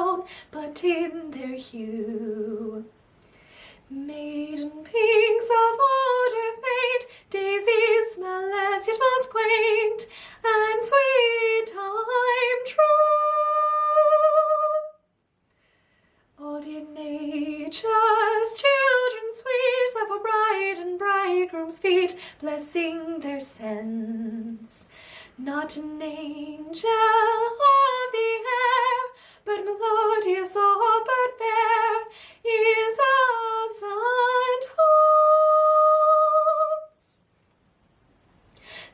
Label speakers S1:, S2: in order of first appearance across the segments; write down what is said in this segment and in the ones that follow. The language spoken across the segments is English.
S1: tone, but in their hue. Maiden pinks of odor faint, daisies smell less yet most quaint, and sweet time true. Old in nature's children sweet, left for bride and bridegroom's feet, blessing their sense. Not an angel of the air, but melodious or but fair, is absent haunts.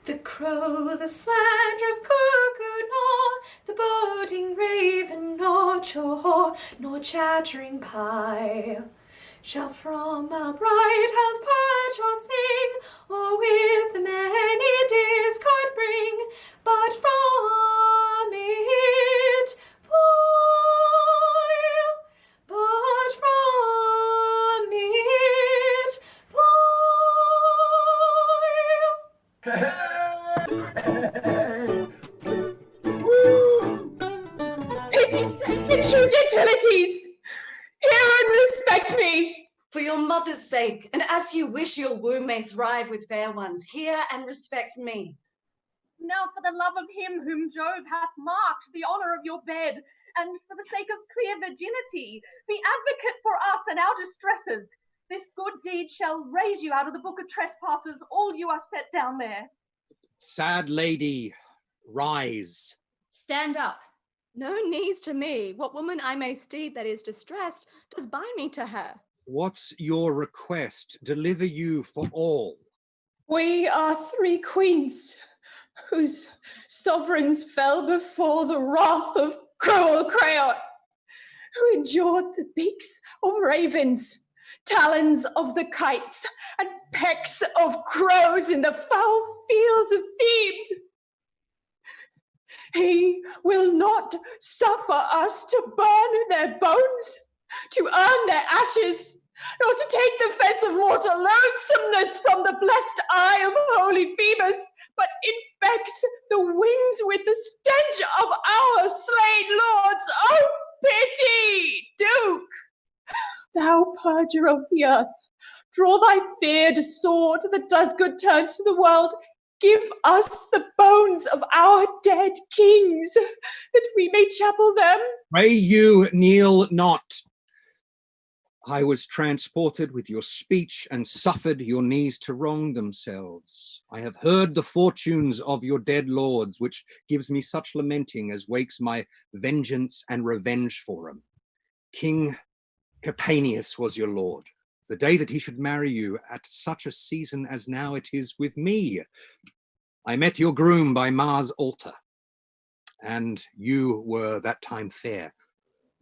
S1: The crow, the slanderous cuckoo gnaw, the boding raven nor chaw, nor chattering pie, shall from a bright house perch or sing, or with many discord bring, but from it fly, but from it fly.
S2: Pity's sake, and choose utilities! Hear and respect me!
S3: For your mother's sake, and as you wish your womb may thrive with fair ones, hear and respect me.
S4: Now for the love of him whom Jove hath marked the honour of your bed, and for the sake of clear virginity, be advocate for us and our distresses. This good deed shall raise you out of the book of trespassers, all you are set down there.
S5: Sad lady, rise.
S6: Stand up. No knees to me. What woman I may steed that is distressed does bind me to her.
S5: What's your request? Deliver you for all.
S2: We are three queens, whose sovereigns fell before the wrath of cruel Creon, who endured the beaks of ravens, talons of the kites, and pecks of crows in the foul fields of Thebes. He will not suffer us to burn their bones, to earn their ashes, nor to take the fence of mortal loathsomeness from the blessed eye of holy Phoebus, but infects the winds with the stench of our slain lords. Oh, pity, Duke! Thou purger of the earth, draw thy feared sword that does good turn to the world. Give us the bones of our dead kings, that we may chapel them.
S5: Pray you kneel not. I was transported with your speech and suffered your knees to wrong themselves. I have heard the fortunes of your dead lords, which gives me such lamenting as wakes my vengeance and revenge for 'em. King Capaneus was your lord. The day that he should marry you at such a season as now it is with me. I met your groom by Mars' altar, and you were that time fair,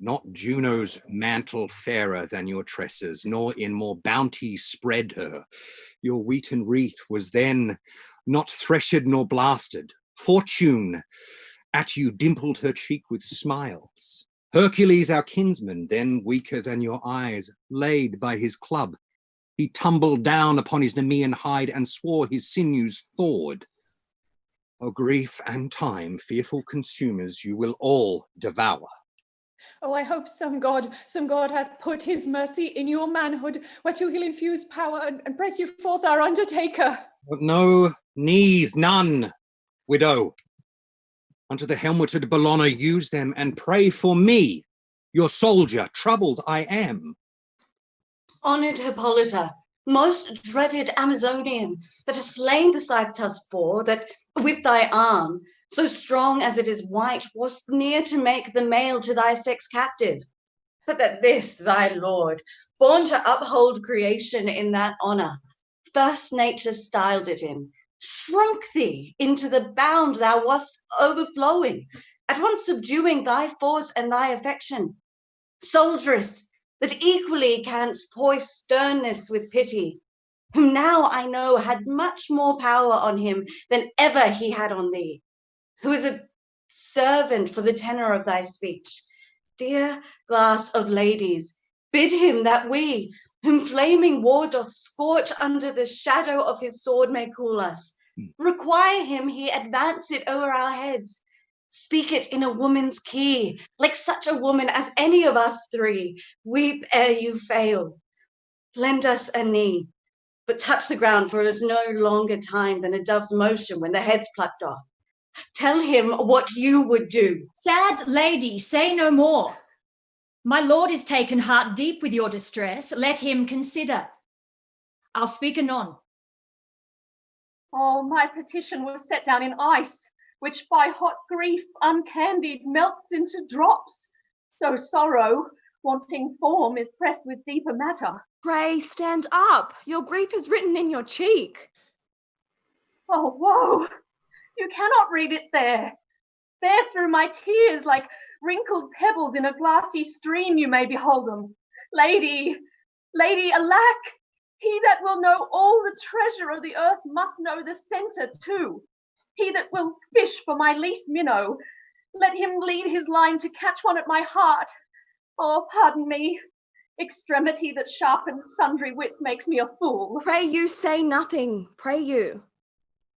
S5: not Juno's mantle fairer than your tresses, nor in more bounty spread her. Your wheaten wreath was then not threshed nor blasted. Fortune at you dimpled her cheek with smiles. Hercules, our kinsman, then weaker than your eyes, laid by his club. He tumbled down upon his Nemean hide and swore his sinews thawed. O grief and time, fearful consumers, you will all devour.
S2: Oh, I hope some god hath put his mercy in your manhood, whereto he'll infuse power and press you forth our undertaker.
S5: But no knees, none, widow. Unto the helmeted Bellona use them and pray for me, your soldier, troubled I am.
S3: Honoured Hippolyta, most dreaded Amazonian, that has slain the scythe-tusked boar, that with thy arm, so strong as it is white, wast near to make the male to thy sex captive. But that this, thy lord, born to uphold creation in that honour, first nature styled it in, shrunk thee into the bound thou wast overflowing, at once subduing thy force and thy affection. Soldieress, that equally canst poise sternness with pity, whom now I know had much more power on him than ever he had on thee, who is a servant for the tenor of thy speech. Dear glass of ladies, bid him that we, whom flaming war doth scorch under the shadow of his sword, may cool us. Require him he advance it o'er our heads, Speak it in a woman's key, like such a woman as any of us three. Weep ere you fail. Lend us a knee, but touch the ground for us no longer time than a dove's motion when the head's plucked off. Tell him what you would do.
S7: Sad lady, say no more. My lord is taken heart deep with your distress. Let him consider. I'll speak anon.
S4: Oh, my petition was set down in ice, which by hot grief uncandied melts into drops. So sorrow, wanting form, is pressed with deeper matter.
S6: Pray stand up. Your grief is written in your cheek.
S4: Oh, woe! You cannot read it there. There through my tears, like wrinkled pebbles in a glassy stream, you may behold them. Lady, lady, alack! He that will know all the treasure of the earth must know the centre too. He that will fish for my least minnow, let him lead his line to catch one at my heart. Oh, pardon me. Extremity that sharpens sundry wits makes me a fool.
S6: Pray you say nothing. Pray you.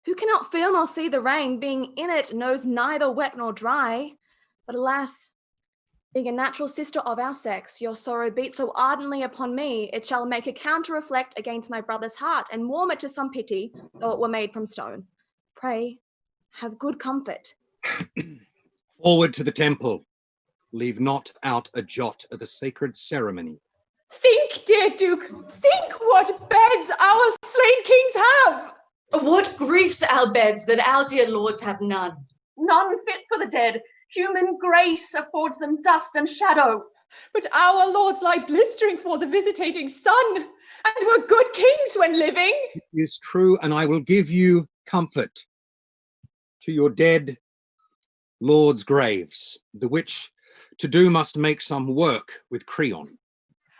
S6: Who cannot feel nor see the rain, being in it knows neither wet nor dry. But alas, being a natural sister of our sex, your sorrow beats so ardently upon me, it shall make a counter-reflect against my brother's heart, and warm it to some pity, though it were made from stone. Pray, have good comfort.
S5: Forward to the temple. Leave not out a jot of the sacred ceremony.
S2: Think, dear Duke, think what beds our slain kings have.
S3: What griefs our beds that our dear lords have none.
S4: None fit for the dead. Human grace affords them dust and shadow.
S2: But our lords lie blistering for the visitating sun, and were good kings when living.
S5: It is true, and I will give you comfort. To your dead lords' graves, the which to do must make some work with Creon.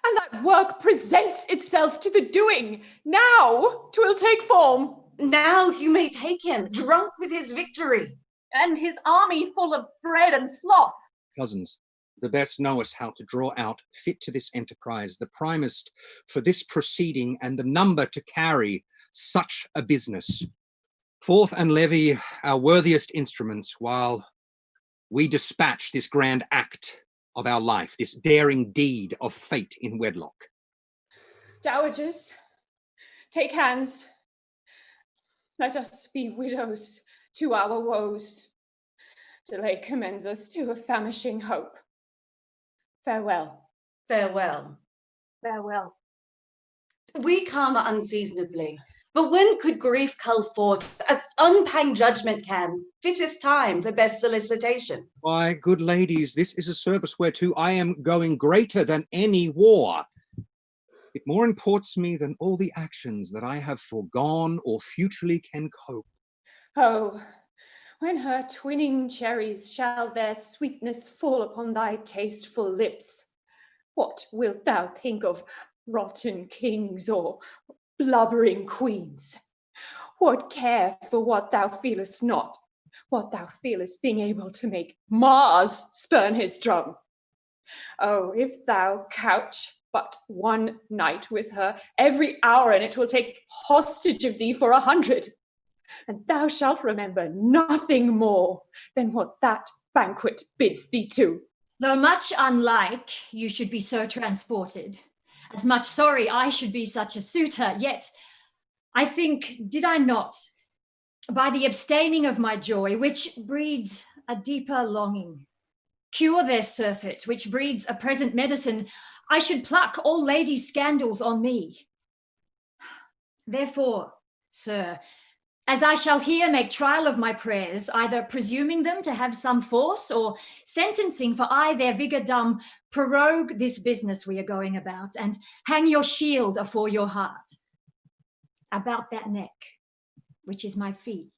S2: And that work presents itself to the doing. Now 'twill take form.
S3: Now you may take him, drunk with his victory.
S4: And his army full of bread and sloth.
S5: Cousins, the best know us how to draw out fit to this enterprise, the primest for this proceeding, and the number to carry such a business. Forth and levy our worthiest instruments, while we dispatch this grand act of our life, this daring deed of fate in wedlock.
S2: Dowagers, take hands. Let us be widows to our woes. Delay commends us to a famishing hope. Farewell.
S3: Farewell.
S4: Farewell.
S3: We come unseasonably, but when could grief cull forth, as unpanged judgment can, fittest time for best solicitation?
S5: Why, good ladies, this is a service whereto I am going greater than any war. It more imports me than all the actions that I have foregone or futurely can cope.
S2: Oh, when her twinning cherries shall their sweetness fall upon thy tasteful lips, what wilt thou think of rotten kings or blubbering queens? What care for what thou feelest not, what thou feelest being able to make Mars spurn his drum? Oh, if thou couch but one night with her every hour, and it will take hostage of thee for 100, and thou shalt remember nothing more than what that banquet bids thee to.
S7: Though much unlike you should be so transported, as much sorry I should be such a suitor, yet I think, did I not, by the abstaining of my joy, which breeds a deeper longing, cure their surfeit, which breeds a present medicine, I should pluck all ladies' scandals on me. Therefore, sir, as I shall here make trial of my prayers, either presuming them to have some force, or sentencing for I their vigour dumb, prorogue this business we are going about, and hang your shield afore your heart, about that neck, which is my fee,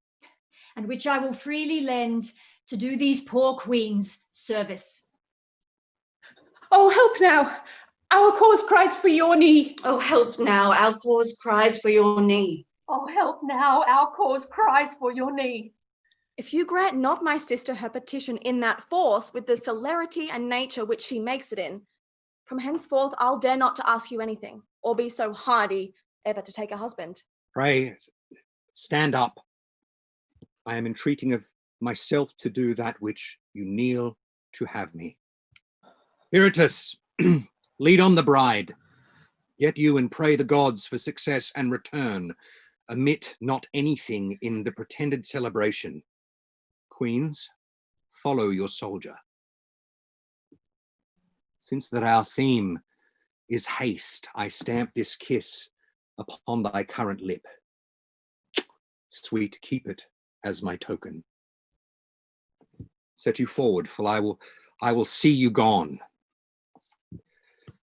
S7: and which I will freely lend to do these poor queens service.
S2: Oh, help now! Our cause cries for your knee.
S3: Oh, help now, our cause cries for your knee.
S4: Oh, help now, our cause cries for your knee.
S6: If you grant not my sister her petition in that force, with the celerity and nature which she makes it in, from henceforth I'll dare not to ask you anything, or be so hardy ever to take a husband.
S5: Pray, stand up. I am entreating of myself to do that which you kneel to have me. Spiritus, lead on the bride. Get you and pray the gods for success and return. Omit not anything in the pretended celebration. Queens, follow your soldier. Since that our theme is haste, I stamp this kiss upon thy current lip. Sweet, keep it as my token. Set you forward, for I will see you gone.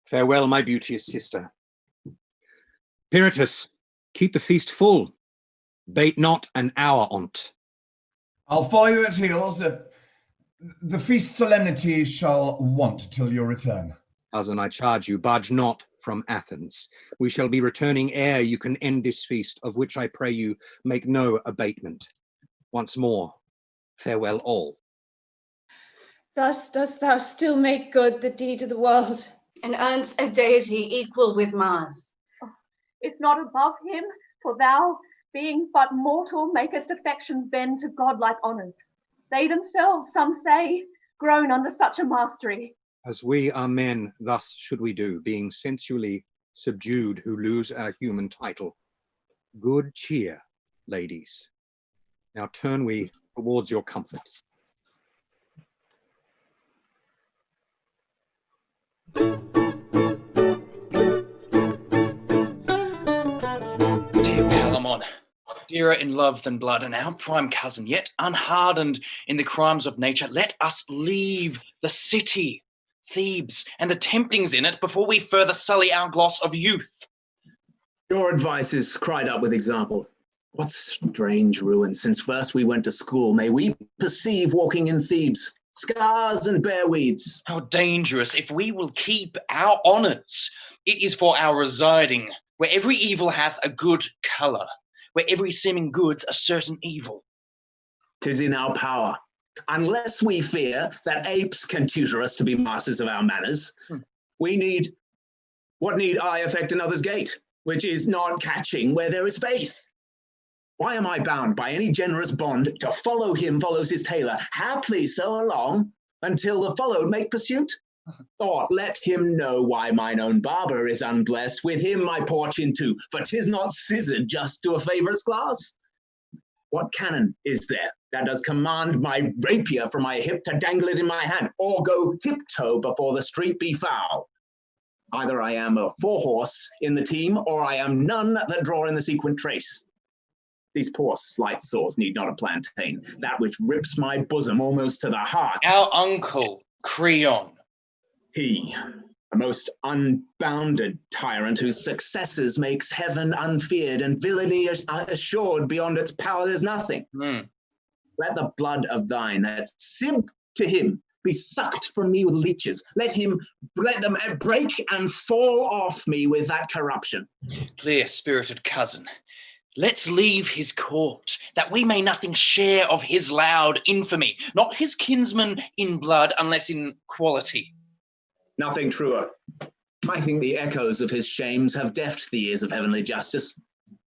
S5: Farewell, my beauteous sister. Spiritus, keep the feast full. Bate not an hour on't.
S8: I'll follow you at heels. The feast solemnity shall want till your return.
S5: Cousin, I charge you, budge not from Athens. We shall be returning ere you can end this feast, of which I pray you make no abatement. Once more, farewell all.
S2: Thus dost thou still make good the deed of the world.
S3: And earns a deity equal with Mars.
S4: If not above him, for thou, being but mortal, makest affections bend to godlike honours. They themselves, some say, groan under such a mastery.
S5: As we are men, thus should we do, being sensually subdued who lose our human title. Good cheer, ladies. Now turn we towards your comforts.
S9: Palamon, dearer in love than blood, and our prime cousin, yet unhardened in the crimes of nature, let us leave the city, Thebes, and the temptings in it before we further sully our gloss of youth.
S10: Your advice is cried up with example. What strange ruins since first we went to school may we perceive walking in Thebes, scars and bare weeds.
S9: How dangerous if we will keep our honours. It is for our residing, where every evil hath a good colour, where every seeming good's a certain evil.
S10: 'Tis in our power. Unless we fear that apes can tutor us to be masters of our manners, what need I affect another's gate, which is not catching where there is faith? Why am I bound by any generous bond to follow him follows his tailor, haply so along, until the followed make pursuit? Or let him know why mine own barber is unblessed, with him my porchin too, for 'tis not scissored just to a favourite's glass. What canon is there that does command my rapier from my hip to dangle it in my hand, or go tiptoe before the street be foul? Either I am a forehorse in the team, or I am none that draw in the sequent trace. These poor slight sores need not a plantain, that which rips my bosom almost to the heart.
S9: Our uncle, Creon.
S10: He, a most unbounded tyrant whose successes makes heaven unfeared and villainy assured beyond its power there's nothing. Let the blood of thine that sipped to him be sucked from me with leeches. Let them break and fall off me with that corruption.
S9: Clear-spirited cousin, let's leave his court, that we may nothing share of his loud infamy, not his kinsman in blood, unless in quality.
S10: Nothing truer. I think the echoes of his shames have deafened the ears of heavenly justice.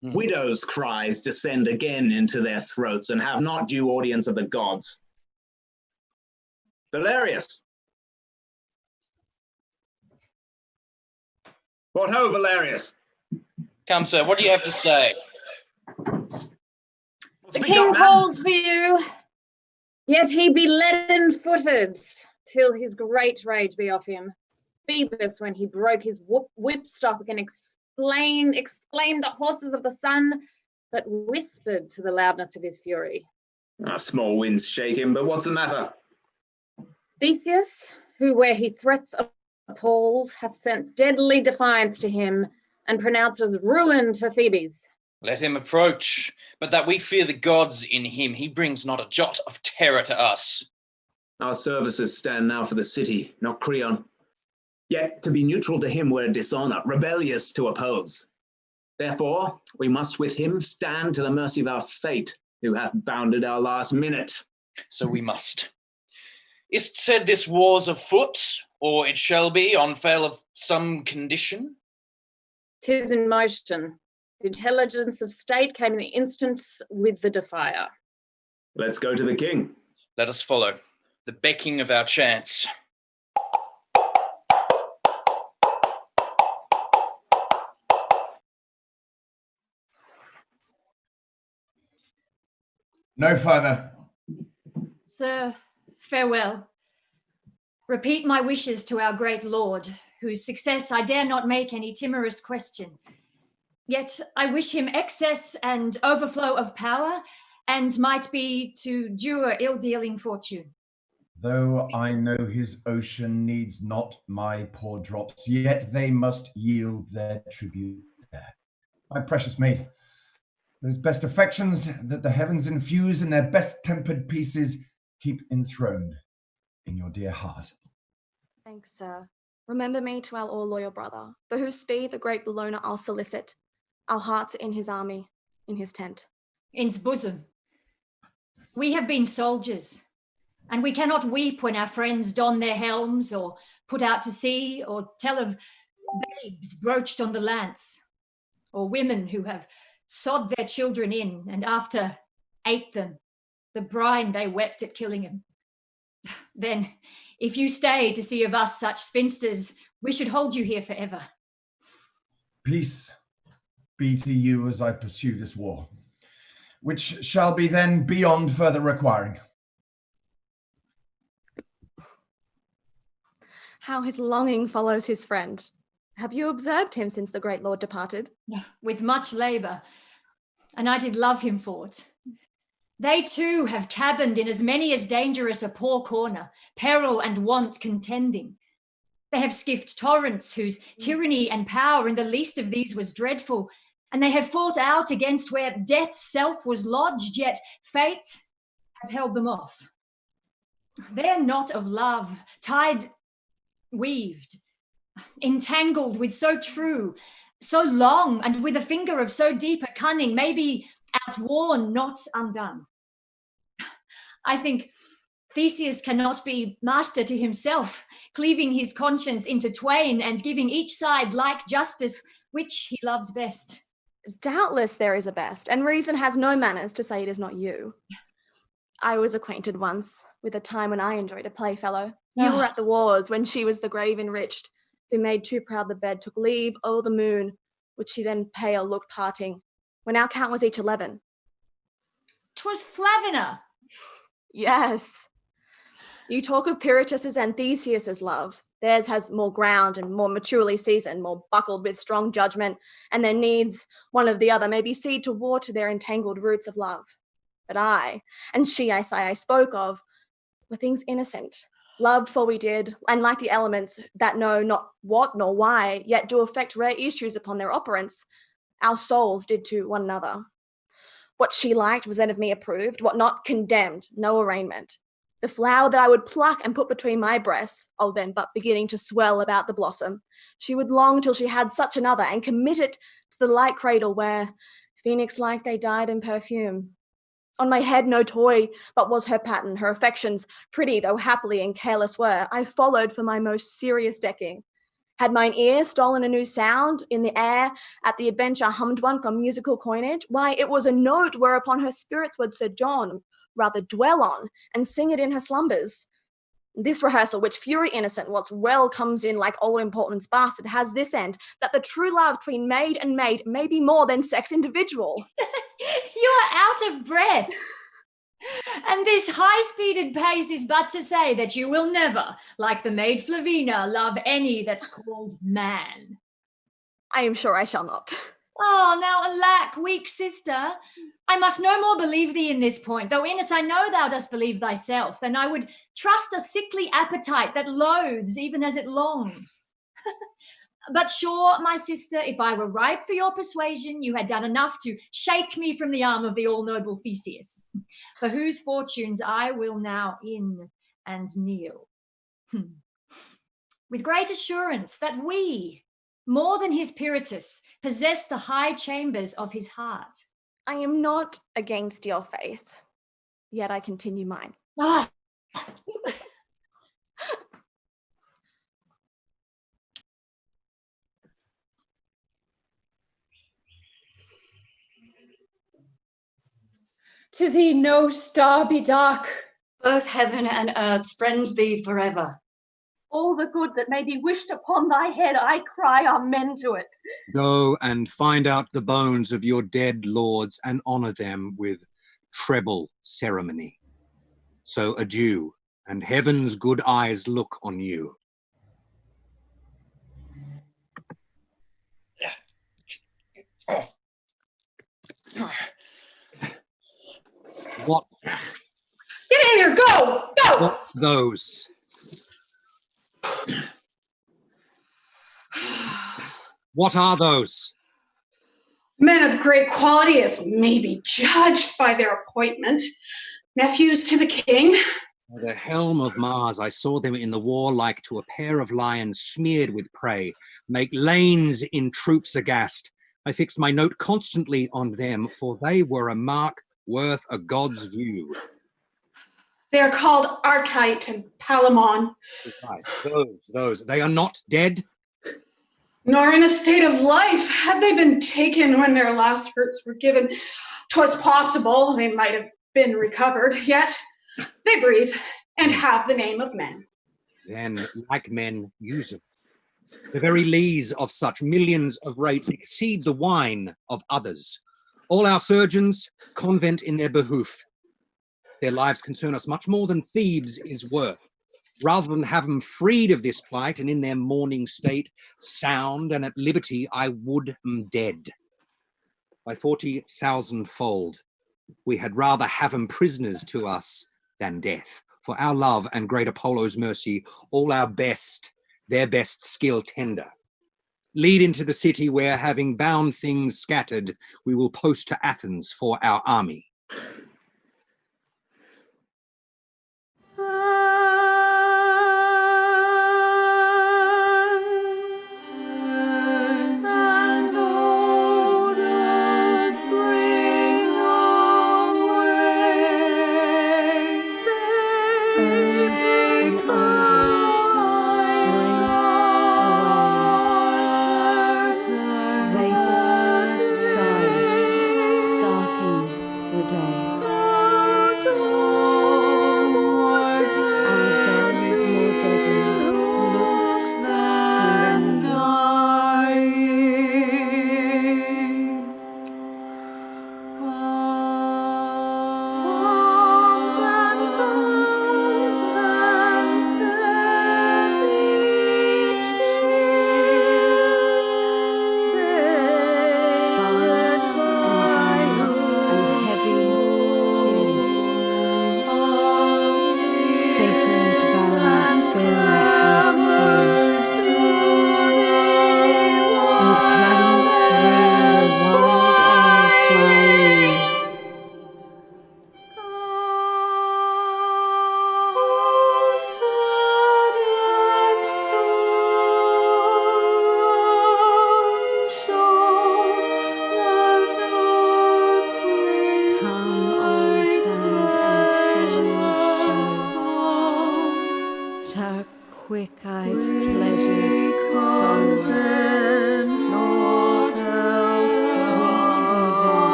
S10: Widows' cries descend again into their throats and have not due audience of the gods. Valerius! What ho, Valerius?
S9: Come, sir, what do you have to say?
S11: The king calls for you, yet he be leaden-footed, till his great rage be off him. Phoebus, when he broke his whipstock and exclaimed the horses of the sun, but whispered to the loudness of his fury.
S10: Small winds shake him, but what's the matter?
S11: Theseus, who where he threats appalls, hath sent deadly defiance to him, and pronounces ruin to Thebes.
S9: Let him approach, but that we fear the gods in him, he brings not a jot of terror to us.
S10: Our services stand now for the city, not Creon. Yet to be neutral to him were dishonour, rebellious to oppose. Therefore, we must with him stand to the mercy of our fate, who hath bounded our last minute.
S9: So we must. Is't said this war's afoot, or it shall be on fail of some condition?
S11: 'Tis in motion. The intelligence of state came in the instance with the defier.
S10: Let's go to the king.
S9: Let us follow. The becking of our chance.
S8: No further.
S7: Sir, farewell. Repeat my wishes to our great lord, whose success I dare not make any timorous question. Yet I wish him excess and overflow of power, and might be to dure ill-dealing fortune.
S8: Though I know his ocean needs not my poor drops, yet they must yield their tribute there. My precious maid, those best affections that the heavens infuse in their best-tempered pieces keep enthroned in your dear heart.
S6: Thanks, sir. Remember me to our all-loyal brother, for whose speed the great Bellona I'll solicit. Our hearts are in his army, in his tent.
S7: In's bosom. We have been soldiers, and we cannot weep when our friends don their helms, or put out to sea, or tell of babes broached on the lance, or women who have sod their children in, and after ate them, the brine they wept at killing them. Then, if you stay to see of us such spinsters, we should hold you here forever.
S8: Peace be to you as I pursue this war, which shall be then beyond further requiring.
S6: How his longing follows his friend. Have you observed him since the great lord departed?
S7: With much labour, and I did love him for't. They too have cabined in as many as dangerous a poor corner, peril and want contending. They have skiffed torrents whose tyranny and power in the least of these was dreadful, and they have fought out against where death's self was lodged, yet fate have held them off. Their knot of love, tied, weaved, entangled with so true, so long, and with a finger of so deep a cunning, may be outworn, not undone. I think Theseus cannot be master to himself, cleaving his conscience into twain and giving each side like justice, which he loves best.
S6: Doubtless there is a best, and reason has no manners to say it is not you. I was acquainted once with a time when I enjoyed a playfellow. You were at the wars when she was the grave enriched, who made too proud the bed, took leave o'er the moon, which she then pale looked parting, when our count was each 11.
S7: 'Twas Flavina.
S6: Yes. You talk of Pyratus's and Theseus's love. Theirs has more ground and more maturely seasoned, more buckled with strong judgment, and their needs, one of the other, may be seed to water their entangled roots of love. But I, and she I say I spoke of, were things innocent, loved for we did, and like the elements that know not what nor why, yet do affect rare issues upon their operance, our souls did to one another. What she liked was then of me approved, what not condemned, no arraignment. The flower that I would pluck and put between my breasts, oh then but beginning to swell about the blossom, she would long till she had such another, and commit it to the light cradle where, phoenix-like they died in perfume. On my head no toy, but was her pattern, her affections, pretty though happily and careless were, I followed for my most serious decking. Had mine ear stolen a new sound in the air, at the adventure hummed one from musical coinage? Why, it was a note whereupon her spirits would sojourn, rather dwell on, and sing it in her slumbers. This rehearsal, which fury innocent, what's well comes in like all importance bastard, has this end, that the true love between maid and maid may be more than sex individual.
S7: You are out of breath. And this high-speeded pace is but to say that you will never, like the maid Flavina, love any that's called man.
S6: I am sure I shall not.
S7: Oh, now alack, weak sister, I must no more believe thee in this point, though in it I know thou dost believe thyself, than I would trust a sickly appetite that loathes even as it longs. But sure, my sister, if I were ripe for your persuasion, you had done enough to shake me from the arm of the all-noble Theseus, for whose fortunes I will now in and kneel. With great assurance that we, more than his Pyratus, possess the high chambers of his heart.
S6: I am not against your faith, yet I continue mine.
S7: Ah.
S2: To thee no star be dark.
S3: Both heaven and earth friend thee forever.
S4: All the good that may be wished upon thy head, I cry amen to it.
S5: Go and find out the bones of your dead lords and honor them with treble ceremony. So adieu, and heaven's good eyes look on you. What?
S1: Get in here, go! Go!
S5: What those? What are those?
S1: Men of great quality, as may be judged by their appointment. Nephews to the king.
S5: By the helm of Mars, I saw them in the war like to a pair of lions smeared with prey, make lanes in troops aghast. I fixed my note constantly on them, for they were a mark worth a god's view.
S1: They are called Arcite and Palamon.
S5: Right, those. They are not dead?
S1: Nor in a state of life. Had they been taken when their last hurts were given, 'twas possible they might have been recovered. Yet they breathe and have the name of men.
S5: Then, like men, use them. The very lees of such millions of rates exceed the wine of others. All our surgeons convent in their behoof. Their lives concern us much more than Thebes is worth. Rather than have them freed of this plight and in their mourning state, sound and at liberty, I would 'em dead. By 40,000-fold, we had rather have 'em prisoners to us than death. For our love and great Apollo's mercy, all our best, their best skill tender. Lead into the city where, having bound things scattered, we will post to Athens for our army.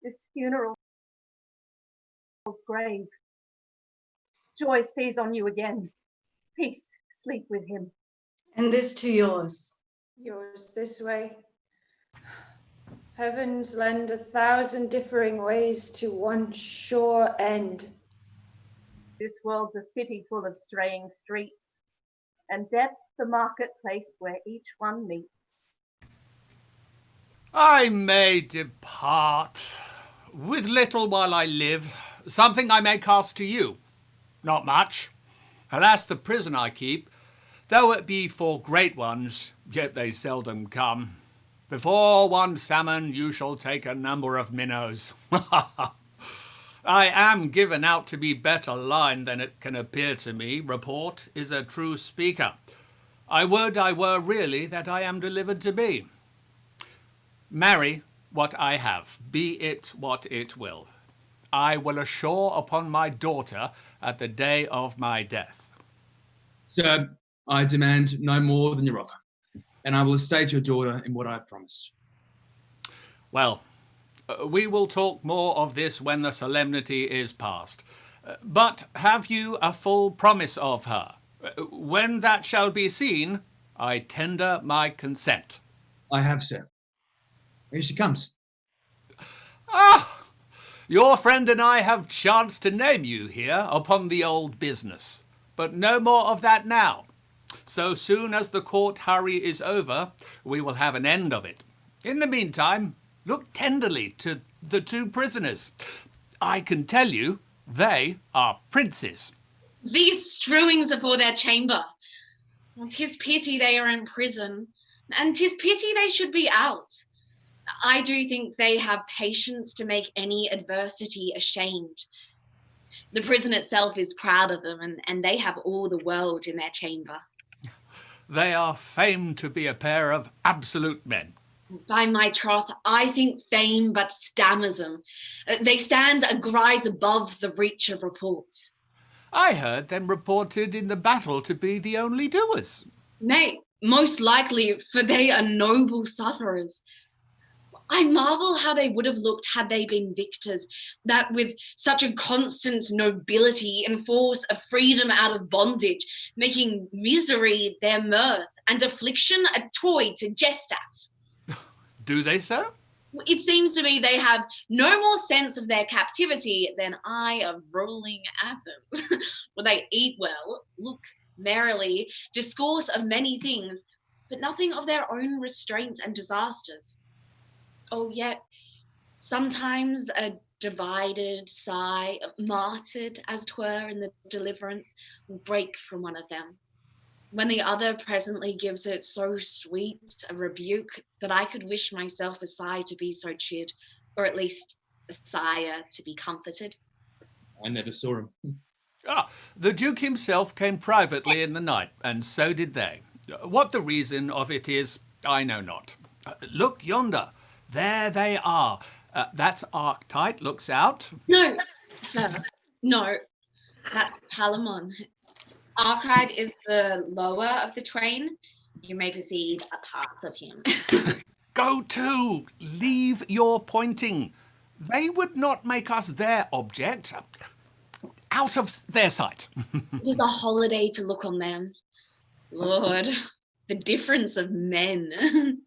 S4: This funeral's grave. Joy seize on you again. Peace, sleep with him.
S3: And this to yours.
S6: Yours this way. Heavens lend 1,000 differing ways to one sure end.
S4: This world's a city full of straying streets, and death the marketplace where each one meets.
S12: I may depart with little while I live, something I may cast to you. Not much. Alas, the prison I keep, though it be for great ones, yet they seldom come. Before one salmon you shall take a number of minnows. I am given out to be better line than it can appear to me. Report is a true speaker. I would I were really that I am delivered to be. Marry what I have, be it what it will. I will assure upon my daughter at the day of my death.
S13: Sir, I demand no more than your offer, and I will estate your daughter in what I have promised.
S12: Well, we will talk more of this when the solemnity is past. But have you a full promise of her? When that shall be seen, I tender my consent.
S13: I have, sir. Here she comes.
S12: Ah! Your friend and I have chanced to name you here upon the old business. But no more of that now. So soon as the court hurry is over, we will have an end of it. In the meantime, look tenderly to the two prisoners. I can tell you, they are princes.
S14: These strewings are for their chamber. 'Tis pity they are in prison, and 'tis pity they should be out. I do think they have patience to make any adversity ashamed. The prison itself is proud of them, and they have all the world in their chamber.
S12: They are famed to be a pair of absolute men.
S14: By my troth, I think fame but stammers them. They stand a grise above the reach of report.
S12: I heard them reported in the battle to be the only doers.
S14: Nay, most likely, for they are noble sufferers. I marvel how they would have looked had they been victors, that with such a constant nobility enforce a freedom out of bondage, making misery their mirth and affliction a toy to jest at.
S12: Do they so?
S14: It seems to me they have no more sense of their captivity than I of ruling Athens. Where they eat well, look merrily, discourse of many things, but nothing of their own restraints and disasters. Oh, yet sometimes a divided sigh, martyred as 'twere in the deliverance, will break from one of them, when the other presently gives it so sweet a rebuke that I could wish myself a sigh to be so cheered, or at least a sire to be comforted.
S13: I never saw him.
S12: The Duke himself came privately in the night, and so did they. What the reason of it is, I know not. Look yonder. There they are. That's Arcite looks out.
S14: No, sir, no. That's Palamon. Arcite is the lower of the twain. You may perceive a part of him.
S12: Go to. Leave your pointing. They would not make us their object. Out of their sight.
S14: It is a holiday to look on them. Lord, the difference of men.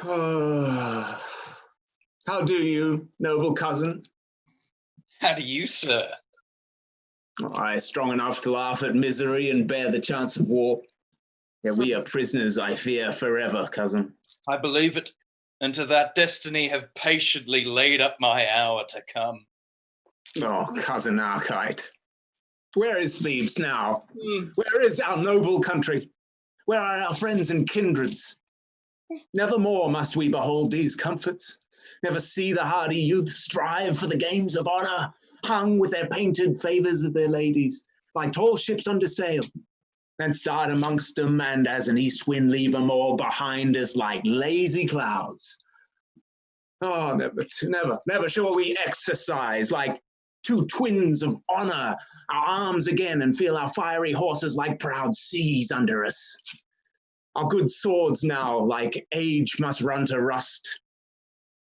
S10: How do you, noble cousin?
S9: How do you, sir?
S10: I strong enough to laugh at misery and bear the chance of war. Yet we are prisoners, I fear, forever, cousin.
S9: I believe it, and to that destiny have patiently laid up my hour to come.
S10: Oh, cousin Arcite, where is Thebes now? Where is our noble country? Where are our friends and kindreds? Never more must we behold these comforts, never see the hardy youth strive for the games of honour, hung with their painted favours of their ladies, like tall ships under sail, and start amongst them, and as an east wind leave them all behind us like lazy clouds. Oh, never shall we exercise like two twins of honour our arms again and feel our fiery horses like proud seas under us. Our good swords now, like age, must run to rust.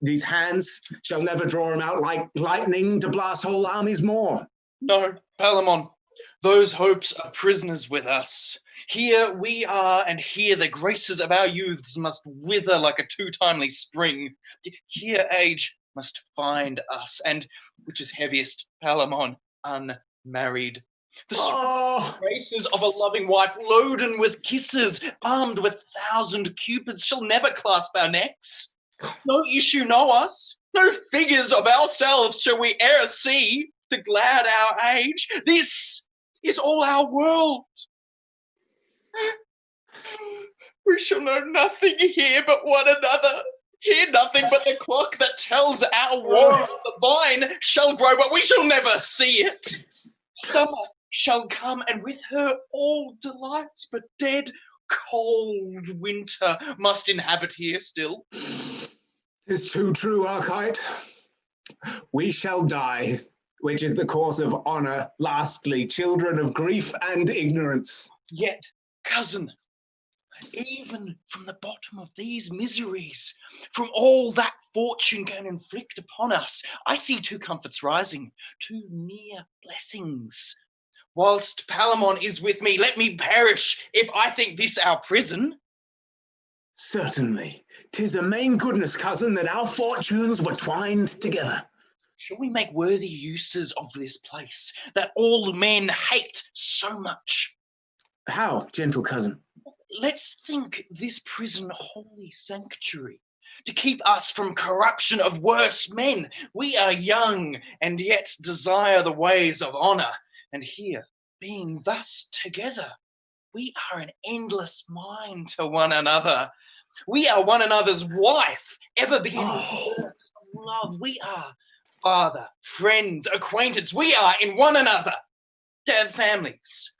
S10: These hands shall never draw them out like lightning to blast whole armies more.
S9: No, Palamon, those hopes are prisoners with us. Here we are, and here the graces of our youths must wither like a too timely spring. Here age must find us, and, which is heaviest, Palamon, unmarried. The graces of a loving wife, loaden with kisses, armed with 1,000 cupids, shall never clasp our necks. No issue know us, no figures of ourselves shall we e'er see to glad our age. This is all our world. We shall know nothing here but one another. Hear nothing but the clock that tells our war. The vine shall grow, but we shall never see it. Summer shall come, and with her all delights, but dead, cold winter must inhabit here still.
S10: 'Tis too true, Arcite. We shall die, which is the course of honour, lastly, children of grief and ignorance.
S9: Yet, cousin, even from the bottom of these miseries, from all that fortune can inflict upon us, I see two comforts rising, two near blessings. Whilst Palamon is with me, let me perish if I think this our prison.
S10: Certainly. 'Tis a main goodness, cousin, that our fortunes were twined together.
S9: Shall we make worthy uses of this place that all men hate so much?
S10: How, gentle cousin?
S9: Let's think this prison holy sanctuary to keep us from corruption of worse men. We are young and yet desire the ways of honour. And here, being thus together, we are an endless mind to one another. We are one another's wife, ever beginning of love. We are father, friends, acquaintance. We are in one another. Families.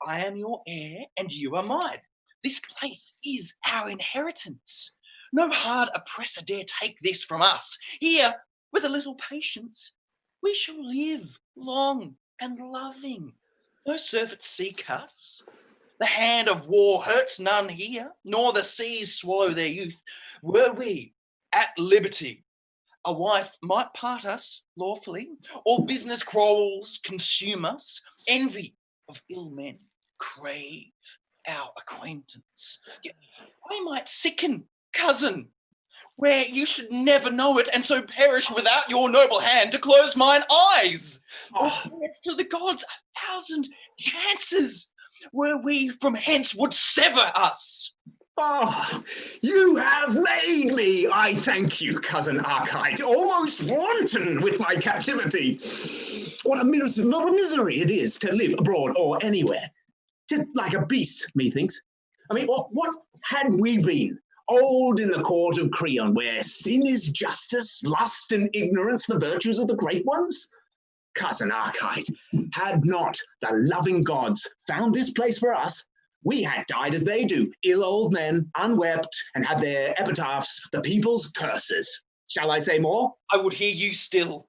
S9: I am your heir and you are mine. This place is our inheritance. No hard oppressor dare take this from us. Here, with a little patience, we shall live long and loving. No surfeits seek us. The hand of war hurts none here, nor the seas swallow their youth. Were we at liberty, a wife might part us lawfully, or business quarrels consume us. Envy of ill men crave our acquaintance. I might sicken, cousin, where you should never know it, and so perish without your noble hand to close mine eyes. It's to the gods 1,000 chances, were we from hence would sever us.
S10: Oh, you have made me, I thank you, cousin Arcite, almost wanton with my captivity. What a misery it is to live abroad or anywhere. Just like a beast, methinks. I mean, what had we been? Old in the court of Creon, where sin is justice, lust and ignorance the virtues of the great ones? Cousin Arcite, had not the loving gods found this place for us, we had died as they do, ill old men, unwept, and had their epitaphs the people's curses. Shall I say more?
S9: I would hear you still.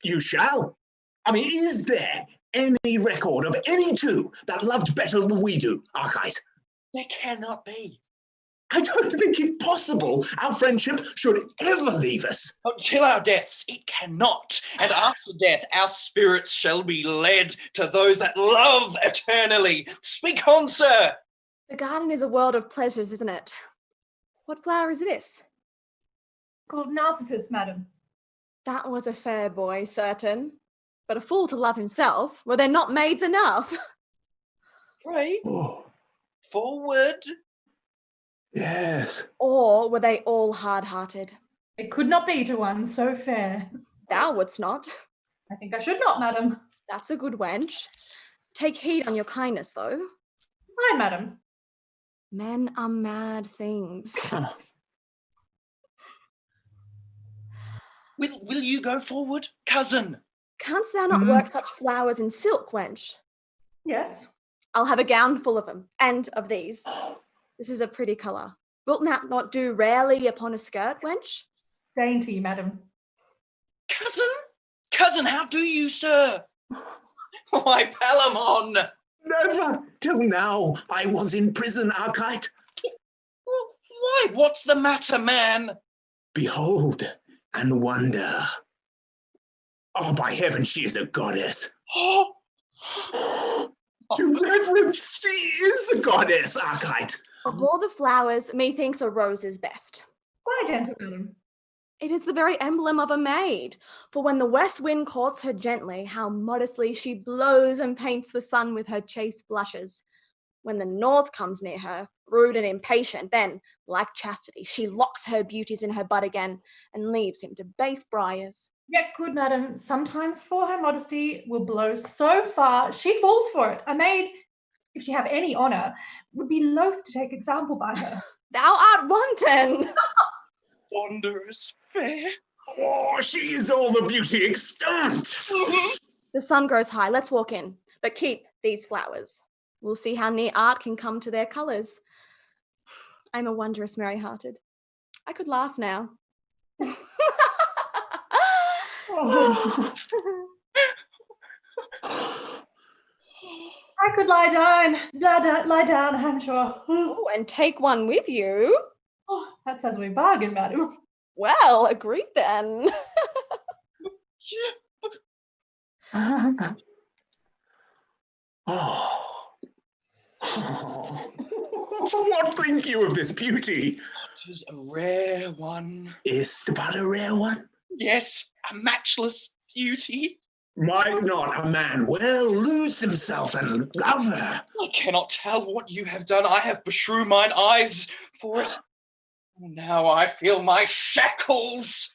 S10: You shall. I mean, is there any record of any two that loved better than we do, Arcite?
S9: There cannot be.
S10: I don't think it possible our friendship should ever leave us.
S9: Till our deaths, it cannot. And after death, our spirits shall be led to those that love eternally. Speak on, sir.
S6: The garden is a world of pleasures, isn't it? What flower is this?
S4: Called Narcissus, madam.
S6: That was a fair boy, certain. But a fool to love himself. Were there not maids enough?
S9: Pray, forward.
S10: Yes.
S6: Or were they all hard-hearted?
S4: It could not be to one so fair.
S6: Thou wouldst not.
S4: I think I should not, madam.
S6: That's a good wench. Take heed on your kindness, though.
S4: Aye, madam.
S6: Men are mad things.
S9: Will you go forward, cousin?
S6: Canst thou not work such flowers in silk, wench?
S4: Yes.
S6: I'll have a gown full of them, and of these. This is a pretty colour. Wilt that not do rarely upon a skirt, wench?
S4: Dainty, madam.
S9: Cousin, how do you, sir? Why, Palamon!
S10: Never till now I was in prison, Arcite.
S9: Why, what's the matter, man?
S10: Behold and wonder. Oh, by heaven, she is a goddess. To reverence, she is a goddess, Arcite.
S6: Of all the flowers, methinks a rose is best.
S4: Why, gentle madam?
S6: It is the very emblem of a maid. For when the west wind courts her gently, how modestly she blows and paints the sun with her chaste blushes. When the north comes near her, rude and impatient, then, like chastity, she locks her beauties in her bud again and leaves him to base briars.
S4: Yet, good madam, sometimes for her modesty will blow so far, she falls for it. A maid if she have any honour, would be loath to take example by her.
S6: Thou art wanton.
S9: Wanderers fair.
S10: Oh, she is all the beauty extant.
S6: The sun grows high. Let's walk in. But keep these flowers. We'll see how near art can come to their colours. I'm a wondrous merry-hearted. I could laugh now.
S4: I could lie down, I'm sure.
S6: Oh, and take one with you.
S4: Oh, that's as we bargained, madam.
S6: Well, agreed then.
S10: What think you of this beauty?
S9: It is a rare one.
S10: Is but a rare one?
S9: Yes, a matchless beauty.
S10: Might not a man well lose himself and love her?
S9: I cannot tell what you have done. I have beshrew mine eyes for it. Now I feel my shackles.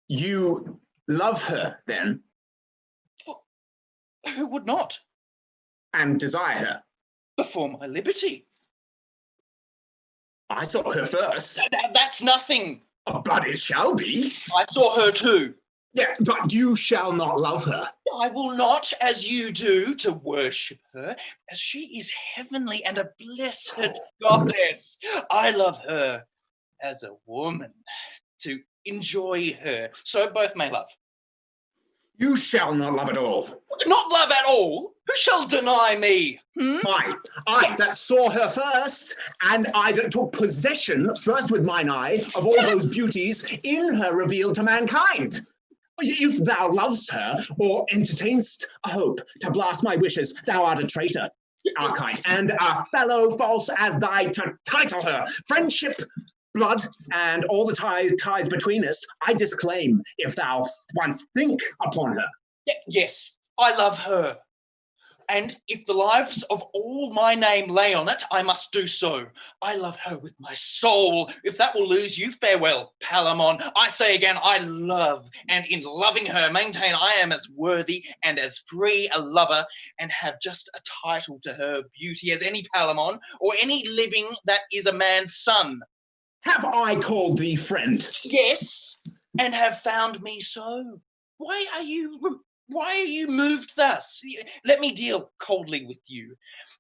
S10: You love her, then?
S9: Who would not?
S10: And desire her?
S9: Before my liberty.
S10: I saw her first.
S9: That's nothing.
S10: But it shall be.
S9: I saw her too.
S10: Yeah, but you shall not love her.
S9: I will not, as you do, to worship her, as she is heavenly and a blessed goddess. I love her as a woman, to enjoy her, so both may love.
S10: You shall not love at all.
S9: Not love at all? Who shall deny me?
S10: I that saw her first, and I that took possession first with mine eye of all those beauties in her revealed to mankind. If thou lovest her, or entertainst a hope to blast my wishes, thou art a traitor, Arcite, and a fellow false as thy to title her. Friendship, blood, and all the ties between us, I disclaim if thou once think upon her.
S9: Yes, I love her. And if the lives of all my name lay on it, I must do so. I love her with my soul. If that will lose you, farewell, Palamon. I say again, I love, and in loving her, maintain I am as worthy and as free a lover, and have just a title to her beauty as any Palamon, or any living that is a man's son.
S10: Have I called thee friend?
S9: Yes, and have found me so. Why are you moved thus? Let me deal coldly with you.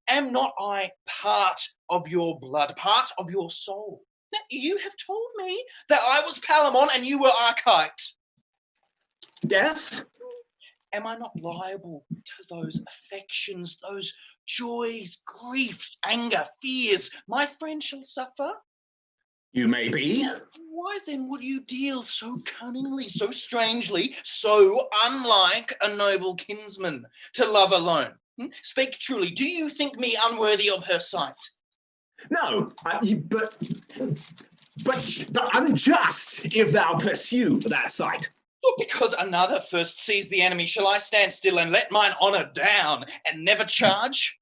S9: Am not I part of your blood, part of your soul? You have told me that I was Palamon and you were Arcite.
S10: Yes.
S9: Am I not liable to those affections, those joys, griefs, anger, fears my friend shall suffer?
S10: You may be.
S9: Why then would you deal so cunningly, so strangely, so unlike a noble kinsman, to love alone? Speak truly, do you think me unworthy of her sight?
S10: No, but unjust if thou pursue that sight.
S9: Because another first sees the enemy, shall I stand still and let mine honour down and never charge?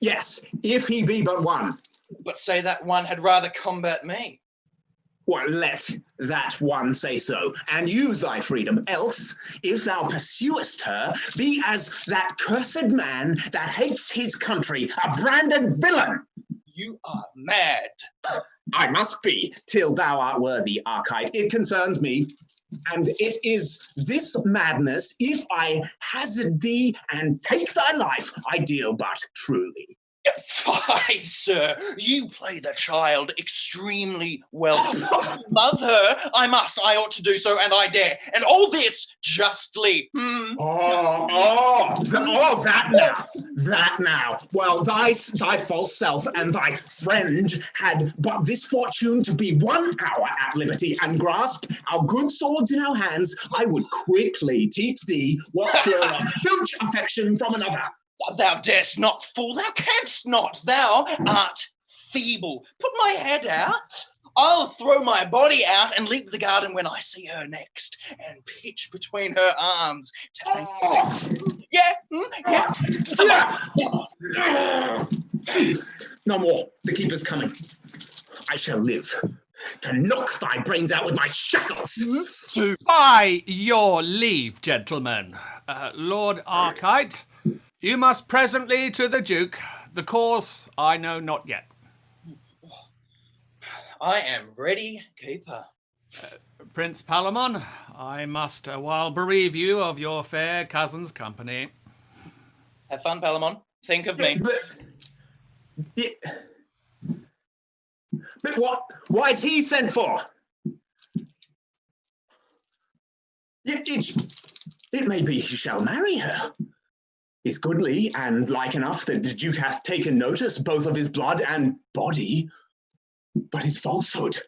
S10: Yes, if he be but one.
S9: But say that one had rather combat me.
S10: Well, let that one say so, and use thy freedom. Else, if thou pursuest her, be as that cursed man that hates his country, a branded villain.
S9: You are mad.
S10: I must be, till thou art worthy, Arcite. It concerns me, and it is this madness, if I hazard thee and take thy life, I deal but truly.
S9: Fie, sir, you play the child extremely well. Love her, I must, I ought to do so, and I dare. And all this justly.
S10: That now. Well, thy false self and thy friend had but this fortune to be 1 hour at liberty and grasp our good swords in our hands, I would quickly teach thee what were a filch affection from another.
S9: Thou darest not, fool, thou canst not, thou art feeble. Put my head out, I'll throw my body out and leap the garden when I see her next, and pitch between her arms. Yeah.
S10: No more, the keeper's coming. I shall live to knock thy brains out with my shackles.
S12: By your leave, gentlemen. Lord Arcite, you must presently to the Duke. The cause I know not yet.
S9: I am ready, keeper.
S12: Prince Palamon, I must a while bereave you of your fair cousin's company.
S9: Have fun, Palamon. Think of me.
S10: But what? Why is he sent for? It may be he shall marry her. He's goodly and like enough that the Duke hath taken notice both of his blood and body, but his falsehood.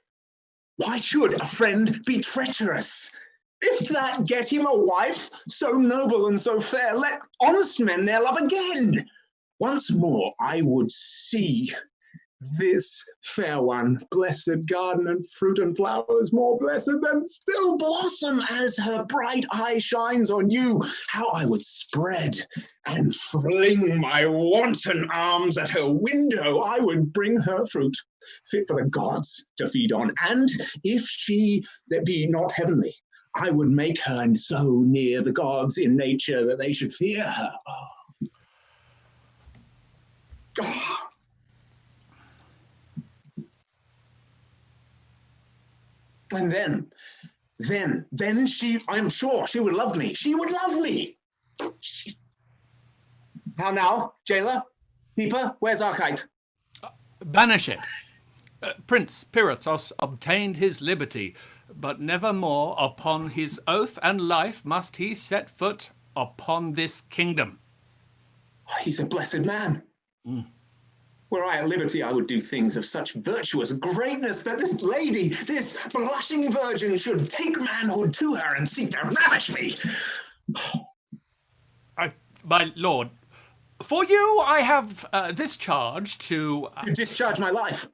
S10: Why should a friend be treacherous? If that get him a wife, so noble and so fair, let honest men their love again. Once more I would see this fair one, blessed garden and fruit and flowers, more blessed than still blossom as her bright eye shines on you. How I would spread and fling my wanton arms at her window. I would bring her fruit fit for the gods to feed on. And if she that be not heavenly, I would make her so near the gods in nature that they should fear her. Oh. Oh. And then she, I'm sure she would love me. She would love me. How now, jailer, keeper, where's Arcite?
S12: Banish it. Prince Piratos obtained his liberty, but never more upon his oath and life must he set foot upon this kingdom.
S10: He's a blessed man. Were I at liberty, I would do things of such virtuous greatness that this lady, this blushing virgin, should take manhood to her and seek to ravish me.
S12: My lord, for you I have this charge to...
S10: You discharge my life?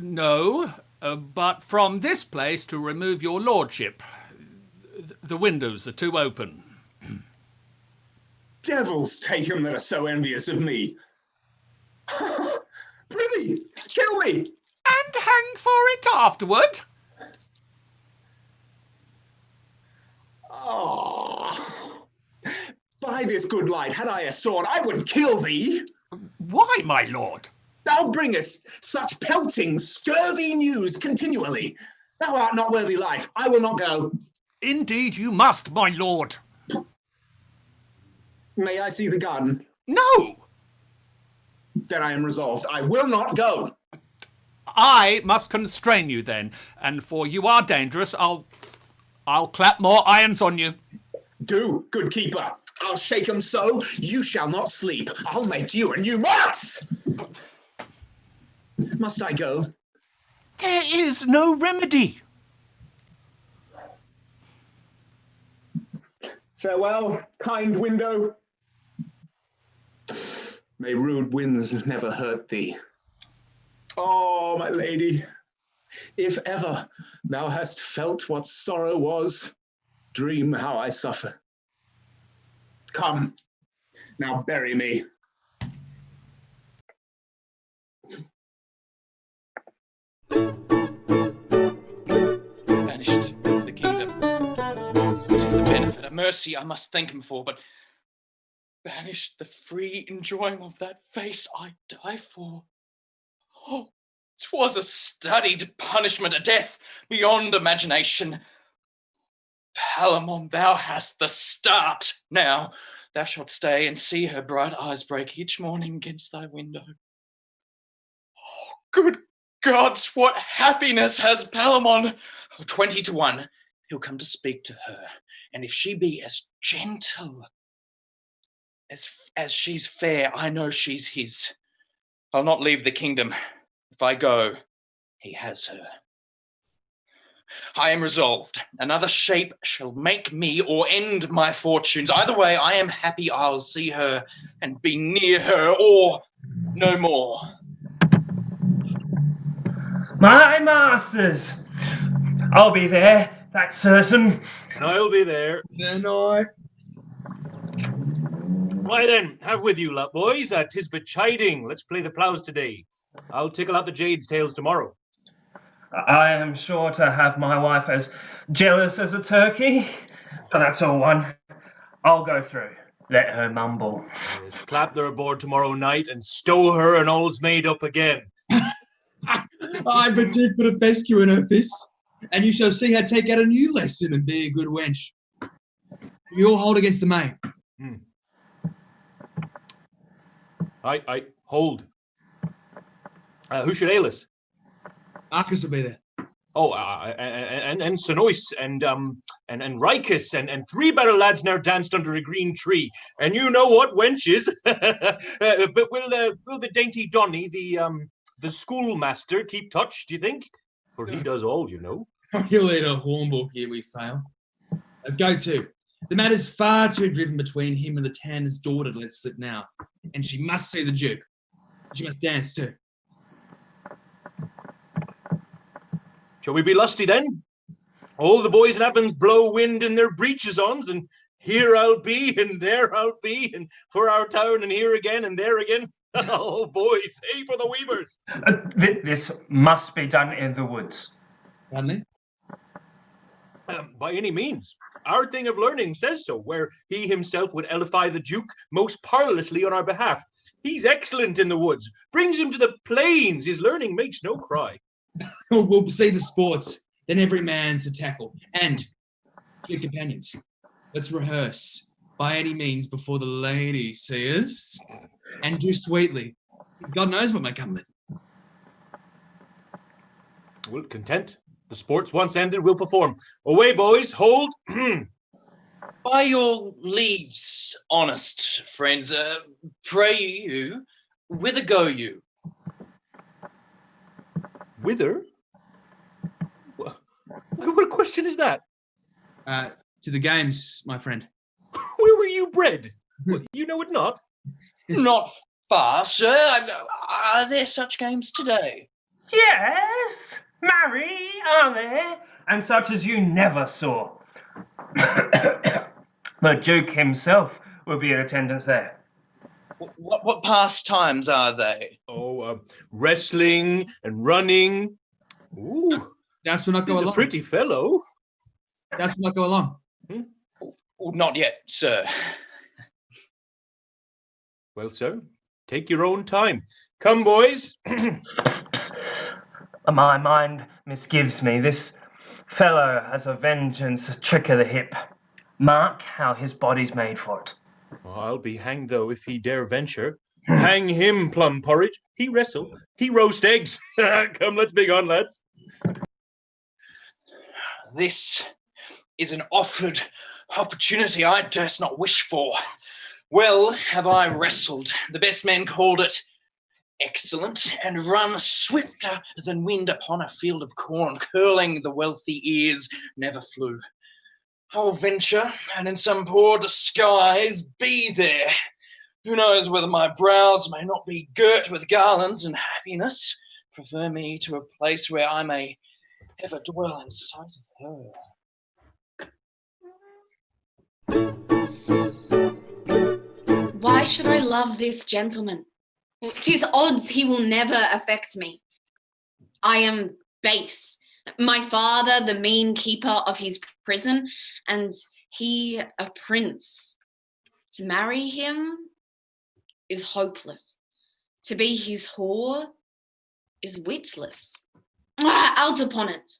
S12: No, but from this place to remove your lordship. The windows are too open.
S10: Devils take 'em that are so envious of me. Prithee, kill me!
S12: And hang for it afterward?
S10: Oh, by this good light, had I a sword, I would kill thee.
S12: Why, my lord?
S10: Thou bringest such pelting, scurvy news continually. Thou art not worthy life. I will not go.
S12: Indeed you must, my lord.
S10: May I see the garden?
S12: No!
S10: Then I am resolved. I will not go.
S12: I must constrain you then, and for you are dangerous, I'll clap more irons on you.
S10: Do, good keeper. I'll shake 'em so, you shall not sleep. I'll make you a new marks. Must I go?
S12: There is no remedy.
S10: Farewell, kind window. May rude winds never hurt thee. Oh, my lady, if ever thou hast felt what sorrow was, dream how I suffer. Come, now bury me.
S9: Banished the kingdom. 'Tis a benefit, a mercy I must thank him for, but banished the free enjoying of that face I die for. Oh, 'twas a studied punishment, a death beyond imagination. Palamon, thou hast the start. Now thou shalt stay and see her bright eyes break each morning against thy window. Oh, good gods, what happiness has Palamon! 20 to 1, he'll come to speak to her, and if she be as gentle as she's fair, I know she's his. I'll not leave the kingdom. If I go, he has her. I am resolved. Another shape shall make me or end my fortunes. Either way, I am happy I'll see her and be near her, or no more.
S15: My masters, I'll be there, that's certain.
S16: And I'll be there.
S13: And I.
S16: Why then, have with you, lot boys. 'Tis but chiding. Let's play the ploughs today. I'll tickle out the Jade's tails tomorrow.
S15: I am sure to have my wife as jealous as a turkey, but that's all one. I'll go through. Let her mumble.
S16: Yes, clap her aboard tomorrow night and stow her and all's made up again.
S13: I but did put a fescue in her fist, and you shall see her take out a new lesson and be a good wench. You all hold against the main.
S16: I hold. Who should ail us?
S13: Arcus will be there.
S16: Oh, and Sonois and Rykus and three better lads now danced under a green tree. And you know what, wenches? But will the dainty Donny, the schoolmaster, keep touch, do you think? For he does all, you know.
S13: He'll eat a hornbook here we fail. Go to. The matter's far too driven between him and the tanner's daughter to let slip now. And she must see the Duke. She must dance too.
S16: Shall we be lusty then? All the boys in Athens blow wind in their breeches-ons, and here I'll be, and there I'll be, and for our town, and here again, and there again. Oh, boys, hey for the weavers!
S15: This must be done in the woods.
S13: Randy?
S16: By any means. Our thing of learning says so, where he himself would edify the Duke most parlously on our behalf. He's excellent in the woods. Brings him to the plains. His learning makes no cry.
S13: We'll see the sports, then every man's to tackle. And, good companions, let's rehearse by any means before the lady see us, and do sweetly. God knows what may come of it.
S16: Well, content. The sports once ended, we'll perform. Away, boys, hold.
S9: By your leaves, honest friends, pray you, whither go you?
S16: Whither? What question is that?
S13: To the games, my friend.
S16: Where were you bred? You know it not?
S9: Not far, sir. Are there such games today?
S15: Yes, marry, are there? And such as you never saw. The Duke himself will be in attendance there.
S9: What pastimes are they?
S16: Oh, wrestling and running. Ooh,
S13: that's when I go
S16: he's
S13: along.
S16: A pretty fellow.
S13: That's when I go along.
S9: Oh, not yet, sir.
S16: Well, sir, take your own time. Come, boys.
S15: My mind misgives me. This fellow has a vengeance trick of the hip. Mark how his body's made for it.
S16: I'll be hanged, though, if he dare venture. Hang him, plum porridge. He wrestle. He roast eggs. Come, let's be gone, lads.
S9: This is an offered opportunity I durst not wish for. Well have I wrestled. The best men called it excellent, and run swifter than wind upon a field of corn, curling the wealthy ears, never flew. I'll venture, and in some poor disguise be there. Who knows whether my brows may not be girt with garlands and happiness? Prefer me to a place where I may ever dwell in sight of her.
S14: Why should I love this gentleman? 'Tis odds he will never affect me. I am base. My father, the mean keeper of his prison, and he a prince. To marry him is hopeless. To be his whore is witless. Out upon it.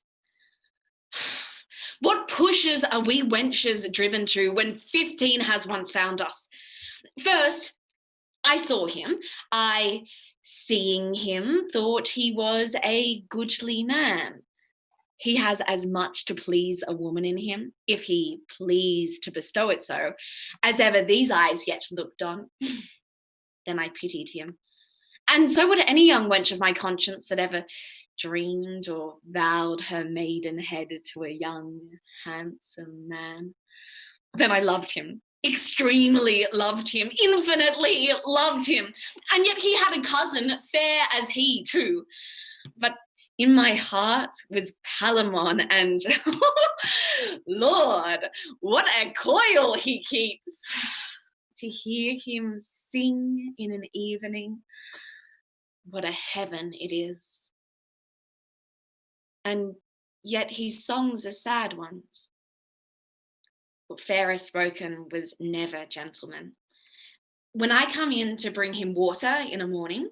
S14: What pushes are we wenches driven to when 15 has once found us? First, I saw him. I, seeing him, thought he was a goodly man. He has as much to please a woman in him, if he pleased to bestow it so, as ever these eyes yet looked on. Then I pitied him. And so would any young wench of my conscience that ever dreamed or vowed her maidenhead to a young, handsome man. Then I loved him. Extremely loved him, infinitely loved him. And yet he had a cousin, fair as he too. But in my heart was Palamon, and Lord, what a coil he keeps. To hear him sing in an evening, what a heaven it is. and yet his songs are sad ones. What fairer spoken was never gentleman. When I come in to bring him water in a morning,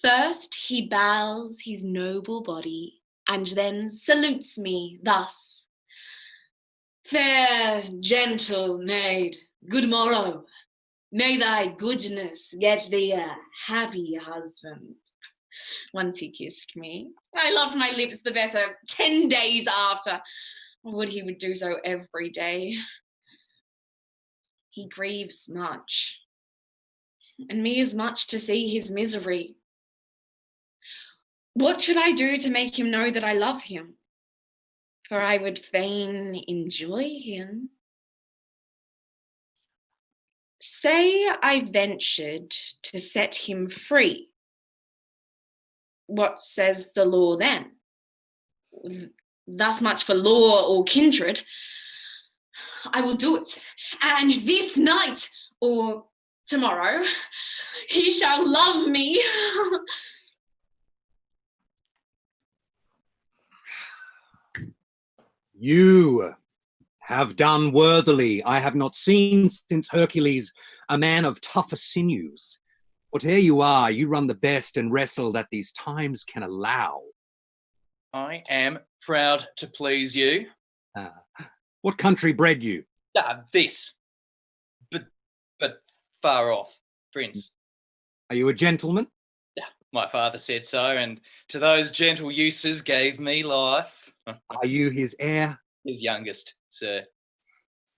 S14: first he bows his noble body and then salutes me thus. Fair, gentle maid, good morrow. May thy goodness get thee a happy husband. Once he kissed me, I loved my lips the better 10 days after. Would he would do so every day. He grieves much, and me as much to see his misery. What should I do to make him know that I love him? For I would fain enjoy him. Say I ventured to set him free. What says the law then? Thus much for law or kindred. I will do it, and this night or tomorrow he shall love me.
S5: You have done worthily. I have not seen since Hercules a man of tougher sinews. Whate'er you are, you run the best and wrestle that these times can allow.
S9: I am proud to please you.
S5: What country bred you?
S9: This. But far off, Prince.
S5: Are you a gentleman?
S9: My father said so, and to those gentle uses gave me life.
S5: Are you his heir?
S9: His youngest, sir.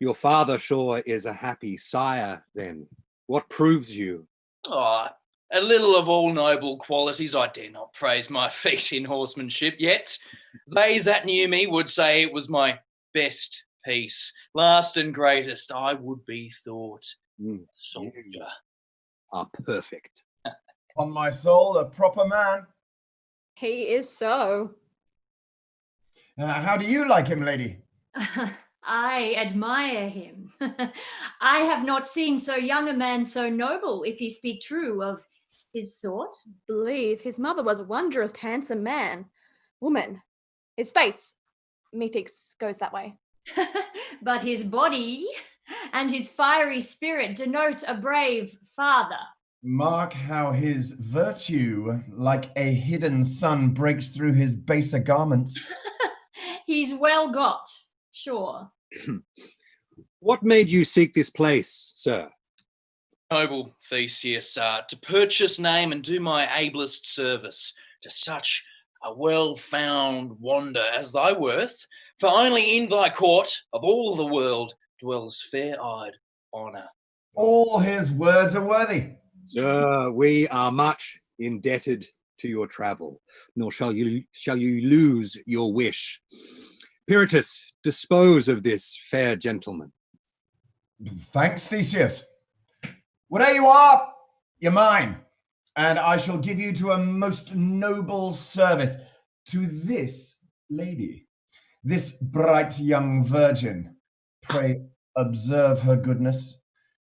S5: Your father sure is a happy sire, then. What proves you?
S9: Oh, a little of all noble qualities. I dare not praise my feat in horsemanship, yet they that knew me would say it was my best piece. Last and greatest, I would be thought. Soldier.
S5: You are perfect.
S8: On my soul, a proper man.
S6: He is so.
S8: How do you like him, lady?
S7: I admire him. I have not seen so young a man so noble, if he speak true of his sort.
S6: Believe his mother was a wondrous handsome man. Woman, his face, methinks, goes that way.
S7: But his body and his fiery spirit denote a brave father.
S8: Mark how his virtue, like a hidden sun, breaks through his baser garments.
S7: He's well got, sure.
S5: What made you seek this place, sir?
S9: Noble Theseus, to purchase name and do my ablest service to such a well-found wander as thy worth, for only in thy court of all the world dwells fair-eyed honour.
S8: All his words are worthy.
S5: Sir, we are much indebted to your travel, nor shall you lose your wish. Pyratus, dispose of this fair gentleman.
S8: Thanks, Theseus. Whatever you are, you're mine, and I shall give you to a most noble service, to this lady, this bright young virgin. Pray observe her goodness.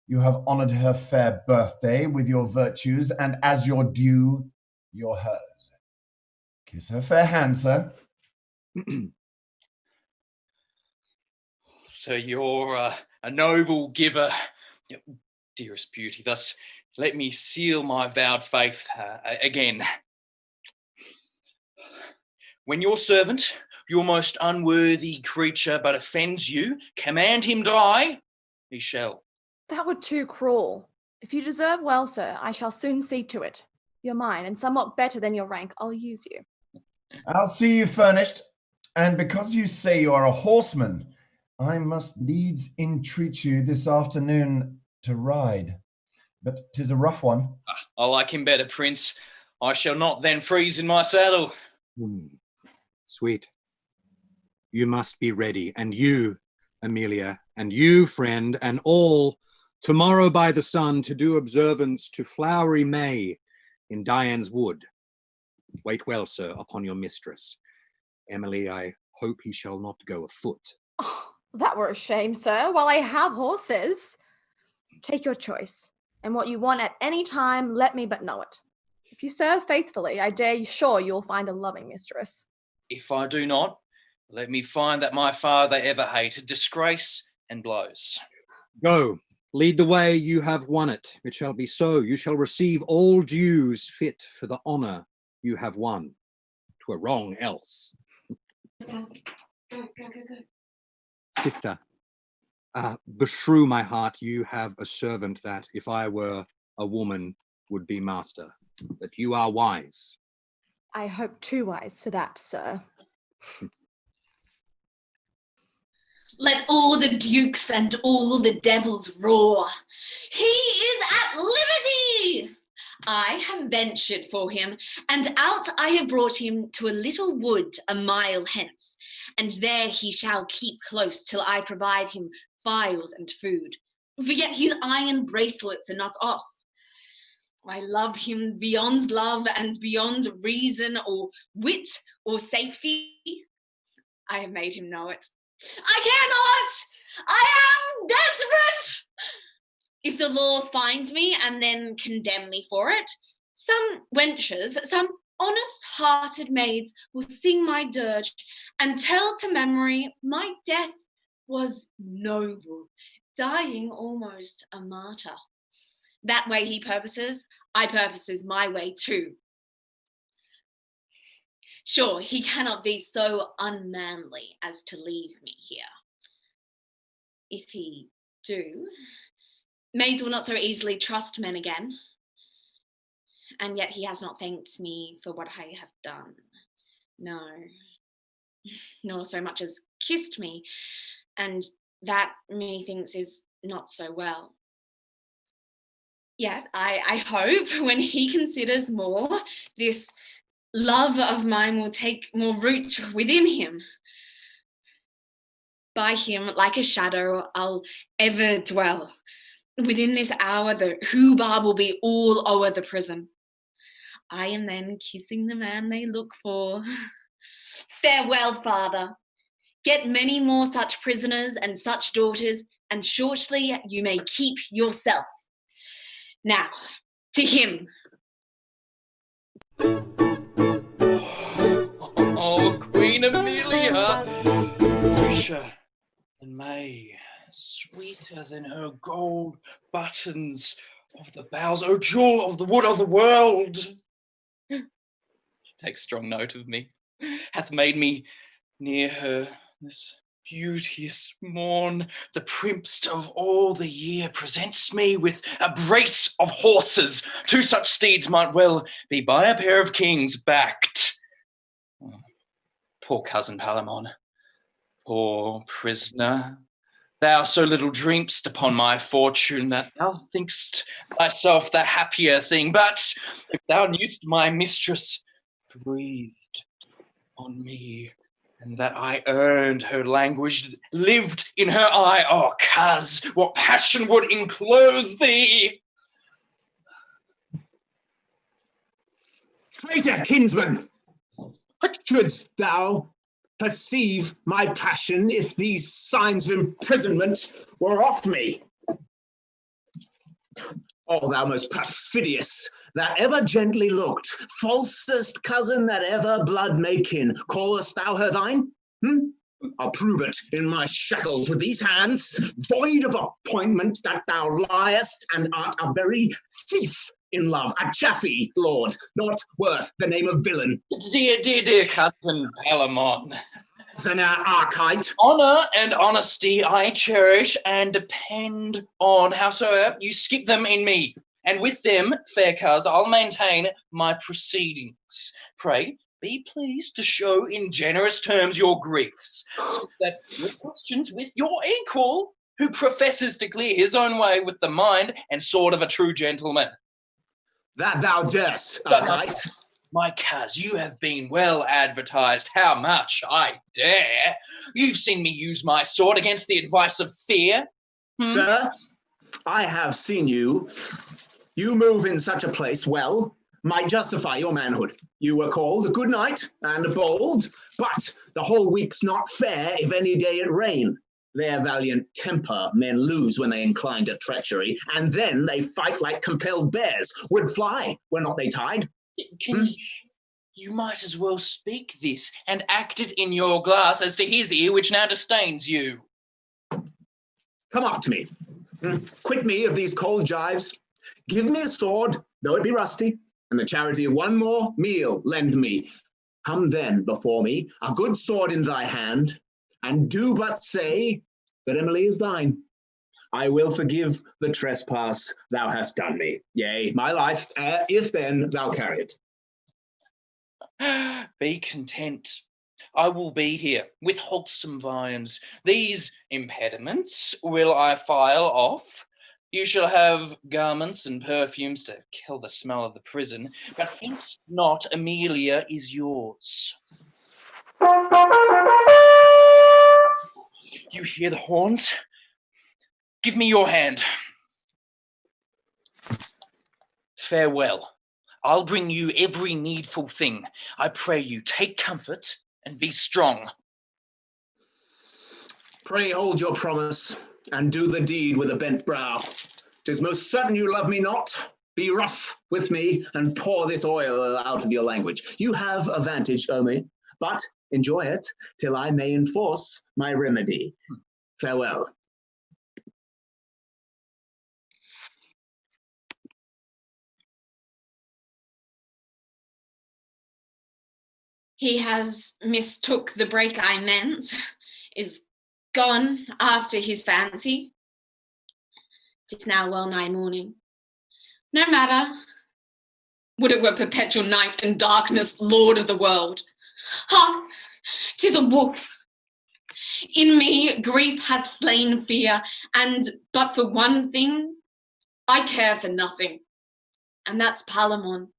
S8: You have honoured her fair birthday with your virtues, and as your due, you're hers. Kiss her fair hand, sir.
S9: So you're a noble giver, dearest beauty. Thus, let me seal my vowed faith again. When your servant, your most unworthy creature, but offends you, command him die, he shall.
S6: That were too cruel. If you deserve well, sir, I shall soon see to it. You're mine, and somewhat better than your rank, I'll use you.
S8: I'll see you furnished, and because you say you are a horseman, I must needs entreat you this afternoon to ride. But 'tis a rough one.
S9: I like him better, Prince. I shall not then freeze in my saddle.
S5: Sweet. You must be ready, and you, Amelia, and you, friend, and all, tomorrow by the sun to do observance to flowery May in Dian's wood. Wait well, sir, upon your mistress. Emily, I hope he shall not go afoot.
S6: Oh, that were a shame, sir, while I have horses. Take your choice, and what you want at any time, let me but know it. If you serve faithfully, I dare you sure you'll find a loving mistress.
S9: if I do not, let me find that my father ever hated disgrace and blows.
S5: Go, lead the way, you have won it. It shall be so. You shall receive all dues fit for the honour you have won. 'Twere wrong else.
S14: Go.
S5: Sister, beshrew my heart, you have a servant that, if I were a woman, would be master. That you are wise.
S6: I hope too wise for that, sir.
S14: Let all the dukes and all the devils roar. He is at liberty! I have ventured for him, and out I have brought him to a little wood a mile hence, and there he shall keep close till I provide him files and food. For yet his iron bracelets are not off. I love him beyond love and beyond reason or wit or safety. I have made him know it. I cannot! I am desperate! If the law finds me and then condemn me for it, some wenches, some honest-hearted maids will sing my dirge and tell to memory my death was noble, dying almost a martyr. That way he purposes, I purposes my way too. Sure, he cannot be so unmanly as to leave me here. If he do, maids will not so easily trust men again. And yet he has not thanked me for what I have done. No, nor so much as kissed me, and that methinks is not so well. Yet I hope when he considers more, this love of mine will take more root within him. By him, like a shadow, I'll ever dwell. Within this hour, the hubbub will be all o'er the prison. I am then kissing the man they look for. Farewell, father. Get many more such prisoners and such daughters, and shortly you may keep yourself. Now, to him.
S9: Oh, Queen Amelia, fresher than May, sweeter than her gold buttons of the boughs, O jewel of the wood of the world. She takes strong note of me, hath made me near her this beauteous morn. The primpst of all the year presents me with a brace of horses. Two such steeds might well be by a pair of kings backed. Oh, poor cousin Palamon, poor prisoner, thou so little dream'st upon my fortune that thou think'st thyself the happier thing. But if thou knew'st my mistress breathed on me, and that I earned her language, lived in her eye, oh, coz, what passion would enclose thee?
S10: Traitor kinsman, shouldst thou perceive my passion if these signs of imprisonment were off me? Oh, thou most perfidious that ever gently looked, falsest cousin that ever blood made kin, callest thou her thine? I'll prove it in my shackles with these hands, void of appointment, that thou liest and art a very thief in love, a chaffy lord, not worth the name of villain.
S9: Dear cousin Palamon,
S10: as an Arcite,
S9: honour and honesty I cherish and depend on, howsoever you skip them in me, and with them, fair coz, I'll maintain my proceedings. Pray, be pleased to show in generous terms your griefs, so that your questions with your equal, who professes to clear his own way with the mind and sword of a true gentleman.
S10: That thou darest, Arcite.
S9: My coz, you have been well advertised. How much I dare? You've seen me use my sword against the advice of fear.
S10: Sir, I have seen you. You move in such a place well, might justify your manhood. You were called a good knight and bold, but the whole week's not fair if any day it rain. Their valiant temper men lose when they incline to treachery, and then they fight like compelled bears. Would fly, were not they tied?
S9: You might as well speak this and act it in your glass as to his ear, which now disdains you.
S10: Come up to me. Quit me of these cold gyves. Give me a sword, though it be rusty, and the charity of one more meal lend me. Come then before me, a good sword in thy hand, and do but say that Emily is thine. I will forgive the trespass thou hast done me. Yea, my life, if then thou carry it.
S9: Be content. I will be here with wholesome viands. These impediments will I file off. You shall have garments and perfumes to kill the smell of the prison, but thinkst not Amelia is yours. You hear the horns? Give me your hand. Farewell. I'll bring you every needful thing. I pray you take comfort and be strong.
S10: Pray hold your promise and do the deed with a bent brow. 'Tis most certain you love me not. Be rough with me and pour this oil out of your language. You have a vantage, Omi, but enjoy it till I may enforce my remedy. Farewell.
S14: He has mistook the break I meant, is gone after his fancy. 'Tis now well nigh morning. No matter. Would it were perpetual night and darkness, Lord of the world. Hark! 'Tis a wolf. In me grief hath slain fear, and but for one thing, I care for nothing, and that's Palamon.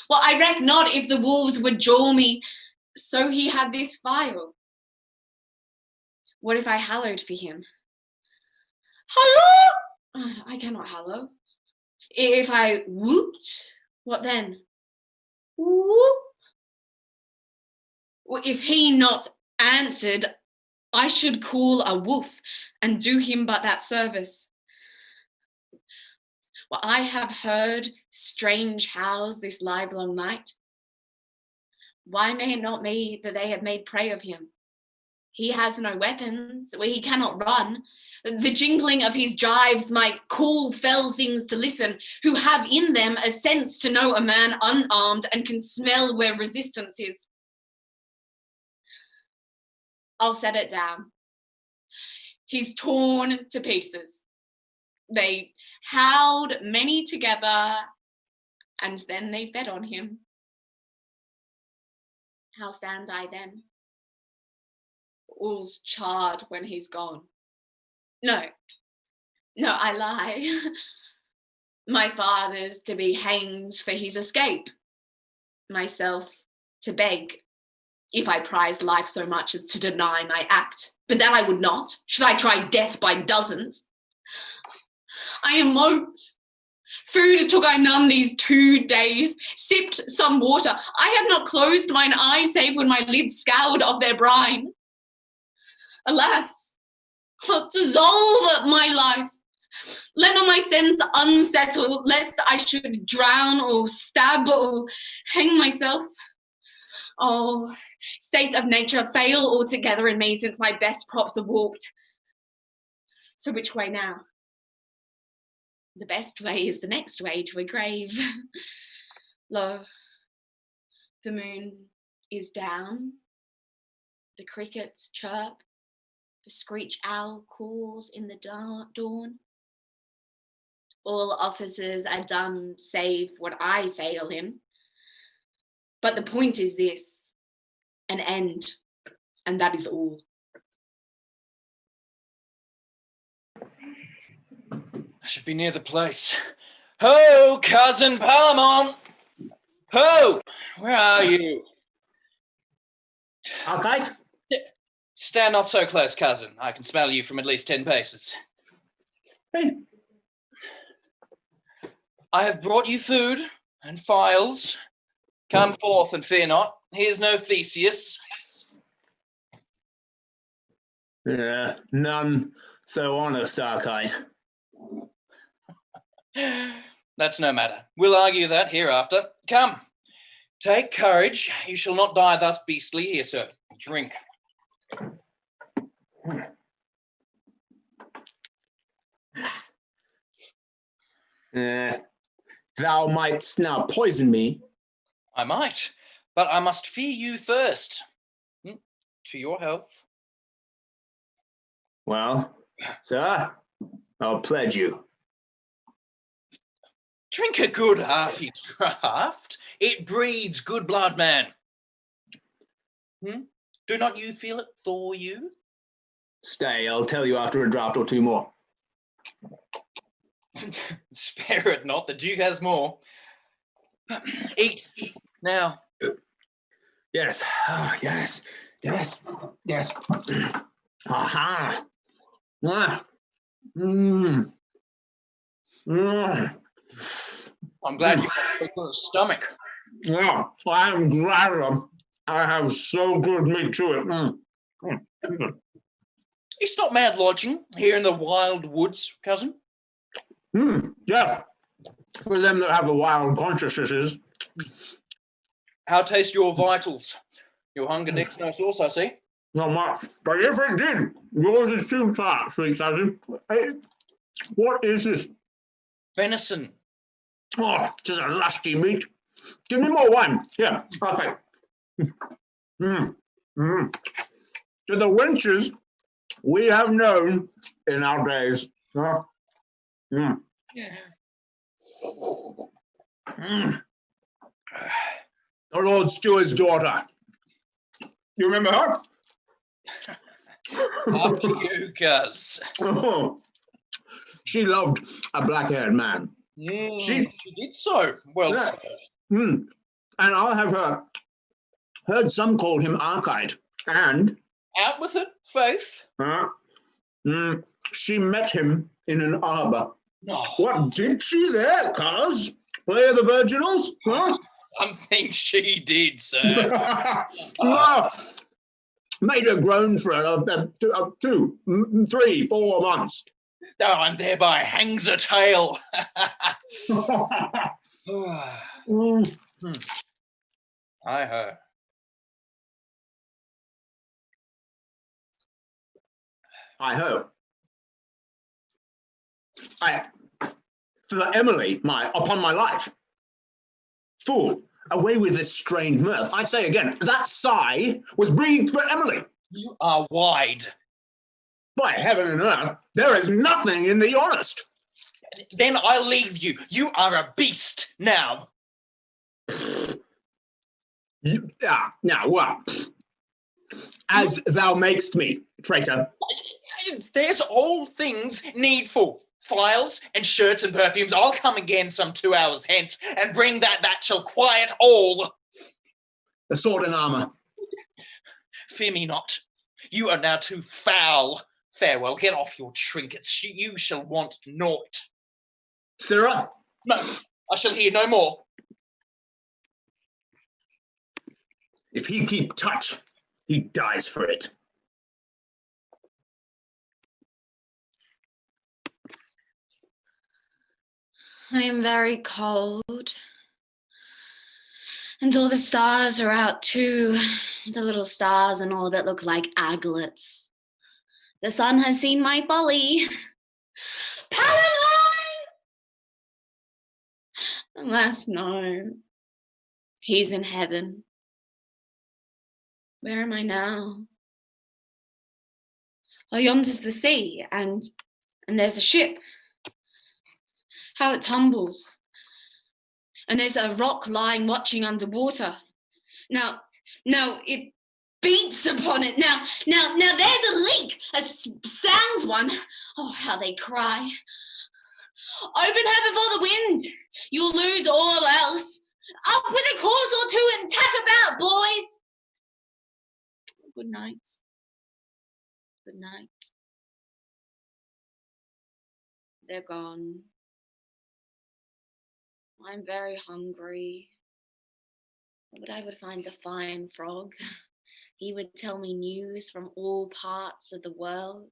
S14: Well, I reck not if the wolves would jaw me, so he had this file. What if I hallowed for him? Hallo! I cannot hallow. If I whooped, what then? Whoop! If he not answered, I should call a wolf and do him but that service. Well, I have heard strange howls this livelong night. Why may it not be that they have made prey of him? He has no weapons, where he cannot run. The jingling of his gyves might call fell things to listen, who have in them a sense to know a man unarmed and can smell where resistance is. I'll set it down. He's torn to pieces. They howled many together, and then they fed on him. How stand I then? All's charred when he's gone. No, I lie. My father's to be hanged for his escape. Myself to beg, if I prized life so much as to deny my act. But that I would not, should I try death by dozens. I am moped. Food took I none these 2 days, sipped some water. I have not closed mine eyes, save when my lids scoured of their brine. Alas, dissolve my life. Let not my sense unsettle, lest I should drown or stab or hang myself. Oh, state of nature, fail altogether in me since my best props are warped. So which way now? The best way is the next way to a grave. Lo, the moon is down, the crickets chirp, the screech owl calls in the dawn. All offices are done save what I fail him. But the point is this, an end, and that is all.
S9: I should be near the place. Ho, cousin Palamon! Ho! Where are you?
S10: Arcite?
S9: Stand not so close, cousin. I can smell you from at least 10 paces.
S10: Hey.
S9: I have brought you food and files. Come forth and fear not. Here's no Theseus.
S10: None so honest, Arcite.
S9: That's no matter. We'll argue that hereafter. Come, Take courage. You shall not die thus beastly. Here, sir. Drink.
S10: Thou mightst now poison me.
S9: I might, but I must fear you first. To your health.
S10: Well, sir, I'll pledge you.
S9: Drink a good hearty draught. It breeds good blood, man. Do not you feel it thaw you?
S10: Stay, I'll tell you after a draught or two more.
S9: Spare it not, the Duke has more. Eat, now.
S10: Yes, yes, yes, yes. Aha.
S9: I'm glad you got so good a stomach.
S10: Yeah, I am glad I have so good meat to it.
S9: It's not mad lodging here in the wild woods, cousin.
S10: Yeah, for them that have a wild consciousnesses.
S9: How taste your vitals? Your hunger needs no sauce, I see.
S10: Not much, but if it did, yours is too fat, sweet cousin. Hey, what is this?
S9: Venison.
S10: Oh, just a lusty meat. Give me more wine. Yeah, okay. To the wenches we have known in our days. The Lord Steward's daughter. You remember her?
S9: After you, cuz.
S10: She loved a black-haired man.
S9: She did so. Well said.
S10: And I have heard some call him Arcite. And
S9: out with it, Faith.
S10: She met him in an arbor.
S9: No.
S10: What did she there, cuz? Play of the virginals? Huh?
S9: I think she did, sir.
S10: No. Made her groan for 2, 3, 4 months.
S9: Oh, and thereby hangs a tale. I heard.
S10: I hope. For Emily, upon my life. Fool, away with this strained mirth. I say again, that sigh was breathed for Emily.
S9: You are wide.
S10: By heaven and earth, there is nothing in the honest.
S9: Then I leave you. You are a beast now.
S10: Now what? As thou makest me, traitor.
S9: There's all things needful. Files and shirts and perfumes. I'll come again some 2 hours hence and bring that shall quiet all.
S10: The sword and armour.
S9: Fear me not. You are now too foul. Farewell, get off your trinkets. You shall want naught.
S10: Sirrah?
S9: No, I shall hear no more.
S10: If he keep touch, he dies for it.
S14: I am very cold. And all the stars are out too. The little stars and all that look like aglets. The sun has seen my folly. Palamon! Alas, no. He's in heaven. Where am I now? Oh, yonder's the sea, and there's a ship. How it tumbles. And there's a rock lying watching underwater. Now it beats upon it. Now there's a leak, a sounds one. Oh, how they cry. Open her before the wind. You'll lose all else. Up with a course or two and tack about, boys. Good night. Good night. They're gone. I'm very hungry. But I would find a fine frog. He would tell me news from all parts of the world.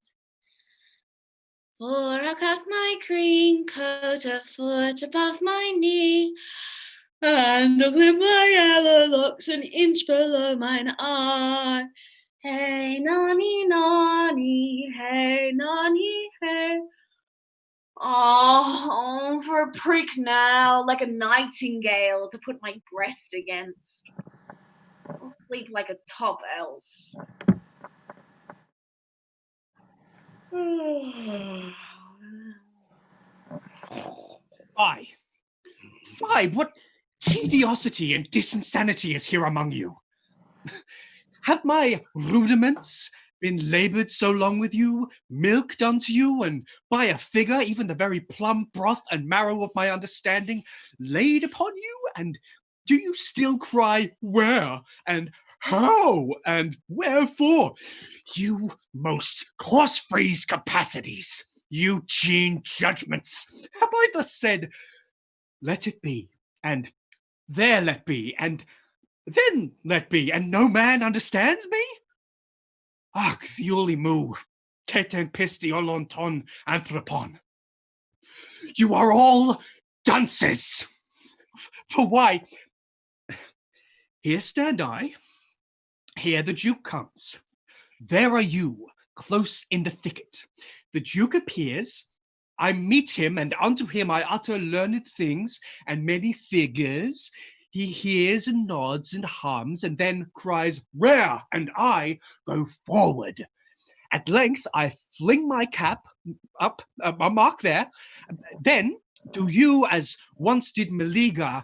S14: For I cut my green coat a foot above my knee.
S3: and clip my yellow locks an inch below mine eye. Hey, nonny, nonny, hey, nonny, hey. Oh, for a prick now, like a nightingale to put my breast against. I'll sleep like a top else.
S17: Fie, what tediosity and disinsanity is here among you? Have my rudiments been laboured so long with you, milked unto you, and by a figure, even the very plum broth and marrow of my understanding, laid upon you? And do you still cry, where, and how, and wherefore? You most coarse-phrased capacities, you gene judgments, have I thus said, let it be, and there let be, and then let be, and no man understands me? Ach, thioli mu, keten pisti olonton anthropon. You are all dunces. For why? Here stand I, here the Duke comes. There are you, close in the thicket. The Duke appears, I meet him, and unto him I utter learned things and many figures. He hears and nods and hums, and then cries, rare, and I go forward. At length I fling my cap up, a mark there. Then do you, as once did Meleager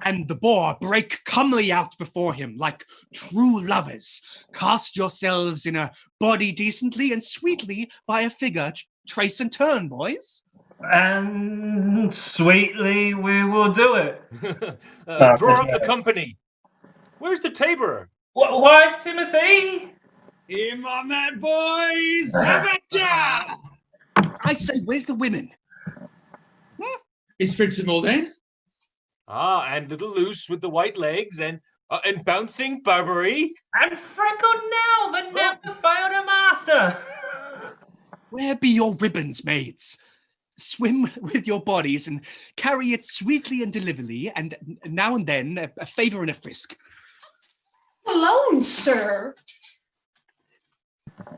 S17: and the boar, break comely out before him like true lovers. Cast yourselves in a body decently and sweetly by a figure. Trace and turn, boys.
S15: And sweetly we will do it.
S16: Draw up the company. Where's the taborer?
S15: Why, Timothy?
S17: Here, my man, boys! I say, where's the women?
S13: Is Fritz all then?
S16: Ah, and little loose with the white legs and bouncing Barbary.
S15: And freckled Nell, the never failed a master.
S17: Where be your ribbons, maids? Swim with your bodies and carry it sweetly and deliberately, and now and then a favour and a frisk.
S1: Alone, sir.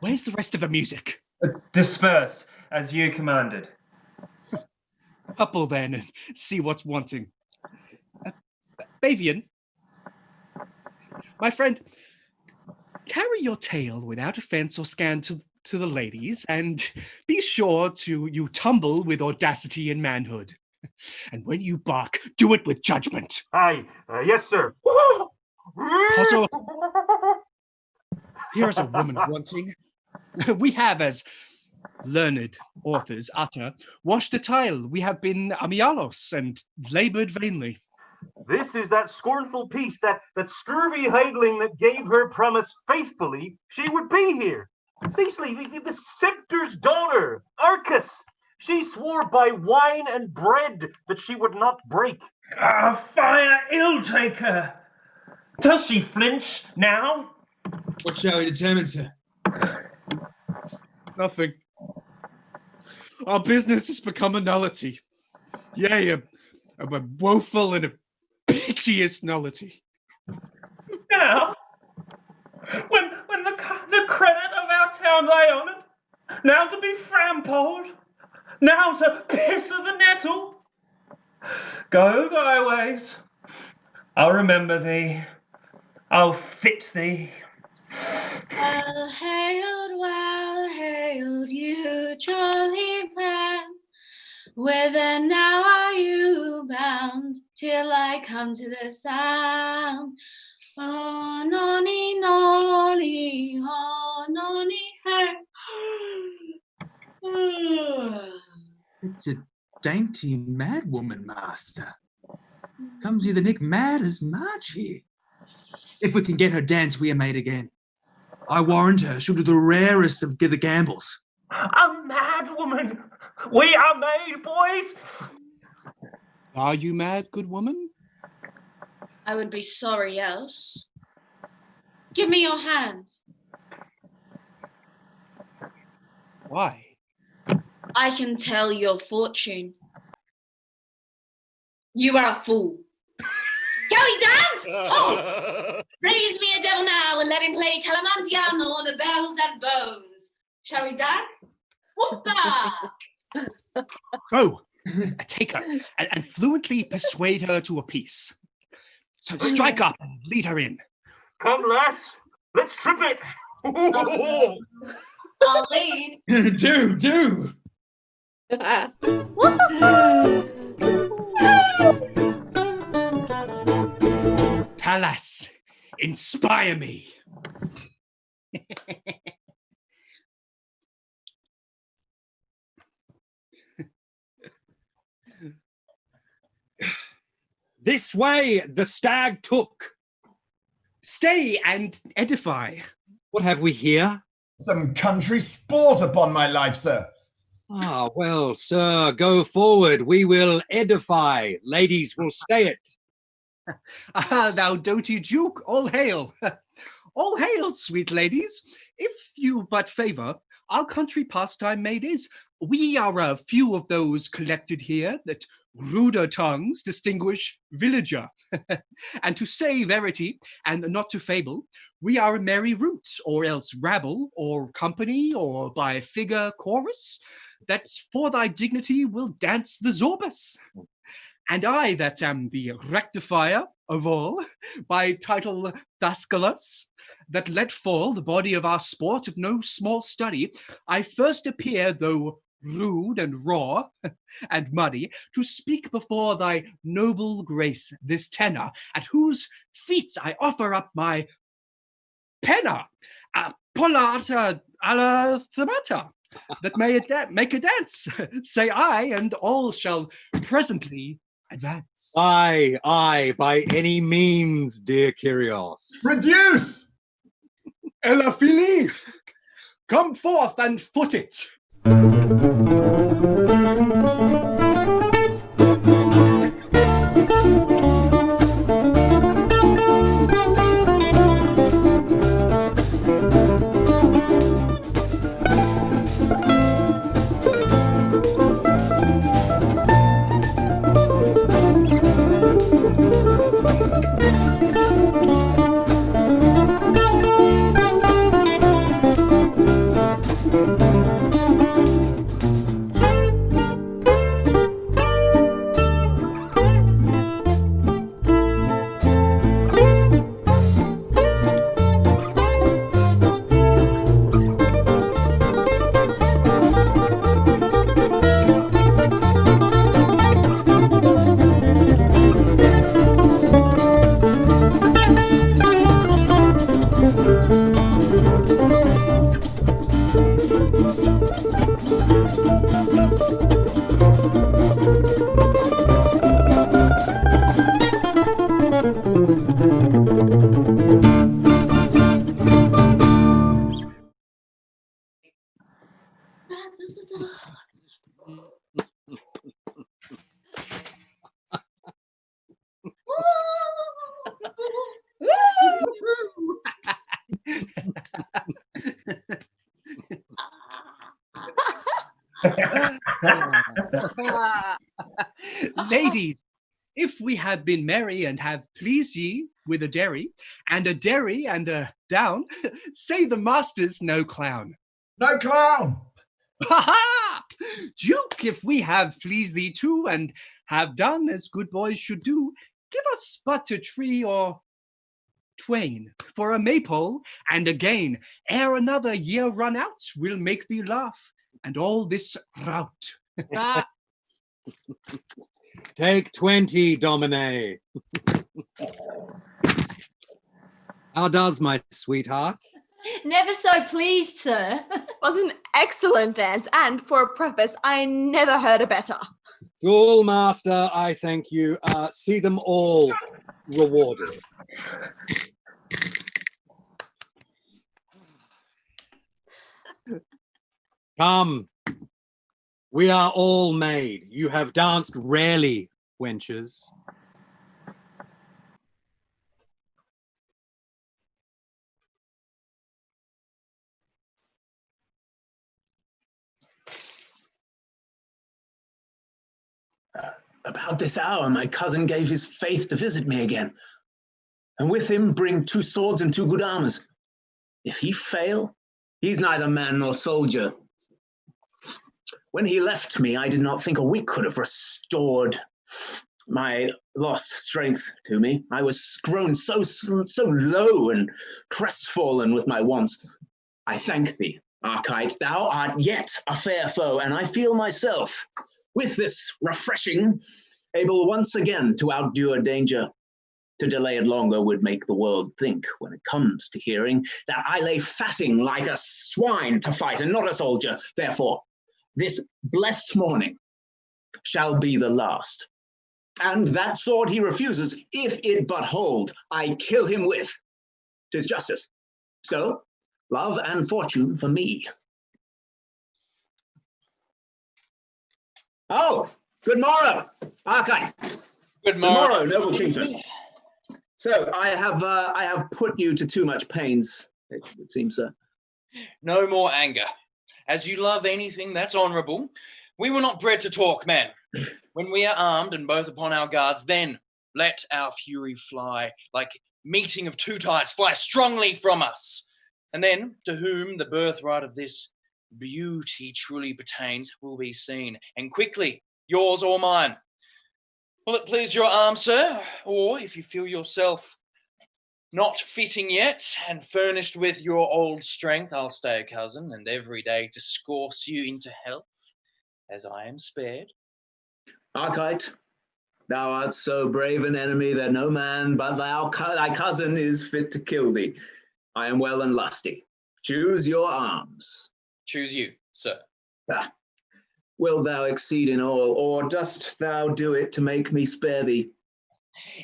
S17: Where's the rest of the music?
S15: Disperse, as you commanded.
S17: Couple then, and see what's wanting. Bavian, my friend, carry your tale without offence or scan to the ladies, and be sure you tumble with audacity and manhood. And when you bark, do it with judgment.
S16: Aye, yes, sir.
S17: Posso, here is a woman wanting. We have, as learned authors utter, washed a tile. We have been amialos and laboured vainly.
S16: This is that scornful piece, that scurvy hireling that gave her promise faithfully she would be here. Cecily, the scepter's daughter, Arcas, she swore by wine and bread that she would not break.
S15: Fire ill take her. Does she flinch now?
S13: What shall we determine, sir?
S17: Nothing. Our business has become a nullity. Yea, a woeful and a piteous nullity.
S15: Now, when the credit of our town lay on it, now to be frampolled, now to piss of the nettle. Go thy ways. I'll remember thee. I'll fit thee.
S3: Well hailed, you jolly band. Whither now are you bound, till I come to the sound? Oh, nonny, nolly, oh, nonny, hey.
S13: It's a dainty mad woman, master. Comes you the nick mad as Marchie. If we can get her dance, we are made again. I warrant her she'll do the rarest of the gambles.
S15: A mad woman! We are made, boys!
S17: Are you mad, good woman?
S3: I would be sorry else. Give me your hand.
S17: Why?
S3: I can tell your fortune. You are a fool.
S14: he dance? Oh, raise me a devil now and let him play Calamantiano on the bells and bones. Shall we dance? Whoopah!
S17: Go, take her, and fluently persuade her to a peace. So strike up and lead her in.
S16: Come, lass, let's trip it.
S14: I'll lead.
S13: Do.
S17: Pallas, inspire me. This way the stag took. Stay and edify. What have we here?
S8: Some country sport upon my life, sir.
S5: Ah, well, sir, go forward. We will edify. Ladies will stay it.
S17: Ah, thou doughty duke, all hail. All hail, sweet ladies. If you but favour, our country pastime made is. We are a few of those collected here that ruder tongues distinguish villager. And to say verity, and not to fable, we are a merry rout, or else rabble, or company, or by figure chorus, that for thy dignity will dance the Zorbas. And I that am the rectifier of all, by title Thascalus, that let fall the body of our sport of no small study, I first appear, though rude and raw and muddy, to speak before thy noble grace this tenor, at whose feet I offer up my penna, polata alla themata, that may make a dance, say I, and all shall presently advance.
S5: Aye, by any means, dear Kyrios.
S8: Reduce!
S17: Elaphili, come forth and foot it. Ladies, if we have been merry and have pleased ye with a derry and a down, say the master's no clown.
S8: No clown!
S17: Ha ha! Duke, if we have pleased thee too and have done as good boys should do, give us but a tree or twain for a maypole, and again, ere another year run out, we'll make thee laugh, and all this rout.
S5: Take 20, Domine. How does my sweetheart?
S7: Never so pleased, sir.
S6: Was an excellent dance, and for a preface, I never heard a better.
S5: Schoolmaster, I thank you. See them all rewarded. Come, we are all made. You have danced rarely, wenches.
S10: About this hour, my cousin gave his faith to visit me again. and with him bring 2 swords and 2 good armors. If he fail, he's neither man nor soldier. When he left me, I did not think a week could have restored my lost strength to me. I was grown so low and crestfallen with my wants. I thank thee, Arcite, thou art yet a fair foe, and I feel myself, with this refreshing, able once again to outdure danger. To delay it longer would make the world think, when it comes to hearing, that I lay fatting like a swine to fight, and not a soldier. Therefore, this blessed morning shall be the last. And that sword he refuses, if it but hold, I kill him with. 'Tis justice. So, love and fortune for me. Oh, good morrow, Arcite.
S9: Good morrow,
S10: noble kinsman. So I have put you to too much pains, it seems, sir.
S9: No more anger. As you love anything that's honourable, we were not bred to talk, men. When we are armed and both upon our guards, then let our fury fly, like meeting of 2 tides, fly strongly from us. And then, to whom the birthright of this beauty truly pertains will be seen, and quickly, yours or mine. Will it please your arm, sir? Or if you feel yourself not fitting yet and furnished with your old strength, I'll stay, cousin, and every day discourse you into health, as I am spared.
S10: Arcite, thou art so brave an enemy that no man but thy cousin is fit to kill thee. I am well and lusty. Choose your arms.
S9: Choose you, sir.
S10: Ah. Wilt thou exceed in all, or dost thou do it to make me spare thee?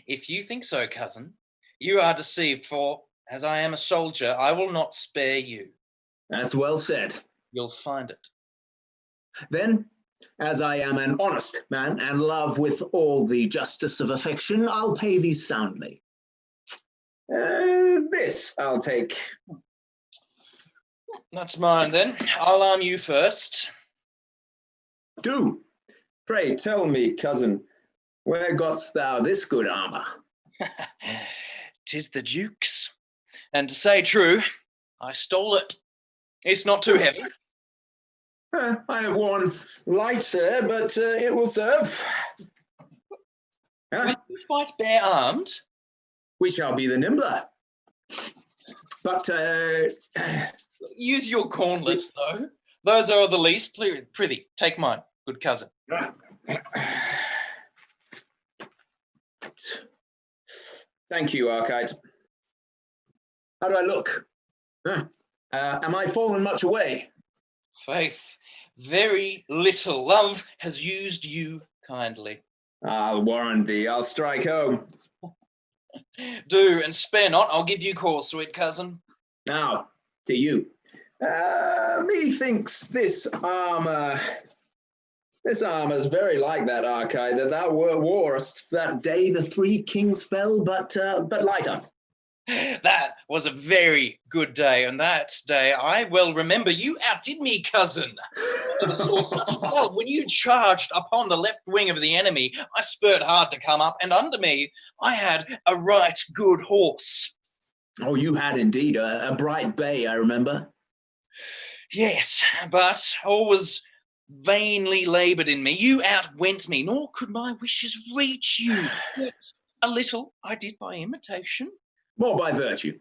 S9: If you think so, cousin, you are deceived, for, as I am a soldier, I will not spare you.
S10: That's well said.
S9: You'll find it.
S10: Then, as I am an honest man, and love with all the justice of affection, I'll pay thee soundly. This I'll take.
S9: That's mine, then. I'll arm you first.
S10: Do. Pray tell me, cousin, where gotst thou this good armour?
S9: 'Tis the Duke's. And to say true, I stole it. It's not too heavy.
S10: I have worn lighter, but it will serve.
S9: When you fight bare-armed?
S10: We shall be the nimbler. But...
S9: Use your gauntlets, though. Those are the least. Prithee, take mine, good cousin.
S10: Thank you, Arcite. How do I look? Am I fallen much away?
S9: Faith, very little. Love has used you kindly.
S10: I'll warrant thee, I'll strike home.
S9: Do, and spare not. I'll give you cause, sweet cousin.
S10: Now, to you. Methinks this armour's very like that, Arcite, that thou worest that day the 3 kings fell, but lighter.
S9: That was a very good day, and that day I well remember you outdid me, cousin. I saw such well when you charged upon the left wing of the enemy. I spurred hard to come up, and under me I had a right good horse.
S10: Oh, you had indeed a bright bay, I remember.
S9: Yes, but all was vainly laboured in me. You outwent me, nor could my wishes reach you. Yet a little I did by imitation.
S10: More by virtue.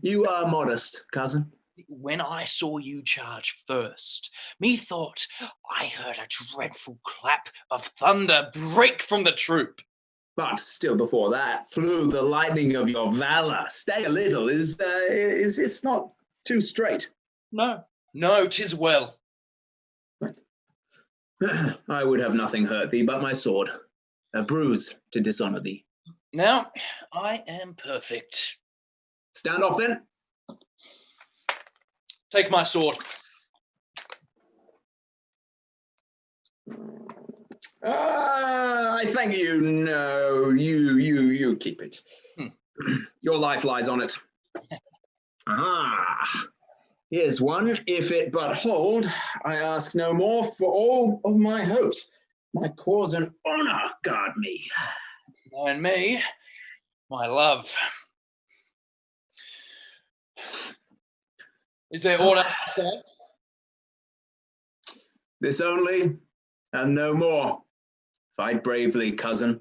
S10: You are modest, cousin.
S9: When I saw you charge first, methought I heard a dreadful clap of thunder break from the troop.
S10: But still before that flew the lightning of your valour. Stay a little, is not too straight.
S9: No, 'tis well.
S10: I would have nothing hurt thee but my sword, a bruise to dishonour thee.
S9: Now I am perfect.
S10: Stand off then.
S9: Take my sword.
S10: I thank you. No, you keep it. Your life lies on it. Here's one. If it but hold, I ask no more. For all of my hopes, my cause and honour guard me.
S9: And me, my love. Is there aught else to say?
S10: This only, and no more. Fight bravely, cousin.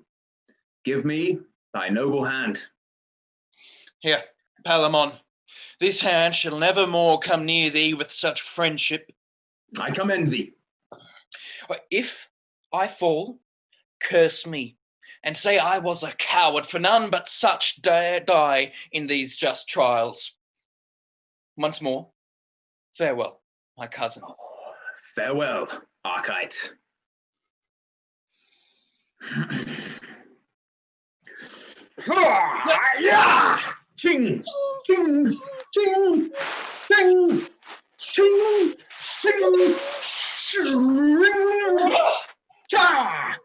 S10: Give me thy noble hand.
S9: Here, Palamon, this hand shall never more come near thee with such friendship.
S10: I commend thee.
S9: If I fall, curse me, and say I was a coward, for none but such dare die in these just trials. Once more, farewell, my cousin.
S10: Farewell, Arcite. Yeah! Ching! Ching! Ching! Ching! Ching! Ching! Ching! Cha!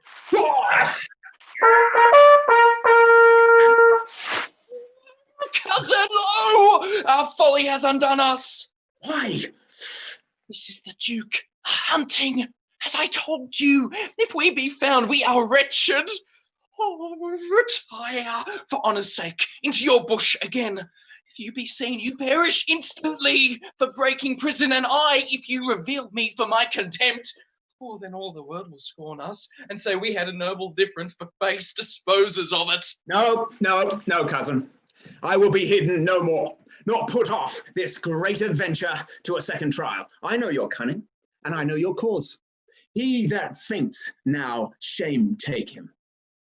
S9: Cousin, oh! Our folly has undone us.
S10: Why?
S9: This is the Duke hunting, as I told you. If we be found, we are wretched. Oh, retire, for honour's sake, into your bush again. If you be seen, you perish instantly for breaking prison, and I, if you reveal me for my contempt, oh, then all the world will scorn us and say we had a noble difference, but base disposers of it.
S10: No, no, no, cousin. I will be hidden no more, nor put off this great adventure to a second trial. I know your cunning, and I know your cause. He that faints now, shame take him.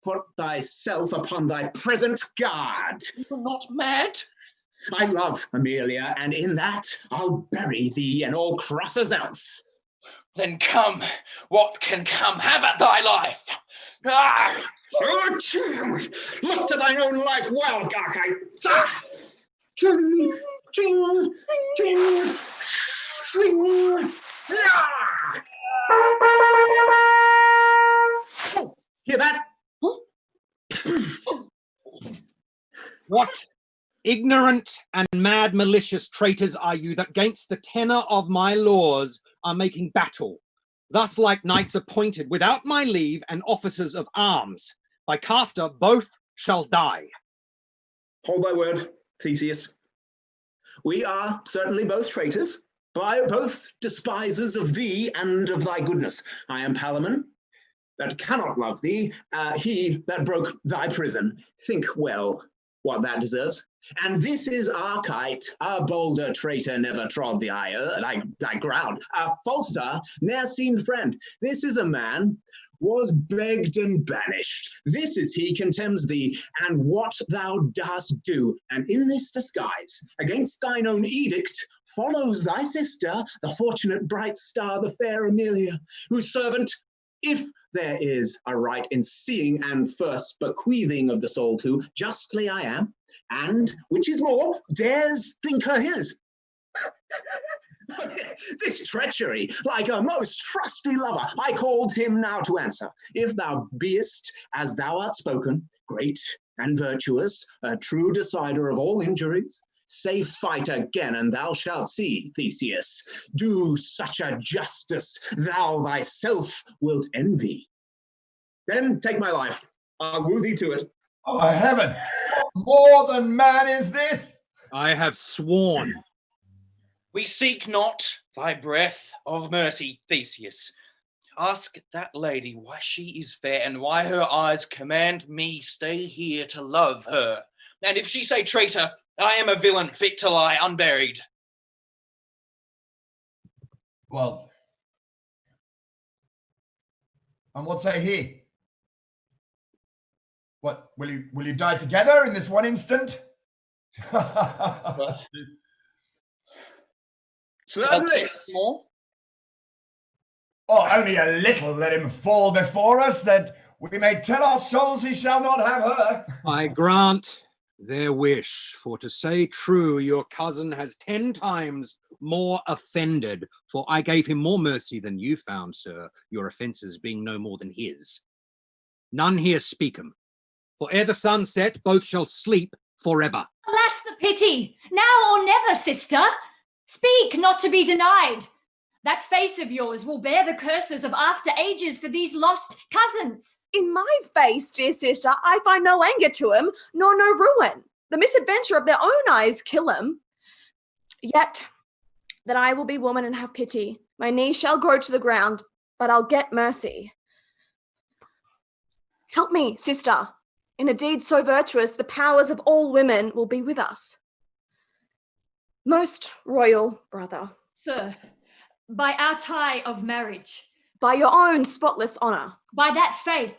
S10: Put thyself upon thy present guard.
S9: You are not mad?
S10: I love Amelia, and in that I'll bury thee and all crosses else.
S9: Then come, what can come, have at thy life. Ah!
S10: Look to thine own life well, Arcite. Ching, ching, ching, ching. Oh, hear that?
S5: What ignorant and mad malicious traitors are you that gainst the tenor of my laws are making battle, thus like knights appointed without my leave and officers of arms? By Castor both shall die.
S10: Hold thy word, Theseus. We are certainly both traitors, both despisers of thee and of thy goodness. I am Palamon, that cannot love thee, he that broke thy prison. Think well what that deserves. And this is Arcite, a bolder traitor never trod thy ground, a falser ne'er seen friend. This is a man was begged and banished. This is he contemns thee, and what thou dost do. And in this disguise, against thine own edict, follows thy sister, the fortunate bright star, the fair Amelia, whose servant, if there is a right in seeing and first bequeathing of the soul to, justly I am, and, which is more, dares think her his. This treachery, like a most trusty lover, I called him now to answer. If thou beest, as thou art spoken, great and virtuous, a true decider of all injuries, say fight again, and thou shalt see, Theseus, do such a justice thou thyself wilt envy. Then take my life, I'll woo thee to it.
S8: Oh, heaven! What more than man is this?
S5: I have sworn.
S9: We seek not thy breath of mercy, Theseus. Ask that lady why she is fair and why her eyes command me stay here to love her. And if she say traitor, I am a villain fit to lie unburied.
S8: Well, and what say he? What, will you die together in this one instant?
S10: Certainly.
S9: More?
S8: Oh, only a little let him fall before us, that we may tell our souls he shall not have her.
S5: I grant their wish, for to say true, your cousin has 10 times more offended, for I gave him more mercy than you found, sir, your offences being no more than his. None here speak 'em, for ere the sun set, both shall sleep forever.
S7: Alas, the pity! Now or never, sister! Speak, not to be denied. That face of yours will bear the curses of after ages for these lost cousins.
S6: In my face, dear sister, I find no anger to him, nor no ruin. The misadventure of their own eyes kill him. Yet that I will be woman and have pity. My knees shall grow to the ground, but I'll get mercy. Help me, sister. In a deed so virtuous, the powers of all women will be with us. Most royal brother.
S7: Sir, by our tie of marriage.
S6: By your own spotless honour.
S7: By that faith.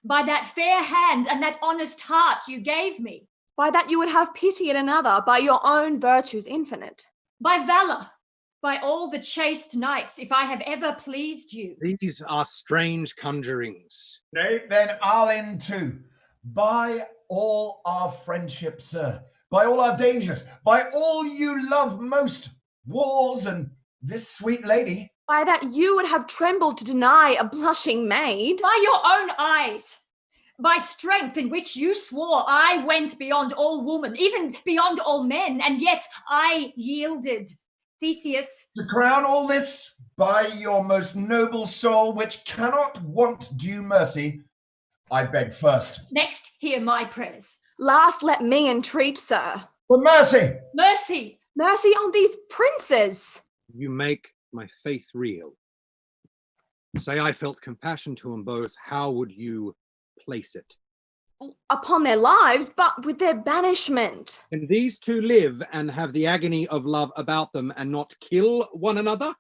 S7: By that fair hand and that honest heart you gave me.
S6: By that you would have pity in another, by your own virtues infinite.
S7: By valour. By all the chaste knights, if I have ever pleased you.
S5: These are strange conjurings.
S8: Nay, then I'll in too. By all our friendship, sir, by all our dangers, by all you love most, wars and this sweet lady.
S6: By that you would have trembled to deny a blushing maid.
S7: By your own eyes. By strength in which you swore I went beyond all woman, even beyond all men, and yet I yielded. Theseus.
S8: To crown all this, by your most noble soul, which cannot want due mercy, I beg first.
S7: Next, hear my prayers.
S6: Last, let me entreat, sir.
S8: For mercy!
S7: Mercy!
S6: Mercy on these princes!
S5: You make my faith real. Say I felt compassion to them both, how would you place it?
S6: Upon their lives, but with their banishment.
S5: Can these two live and have the agony of love about them and not kill one another?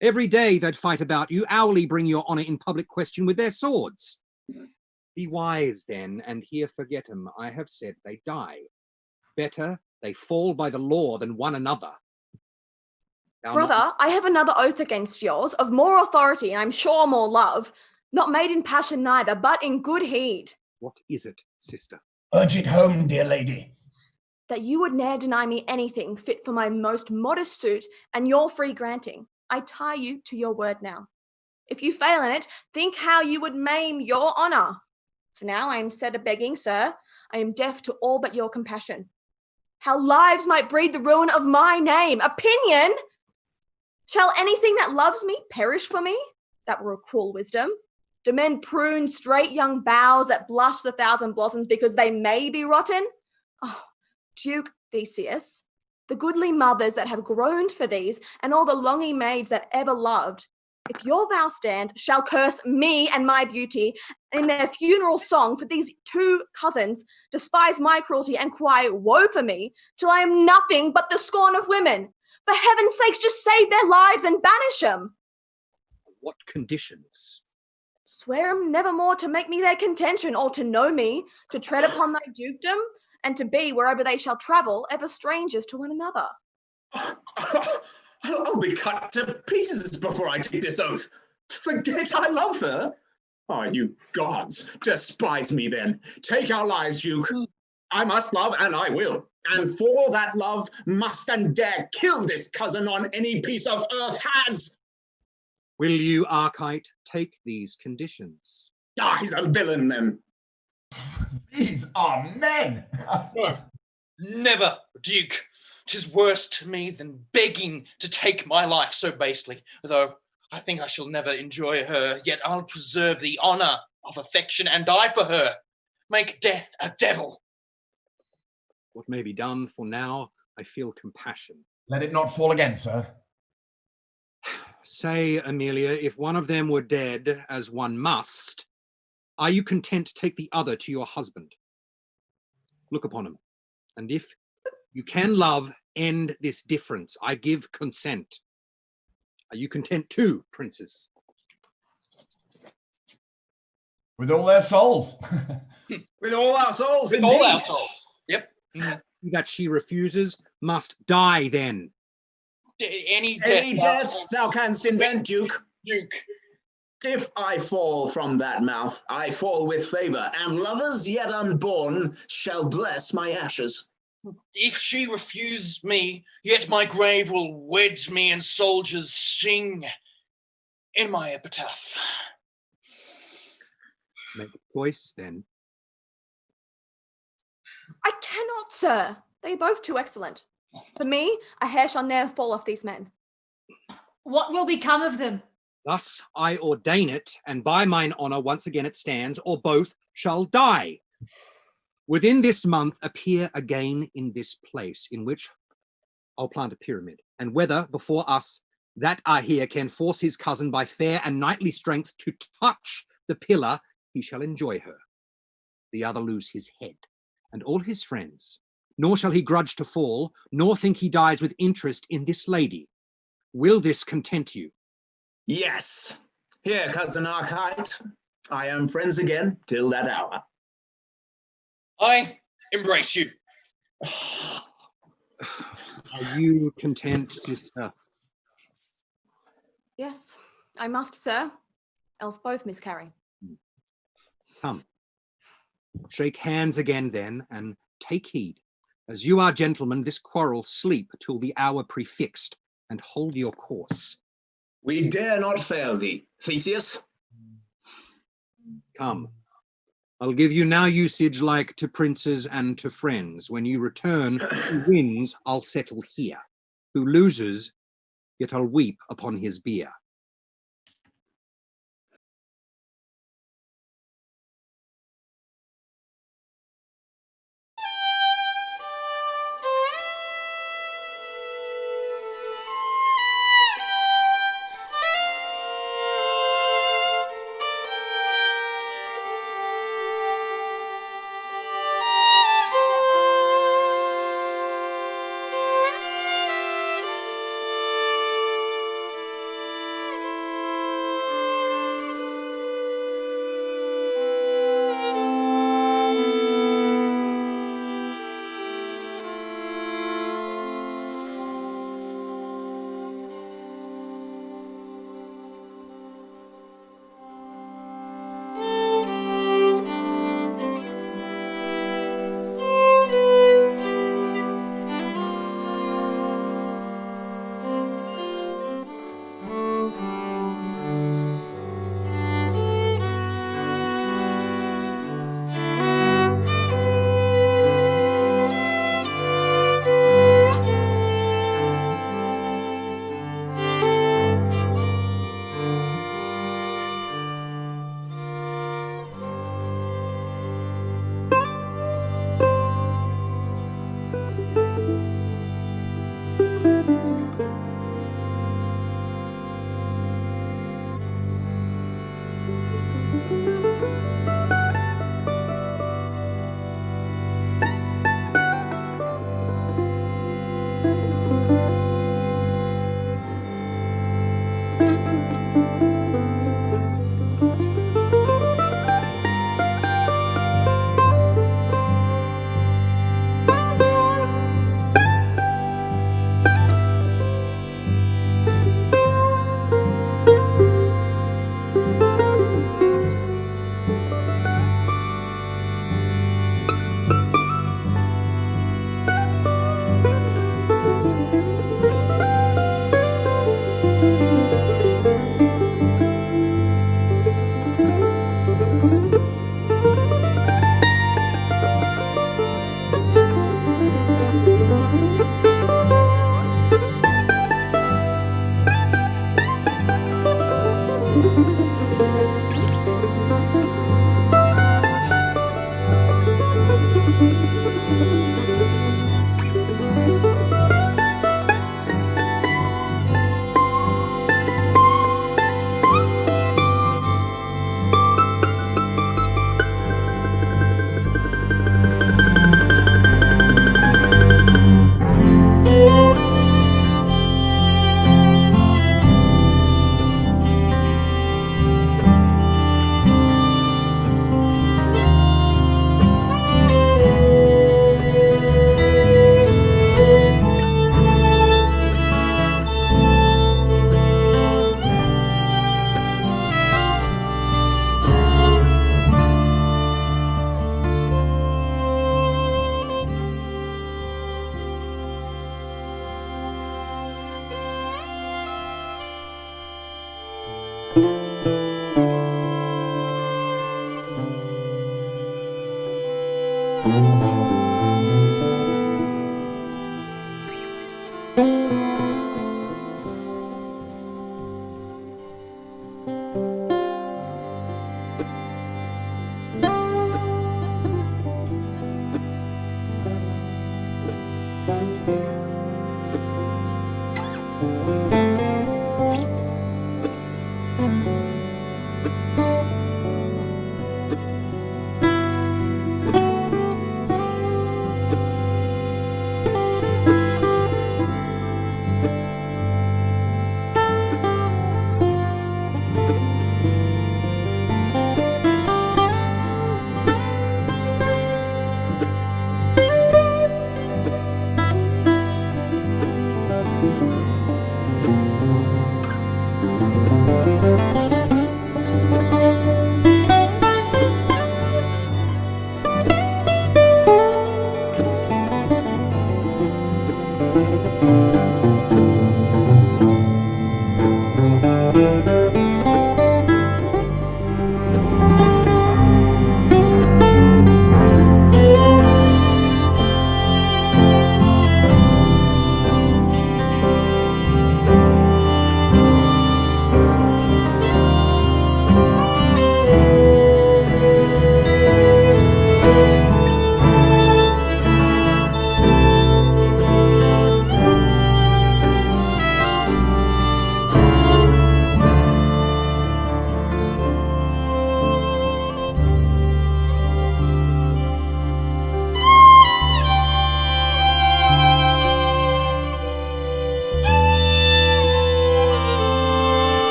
S5: Every day they'd fight about you, hourly bring your honour in public question with their swords. Be wise then, and here forget 'em. I have said they die. Better they fall by the law than one another.
S6: Brother, I have another oath against yours, of more authority, and I'm sure more love, not made in passion neither, but in good heed.
S5: What is it, sister?
S8: Urge it home, dear lady.
S6: That you would ne'er deny me anything fit for my most modest suit and your free granting. I tie you to your word now. If you fail in it, think how you would maim your honour. For now I am set a-begging, sir. I am deaf to all but your compassion. How lives might breed the ruin of my name. Opinion! Shall anything that loves me perish for me? That were a cruel wisdom. Do men prune straight young boughs that blush the thousand blossoms because they may be rotten? Oh, Duke Theseus, the goodly mothers that have groaned for these, and all the longing maids that ever loved, if your vow stand, shall curse me and my beauty in their funeral song for these two cousins, despise my cruelty and cry woe for me, till I am nothing but the scorn of women. For heaven's sakes, just save their lives and banish them.
S5: What conditions?
S6: Swear 'em never more to make me their contention, or to know me, to tread upon thy dukedom, and to be, wherever they shall travel, ever strangers to one another.
S10: I'll be cut to pieces before I take this oath. Forget I love her? Oh, you gods, despise me then. Take our lives, Duke. I must love, and I will. And for that love, must and dare kill this cousin on any piece of earth has.
S5: Will you, Arcite, take these conditions?
S10: Ah, he's a villain then.
S8: These are men!
S9: No, never, Duke. 'Tis worse to me than begging to take my life so basely. Though I think I shall never enjoy her, yet I'll preserve the honour of affection and die for her. Make death a devil.
S5: What may be done, for now I feel compassion.
S8: Let it not fall again, sir.
S5: Say, Amelia, if one of them were dead, as one must, are you content to take the other to your husband? Look upon him, and if you can love, end this difference. I give consent. Are you content too, princes?
S8: With all their souls.
S10: With all our souls,
S9: With
S10: indeed.
S9: all our souls. Yep.
S5: That she refuses must die then.
S10: Any death thou canst invent, Duke.
S9: Duke.
S10: If I fall from that mouth, I fall with favour, and lovers yet unborn shall bless my ashes.
S9: If she refuse me, yet my grave will wedge me and soldiers sing in my epitaph.
S5: Make a choice then.
S6: I cannot, sir. They are both too excellent. For me, a hair shall ne'er fall off these men.
S7: What will become of them?
S5: Thus I ordain it, and by mine honour once again it stands, or both shall die. Within this month appear again in this place, in which I'll plant a pyramid. And whether before us that are here can force his cousin by fair and knightly strength to touch the pillar, he shall enjoy her. The other lose his head and all his friends, nor shall he grudge to fall, nor think he dies with interest in this lady. Will this content you?
S10: Yes. Here, cousin Arcite, I am friends again till that hour.
S9: I embrace you.
S5: Are you content, sister?
S6: Yes, I must, sir, else both miscarry.
S5: Come. Shake hands again then, and take heed. As you are gentlemen, this quarrel sleep till the hour prefixed, and hold your course.
S10: We dare not fail thee, Theseus.
S5: Come. I'll give you now usage like to princes and to friends. When you return, who wins, I'll settle here. Who loses, yet I'll weep upon his bier.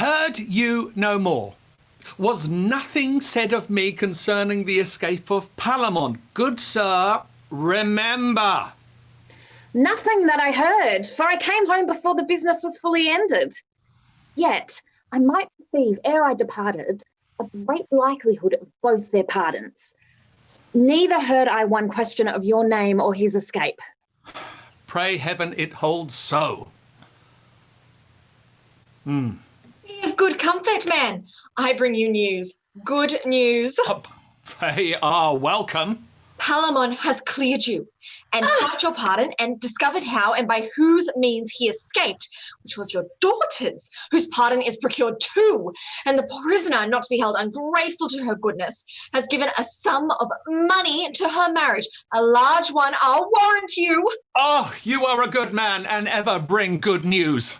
S12: Heard you no more. Was nothing said of me concerning the escape of Palamon? Good sir, remember.
S11: Nothing that I heard, for I came home before the business was fully ended. Yet I might perceive, ere I departed, a great likelihood of both their pardons. Neither heard I one question of your name or his escape.
S12: Pray heaven it holds so.
S6: Be of good comfort, man. I bring you news. Good news.
S12: They are welcome.
S6: Palamon has cleared you and got your pardon and discovered how and by whose means he escaped, which was your daughter's, whose pardon is procured too. And the prisoner, not to be held ungrateful to her goodness, has given a sum of money to her marriage, a large one, I'll warrant you.
S12: Oh, you are a good man and ever bring good news.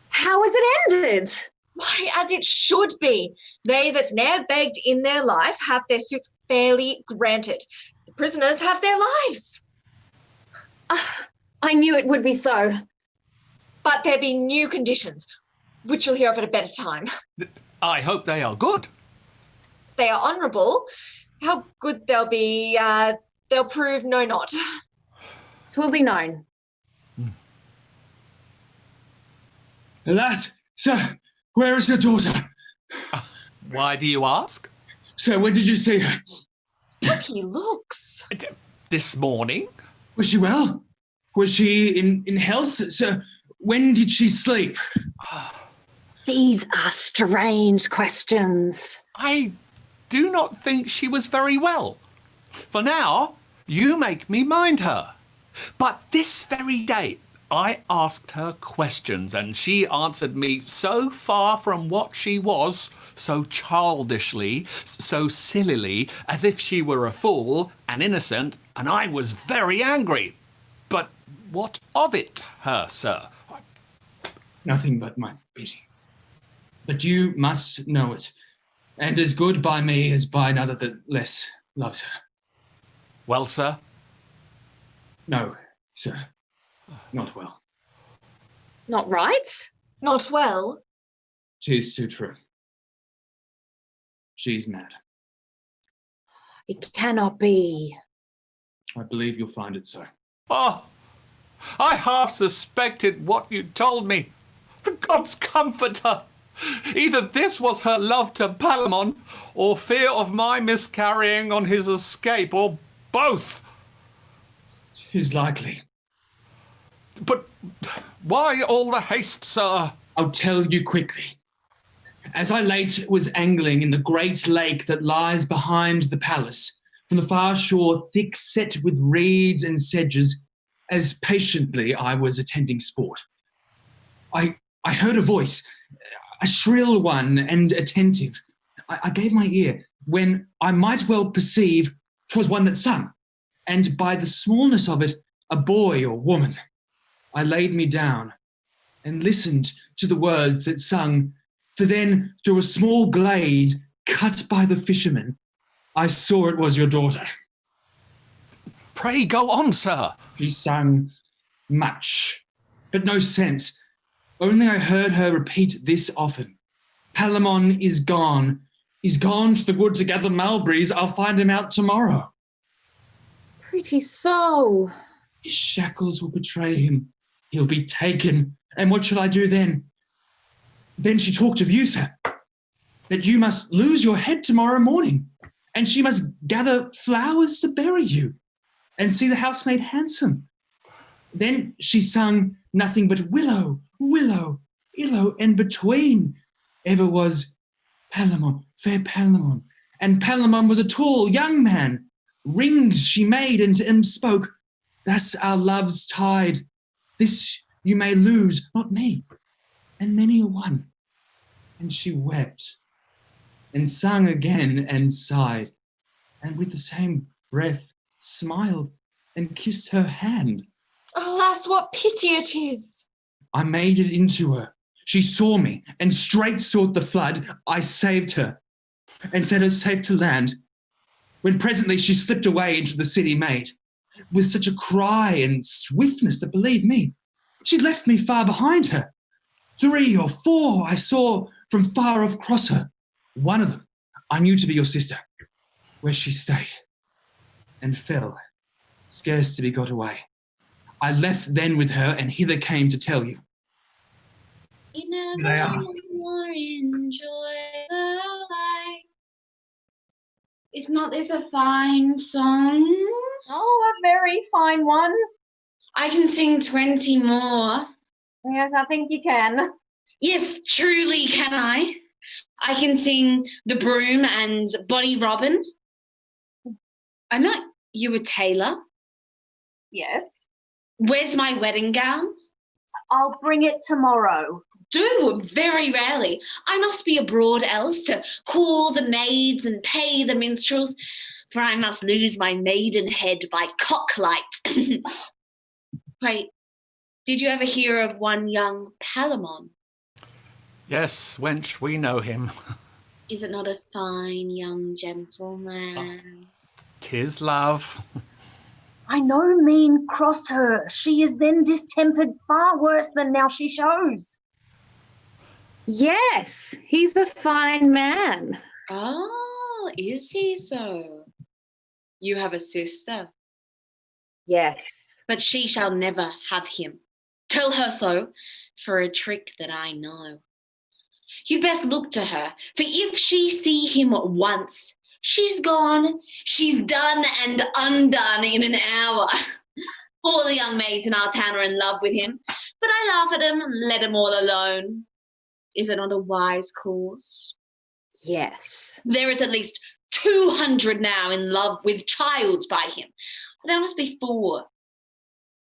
S11: How is it ended?
S6: Why, as it should be. They that ne'er begged in their life have their suits fairly granted. The prisoners have their lives.
S11: I knew it would be so.
S6: But there be new conditions, which you'll hear of at a better time.
S12: I hope they are good.
S6: They are honourable. How good they'll be, they'll prove know not.
S11: 'Twill be known.
S13: Alas, sir, where is your daughter?
S12: Why do you ask?
S13: Sir, when did you see her?
S6: Look, he looks.
S12: This morning.
S13: Was she well? Was she in health? Sir, when did she sleep?
S11: These are strange questions.
S12: I do not think she was very well. For now, you make me mind her. But this very day, I asked her questions and she answered me so far from what she was, so childishly, so sillily, as if she were a fool, an innocent, and I was very angry. But what of it, her, sir?
S13: Nothing but my pity. But you must know it, and as good by me as by another that less loves her.
S12: Well, sir?
S13: No, sir. Not well.
S11: Not right?
S6: Not well?
S13: She's too true. She's mad.
S11: It cannot be.
S13: I believe you'll find it so.
S12: Oh, I half suspected what you told me. The gods comfort her. Either this was her love to Palamon, or fear of my miscarrying on his escape, or both.
S13: 'Tis likely.
S12: But why all the haste, sir?
S13: I'll tell you quickly. As I late was angling in the great lake that lies behind the palace, from the far shore thick set with reeds and sedges, as patiently I was attending sport, I heard a voice, a shrill one and attentive. I gave my ear, when I might well perceive 'twas one that sung, and by the smallness of it, a boy or woman. I laid me down and listened to the words that sung, for then through a small glade cut by the fishermen, I saw it was your daughter.
S12: Pray go on, sir.
S13: She sang much, but no sense. Only I heard her repeat this often. Palamon is gone. He's gone to the wood to gather mulberries. I'll find him out tomorrow.
S11: Pretty so.
S13: His shackles will betray him. He'll be taken. And what shall I do then? Then she talked of you, sir, that you must lose your head tomorrow morning, and she must gather flowers to bury you, and see the housemaid handsome. Then she sung nothing but willow, willow, illow, and between ever was Palamon, fair Palamon. And Palamon was a tall young man. Rings she made and to him spoke, thus our love's tied. This you may lose, not me, and many a one. And she wept, and sung again, and sighed, and with the same breath smiled, and kissed her hand.
S6: Alas, what pity it is!
S13: I made it into her. She saw me, and straight sought the flood. I saved her, and set her safe to land, when presently she slipped away into the city maid, with such a cry and swiftness that, believe me, she left me far behind her. 3 or 4 I saw from far off cross her. One of them I knew to be your sister, where she stayed, and fell, scarce to be got away. I left then with her, and hither came to tell you.
S14: You never
S13: They are.
S14: more enjoy life. Is not this a fine song?
S4: Oh, a very fine one.
S14: I can sing 20 more.
S4: Yes, I think you can.
S14: Yes, truly can I. I can sing The Broom and Bonnie Robin. I know you a tailor.
S4: Yes.
S14: Where's my wedding gown?
S4: I'll bring it tomorrow.
S14: Do, very rarely. I must be abroad else to call the maids and pay the minstrels, for I must lose my maidenhead by cocklight. Wait, did you ever hear of one young Palamon?
S12: Yes, wench, we know him.
S14: Is it not a fine young gentleman?
S12: 'Tis love.
S4: I no mean cross her. She is then distempered far worse than now she shows.
S11: Yes, he's a fine man.
S14: Oh, is he so? You have a sister.
S11: Yes.
S14: But she shall never have him. Tell her so, for a trick that I know. You'd best look to her, for if she see him once, she's gone, she's done and undone in an hour. All the young maids in our town are in love with him, but I laugh at him and let him all alone. Is it not a wise course?
S11: Yes.
S14: There is at least 200 now in love with child by him. There must be 4.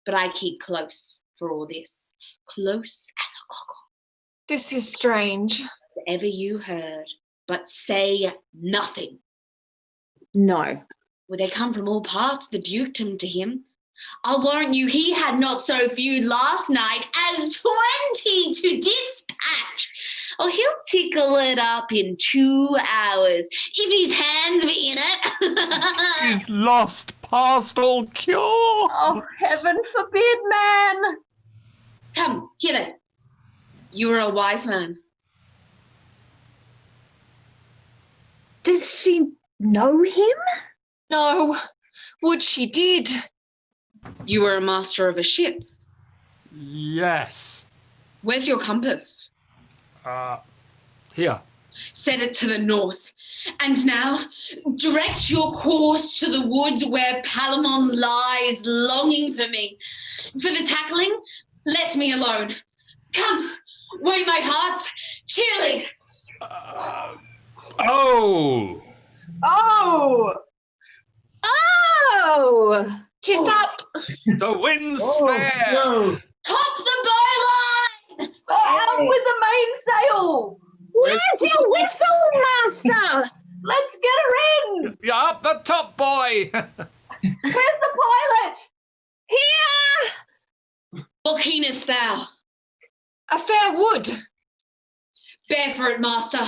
S14: But I keep close for all this, close as a cockle.
S1: This is strange.
S14: Whatever you heard, but say nothing.
S11: No.
S14: Well, they come from all parts, the dukedom to him. I'll warrant you he had not so few last night as 20 to dispatch. Oh, he'll tickle it up in 2 hours, if his hands be in it.
S12: She's lost past all cure.
S4: Oh, heaven forbid, man.
S14: Come, here then. You are a wise man.
S11: Does she know him?
S1: No, would she did.
S14: You are a master of a ship.
S12: Yes.
S14: Where's your compass?
S12: Here.
S14: Set it to the north. And now, direct your course to the woods where Palamon lies longing for me. For the tackling, let me alone. Come, weigh my hearts, cheerly.
S12: Oh!
S4: Oh!
S11: Oh!
S1: Tis up.
S12: The wind's fair.
S8: No.
S14: Top the bowline!
S4: Out with the mainsail!
S11: Where's your whistle, master?
S4: Let's get her in!
S12: You're up the top, boy.
S4: Where's the pilot?
S11: Here!
S14: What keenest thou?
S1: A fair wood.
S14: Bear for it, master.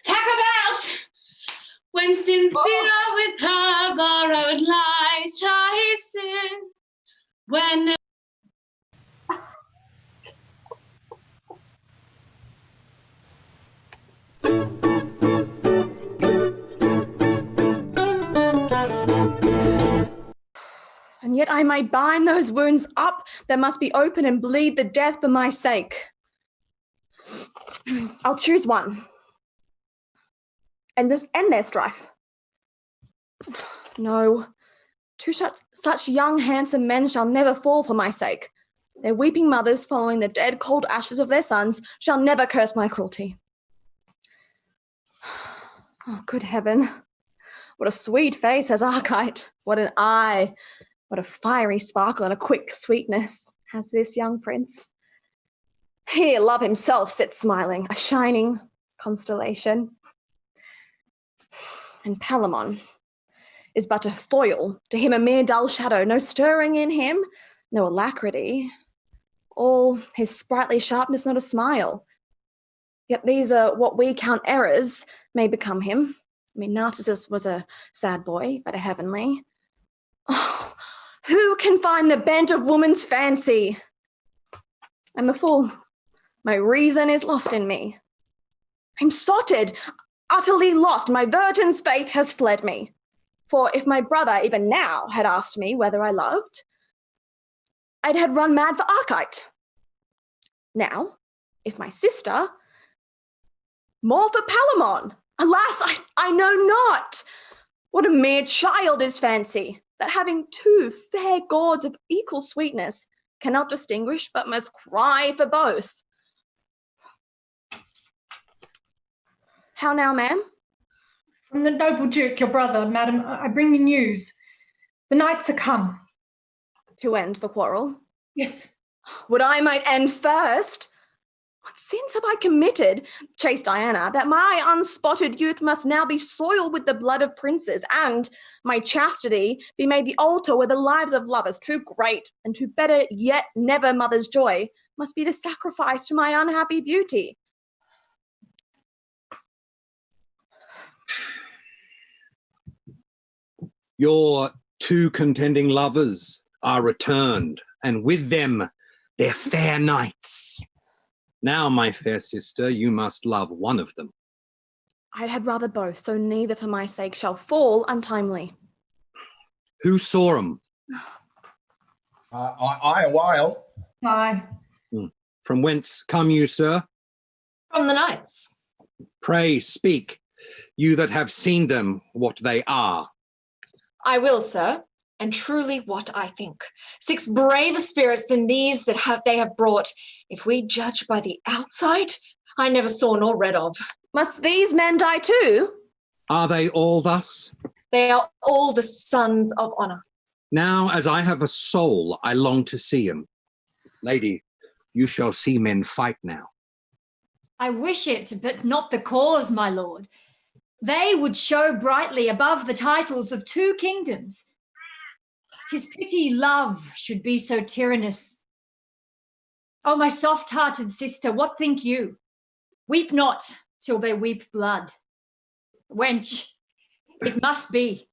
S14: Tack about! When Cynthia with her borrowed light I sin. When
S6: And yet I may bind those wounds up that must be open and bleed the death for my sake. I'll choose one. And this end their strife. No, two such young, handsome men shall never fall for my sake. Their weeping mothers, following the dead, cold ashes of their sons, shall never curse my cruelty. Oh, good heaven. What a sweet face has Arcite. What an eye. What a fiery sparkle and a quick sweetness has this young prince. Here love himself sits smiling, a shining constellation. And Palamon is but a foil, to him a mere dull shadow, no stirring in him, no alacrity, all his sprightly sharpness, not a smile. Yet these are what we count errors may become him. I mean, Narcissus was a sad boy, but a heavenly. Oh, who can find the bent of woman's fancy? I'm a fool. My reason is lost in me. I'm sotted, utterly lost. My virgin's faith has fled me. For if my brother even now had asked me whether I loved, I'd had run mad for Arcite. Now, if my sister, more for Palamon. Alas, I know not. What a mere child is fancy, that having two fair gods of equal sweetness, cannot distinguish, but must cry for both. How now, ma'am?
S18: From the noble duke, your brother, madam, I bring you news. The knights are come.
S6: To end the quarrel?
S18: Yes.
S6: Would I might end first? What sins have I committed, chaste Diana, that my unspotted youth must now be soiled with the blood of princes, and my chastity be made the altar where the lives of lovers, too great and too better yet never mother's joy, must be the sacrifice to my unhappy beauty?
S5: Your two contending lovers are returned, and with them their fair knights. Now, my fair sister, you must love one of them.
S6: I had rather both, so neither for my sake shall fall untimely.
S5: Who saw 'em?
S8: I a while.
S18: Aye.
S5: From whence come you, sir?
S1: From the knights.
S5: Pray speak, you that have seen them, what they are.
S1: I will, sir, and truly what I think. 6 braver spirits than these that they have brought, if we judge by the outside, I never saw nor read of.
S6: Must these men die too?
S5: Are they all thus?
S1: They are all the sons of honour.
S5: Now, as I have a soul, I long to see 'em. Lady, you shall see men fight now.
S7: I wish it, but not the cause, my lord. They would show brightly above the titles of 2 kingdoms. 'Tis pity love should be so tyrannous. Oh, my soft-hearted sister, what think you? Weep not till they weep blood. Wench, it must be.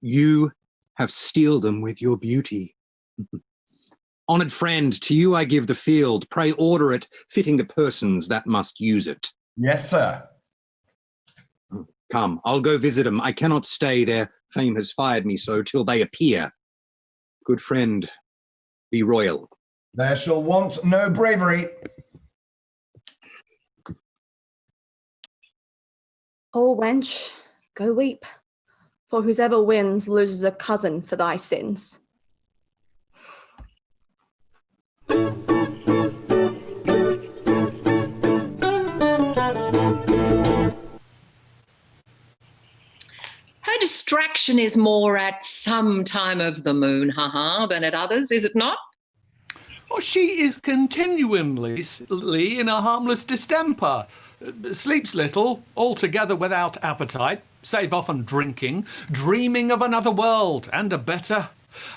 S5: You have steeled them with your beauty. Honoured friend, to you I give the field. Pray order it, fitting the persons that must use it.
S8: Yes, sir.
S5: Come, I'll go visit them. I cannot stay, their fame has fired me so, till they appear. Good friend, be royal.
S8: There shall want no bravery.
S6: Oh, wench, go weep, for whoever wins loses a cousin for thy sins.
S19: Her distraction is more at some time of the moon, than at others, is it not?
S12: Well, she is continually in a harmless distemper, sleeps little, altogether without appetite, save often drinking, dreaming of another world and a better.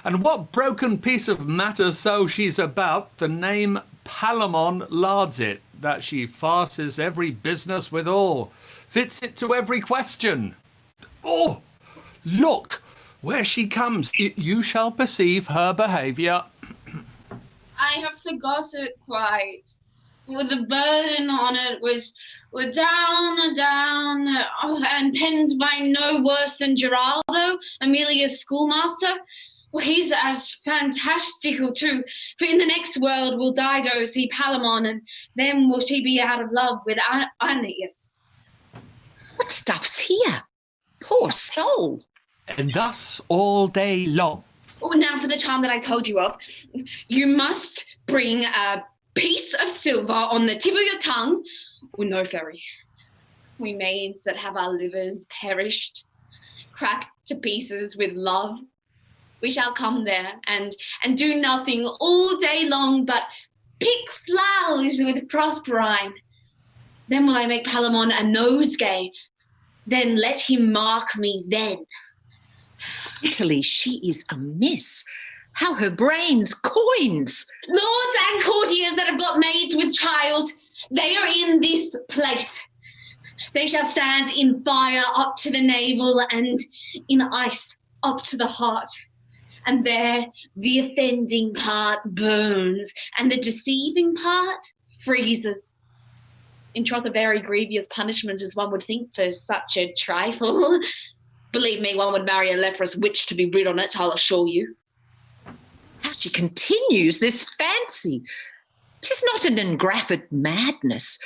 S12: And what broken piece of matter so she's about, the name Palamon lards it, that she farces every business withal, fits it to every question. Oh, look, where she comes. You shall perceive her behaviour.
S14: I have forgot it quite. Well, the burden on it was down, and penned by no worse than Geraldo, Amelia's schoolmaster. Well, he's as fantastical too, for in the next world will Dido see Palamon, and then will she be out of love with Aeneas.
S19: What stuff's here? Poor soul.
S12: And thus all day long.
S14: Oh, now for the charm that I told you of. You must bring a piece of silver on the tip of your tongue. Oh, no, fairy. We maids that have our livers perished, cracked to pieces with love, we shall come there and do nothing all day long but pick flowers with Proserpine. Then will I make Palamon a nosegay. Then let him mark me then.
S19: Italy, she is amiss. How her brains coins.
S14: Lords and courtiers that have got maids with child, they are in this place. They shall stand in fire up to the navel and in ice up to the heart. And there the offending part burns and the deceiving part freezes. in troth a very grievous punishment as one would think for such a trifle. Believe me, one would marry a leprous witch to be rid on it, I'll assure you.
S19: How she continues this fancy. 'Tis not an engraffed madness,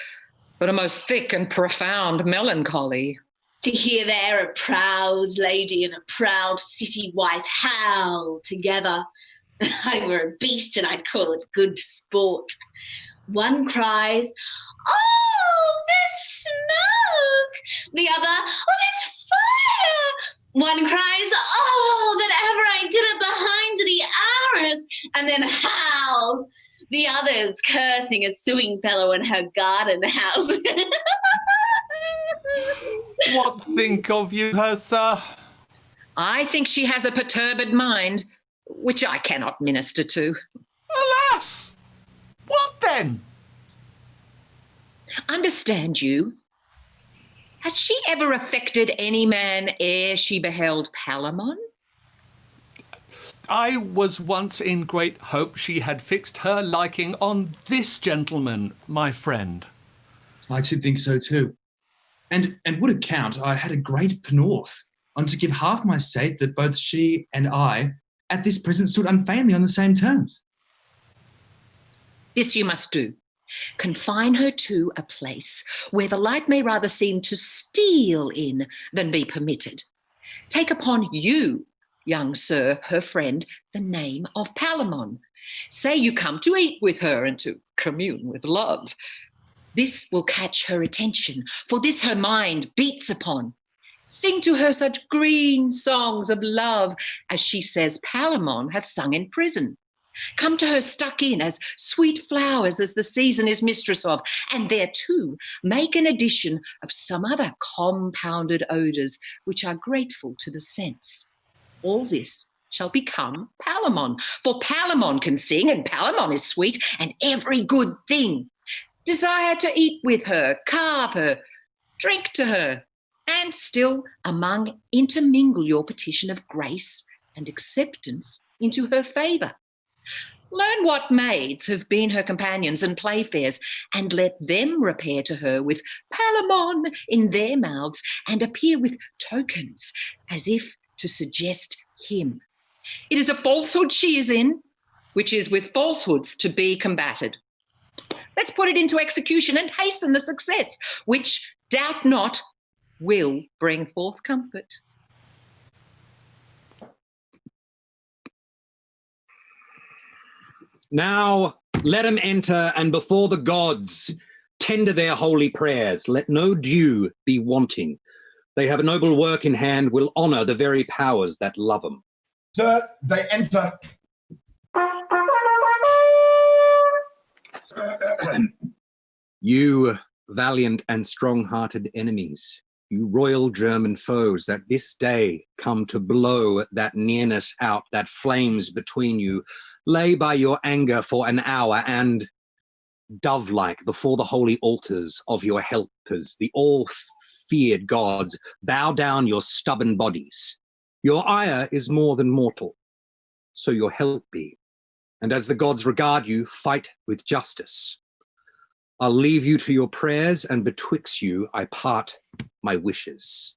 S19: but a most thick and profound melancholy.
S14: To hear there a proud lady and a proud city wife howl together. I were a beast and I'd call it good sport. One cries, "Oh, there's smoke!" The other, "Oh, there's fire!" One cries, "Oh, that ever I did it behind the arras!" and then howls. The others cursing a suing fellow in her garden house.
S12: What think of you, her, sir?
S19: I think she has a perturbed mind, which I cannot minister to.
S12: Alas! What then?
S19: Understand you. Had she ever affected any man ere she beheld Palamon?
S12: I was once in great hope she had fixed her liking on this gentleman, my friend.
S13: I too think so too. And would it count, I had a great penorth on to give half my state that both she and I at this present stood unfeignedly on the same terms.
S19: This you must do. Confine her to a place where the light may rather seem to steal in than be permitted. Take upon you, young sir, her friend, the name of Palamon. Say you come to eat with her and to commune with love. This will catch her attention, for this her mind beats upon. Sing to her such green songs of love as she says Palamon hath sung in prison. Come to her stuck in as sweet flowers as the season is mistress of, and thereto make an addition of some other compounded odours which are grateful to the sense. All this shall become Palamon, for Palamon can sing, and Palamon is sweet, and every good thing. Desire to eat with her, carve her, drink to her, and still among intermingle your petition of grace and acceptance into her favour. Learn what maids have been her companions and playfares, and let them repair to her with Palamon in their mouths, and appear with tokens, as if to suggest him. It is a falsehood she is in, which is with falsehoods to be combated. Let's put it into execution and hasten the success, which, doubt not, will bring forth comfort.
S5: Now let 'em enter, and before the gods tender their holy prayers. Let no due be wanting. They have a noble work in hand, will honour the very powers that love 'em.
S8: Sir, they enter.
S5: You valiant and strong-hearted enemies, you royal German foes that this day come to blow that nearness out that flames between you, lay by your anger for an hour, and dove-like before the holy altars of your helpers, the all-feared gods, bow down your stubborn bodies. Your ire is more than mortal, so your help be. And as the gods regard you, fight with justice. I'll leave you to your prayers, and betwixt you I part my wishes.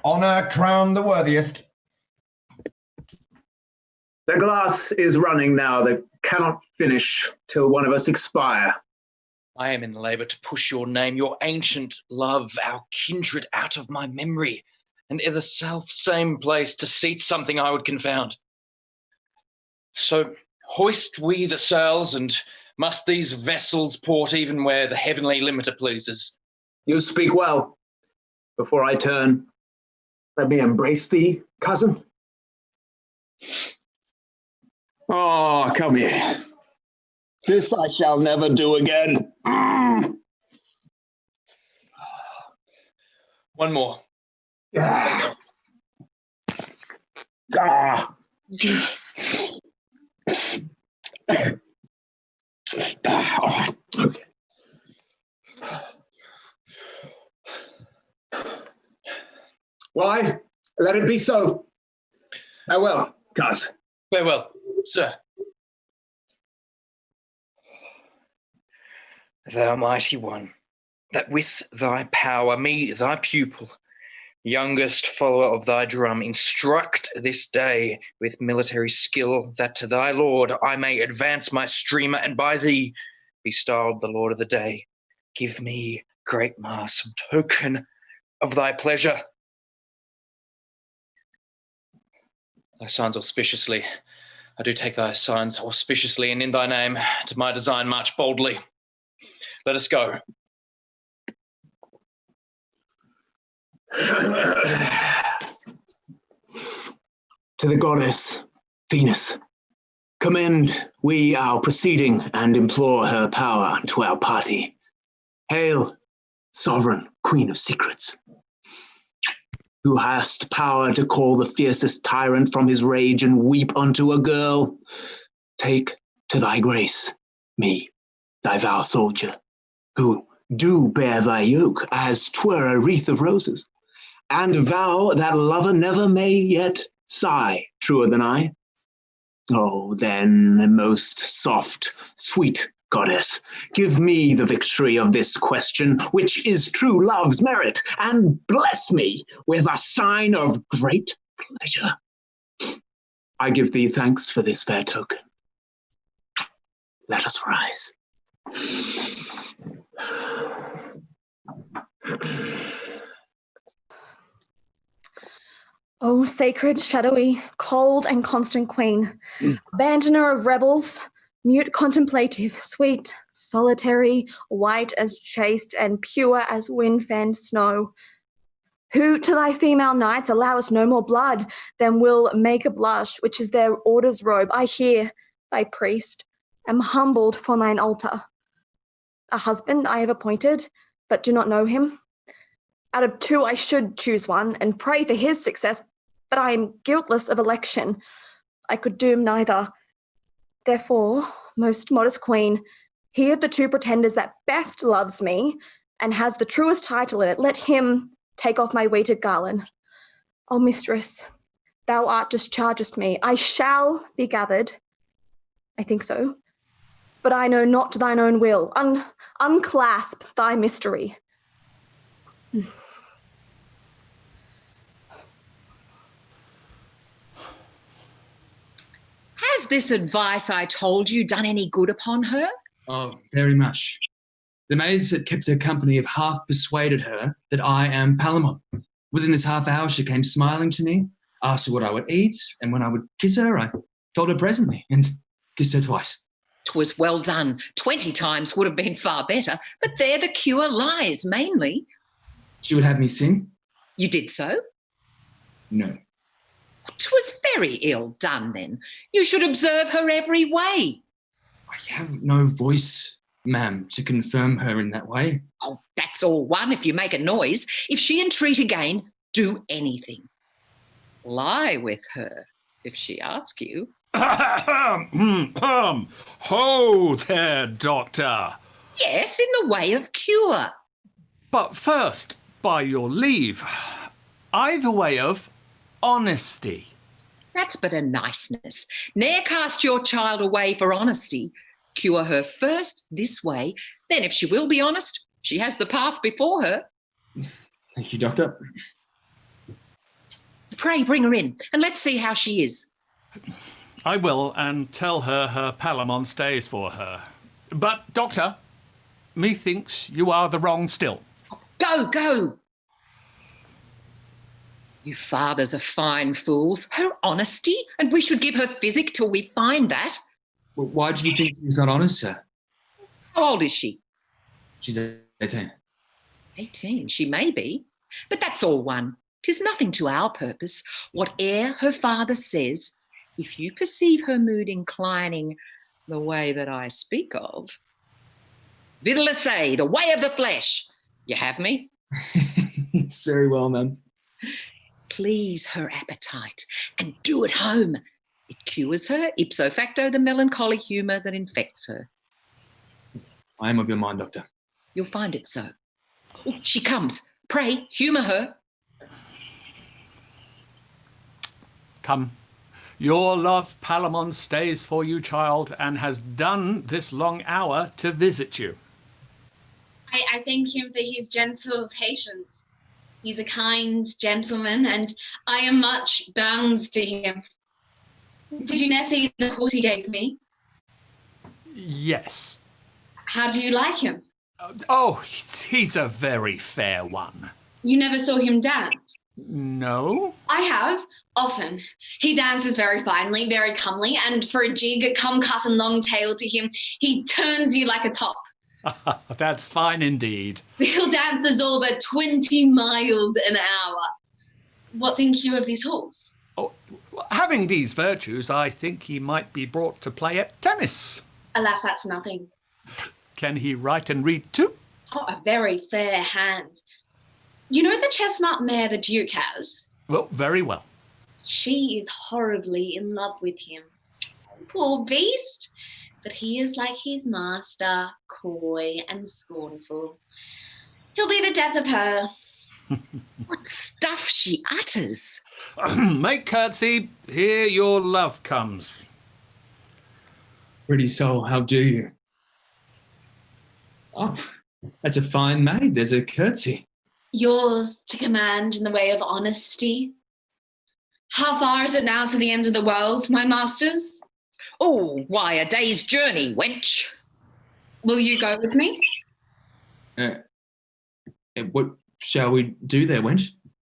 S8: Honour crown the worthiest.
S10: The glass is running now that cannot finish till one of us expire.
S9: I am in labour to push your name, your ancient love, our kindred out of my memory, and i' the self-same place to seat something I would confound. So hoist we the sails, and must these vessels port even where the heavenly limiter pleases?
S10: You speak well. Before I turn, let me embrace thee, cousin. Oh, come here. This I shall never do again.
S9: One more.
S10: Ah. All right. Okay. Why? Let it be so. Farewell, coz.
S9: Farewell, sir. Thou mighty one, that with thy power, me, thy pupil, youngest follower of thy drum, instruct this day with military skill, that to thy lord I may advance my streamer, and by thee be styled the lord of the day. Give me, great Ma, some token of thy pleasure. Thy signs auspiciously. I do take thy signs auspiciously, and in thy name to my design march boldly. Let us go.
S10: To the goddess Venus, commend we our proceeding and implore her power to our party. Hail, sovereign queen of secrets, who hast power to call the fiercest tyrant from his rage and weep unto a girl. Take to thy grace me, thy vow soldier, who do bear thy yoke as 'twere a wreath of roses, and vow that lover never may yet sigh truer than I. Oh, then, most soft, sweet goddess, give me the victory of this question, which is true love's merit, and bless me with a sign of great pleasure. I give thee thanks for this fair token. Let us rise.
S6: O sacred, shadowy, cold and constant queen, abandoner of rebels, mute contemplative, sweet, solitary, white as chaste and pure as wind-fanned snow, who to thy female knights allowest no more blood than will make a blush, which is their order's robe, I hear, thy priest, am humbled for thine altar. A husband I have appointed, but do not know him. Out of two I should choose one, and pray for his success, but I am guiltless of election. I could doom neither. Therefore, most modest queen, he of the two pretenders that best loves me, and has the truest title in it, let him take off my weighted garland. O mistress, thou art dischargest me. I shall be gathered. I think so. But I know not thine own will. Unclasp thy mystery.
S19: Has this advice I told you done any good upon her?
S13: Oh, very much. The maids that kept her company have half persuaded her that I am Palamon. Within this half hour, she came smiling to me, asked her what I would eat, and when I would kiss her, I told her presently and kissed her twice.
S19: 'Twas well done. 20 times would have been far better, but there the cure lies, mainly.
S13: She would have me sing?
S19: You did so?
S13: No.
S19: 'Twas very ill done, then. You should observe her every way.
S13: I have no voice, ma'am, to confirm her in that way.
S19: Oh, that's all one if you make a noise. If she entreat again, do anything. Lie with her if she ask you.
S12: Ho there, doctor.
S19: Yes, in the way of cure.
S12: But first, by your leave, I the way of honesty.
S19: That's but a niceness. Ne'er cast your child away for honesty. Cure her first this way, then if she will be honest, she has the path before her.
S13: Thank you, doctor.
S19: Pray bring her in, and let's see how she is.
S12: I will, and tell her her Palamon stays for her. But, doctor, methinks you are the wrong still.
S19: Go, go! You fathers are fine fools. Her honesty? And we should give her physic till we find that.
S13: Well, why do you think she's not honest, sir?
S19: How old is she?
S13: She's 18.
S19: 18, she may be. But that's all one. 'Tis nothing to our purpose. Whate'er her father says, if you perceive her mood inclining the way that I speak of, videlisse, the way of the flesh. You have me?
S13: It's very well, ma'am.
S19: Please her appetite and do at home. It cures her, ipso facto, the melancholy humour that infects her.
S13: I am of your mind, doctor.
S19: You'll find it so. Oh, she comes. Pray, humour her.
S12: Come. Your love, Palamon, stays for you, child, and has done this long hour to visit you.
S14: I thank him for his gentle patience. He's a kind gentleman, and I am much bound to him. Did you never see the horse he gave me?
S12: Yes.
S14: How do you like him?
S12: Oh, he's a very fair one.
S14: You never saw him dance?
S12: No?
S14: I have, often. He dances very finely, very comely, and for a jig, come cut and long tail to him, he turns you like a top.
S12: That's fine indeed.
S14: He'll dance the Zorba 20 miles an hour. What think you of this horse?
S12: Oh, having these virtues, I think he might be brought to play at tennis.
S14: Alas, that's nothing.
S12: Can he write and read too?
S14: Oh, a very fair hand. You know the chestnut mare the Duke has?
S12: Well, very well.
S14: She is horribly in love with him. Poor beast. But he is like his master, coy and scornful. He'll be the death of her.
S19: What stuff she utters.
S12: Make curtsy, here your love comes.
S13: Pretty soul, how do you? Oh, that's a fine maid. There's a curtsy.
S14: Yours to command in the way of honesty. How far is it now to the end of the world, my masters?
S19: Oh, why, a day's journey, wench.
S14: Will you go with me?
S13: What shall we do there, wench?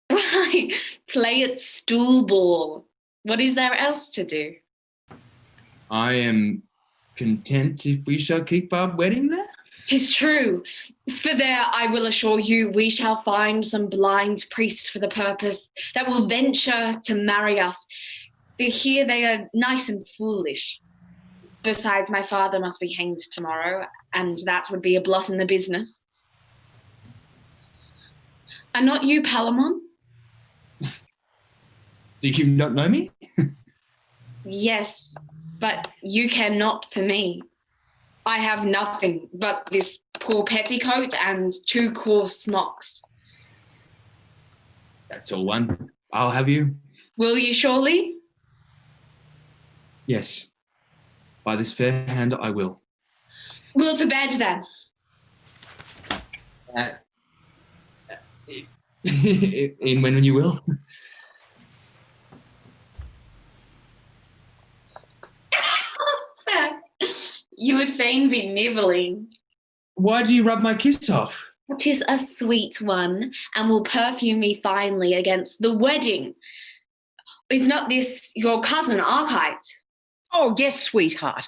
S14: Why, play at stool ball. What is there else to do?
S13: I am content if we shall keep our wedding there.
S14: 'Tis true. For there, I will assure you, we shall find some blind priest for the purpose that will venture to marry us. But here they are nice and foolish. Besides, my father must be hanged tomorrow, and that would be a blot in the business. Are not you Palamon?
S13: Do you not know me?
S14: Yes, but you care not for me. I have nothing but this poor petticoat and 2 coarse smocks.
S13: That's all one. I'll have you.
S14: Will you surely?
S13: Yes. By this fair hand, I will.
S14: Will to bed then?
S13: In when you will.
S14: You would fain be nibbling.
S13: Why do you rub my kiss off?
S14: 'Tis a sweet one, and will perfume me finely against the wedding. Is not this your cousin Arcite?
S19: Oh, yes, sweetheart.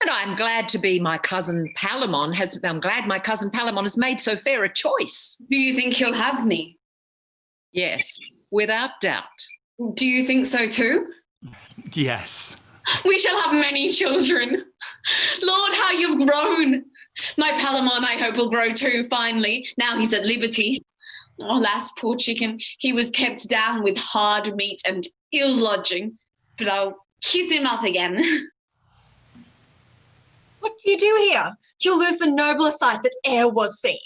S19: And I'm glad to be my cousin Palamon I'm glad my cousin Palamon has made so fair a choice.
S14: Do you think he'll have me?
S19: Yes, without doubt.
S14: Do you think so too?
S12: Yes.
S14: We shall have many children. Lord, how you've grown. My Palamon, I hope, will grow too finely. Now he's at liberty. Oh, alas, poor chicken. He was kept down with hard meat and ill lodging. But I'll kiss him up again.
S1: What do you do here? You'll lose the noblest sight that e'er was seen.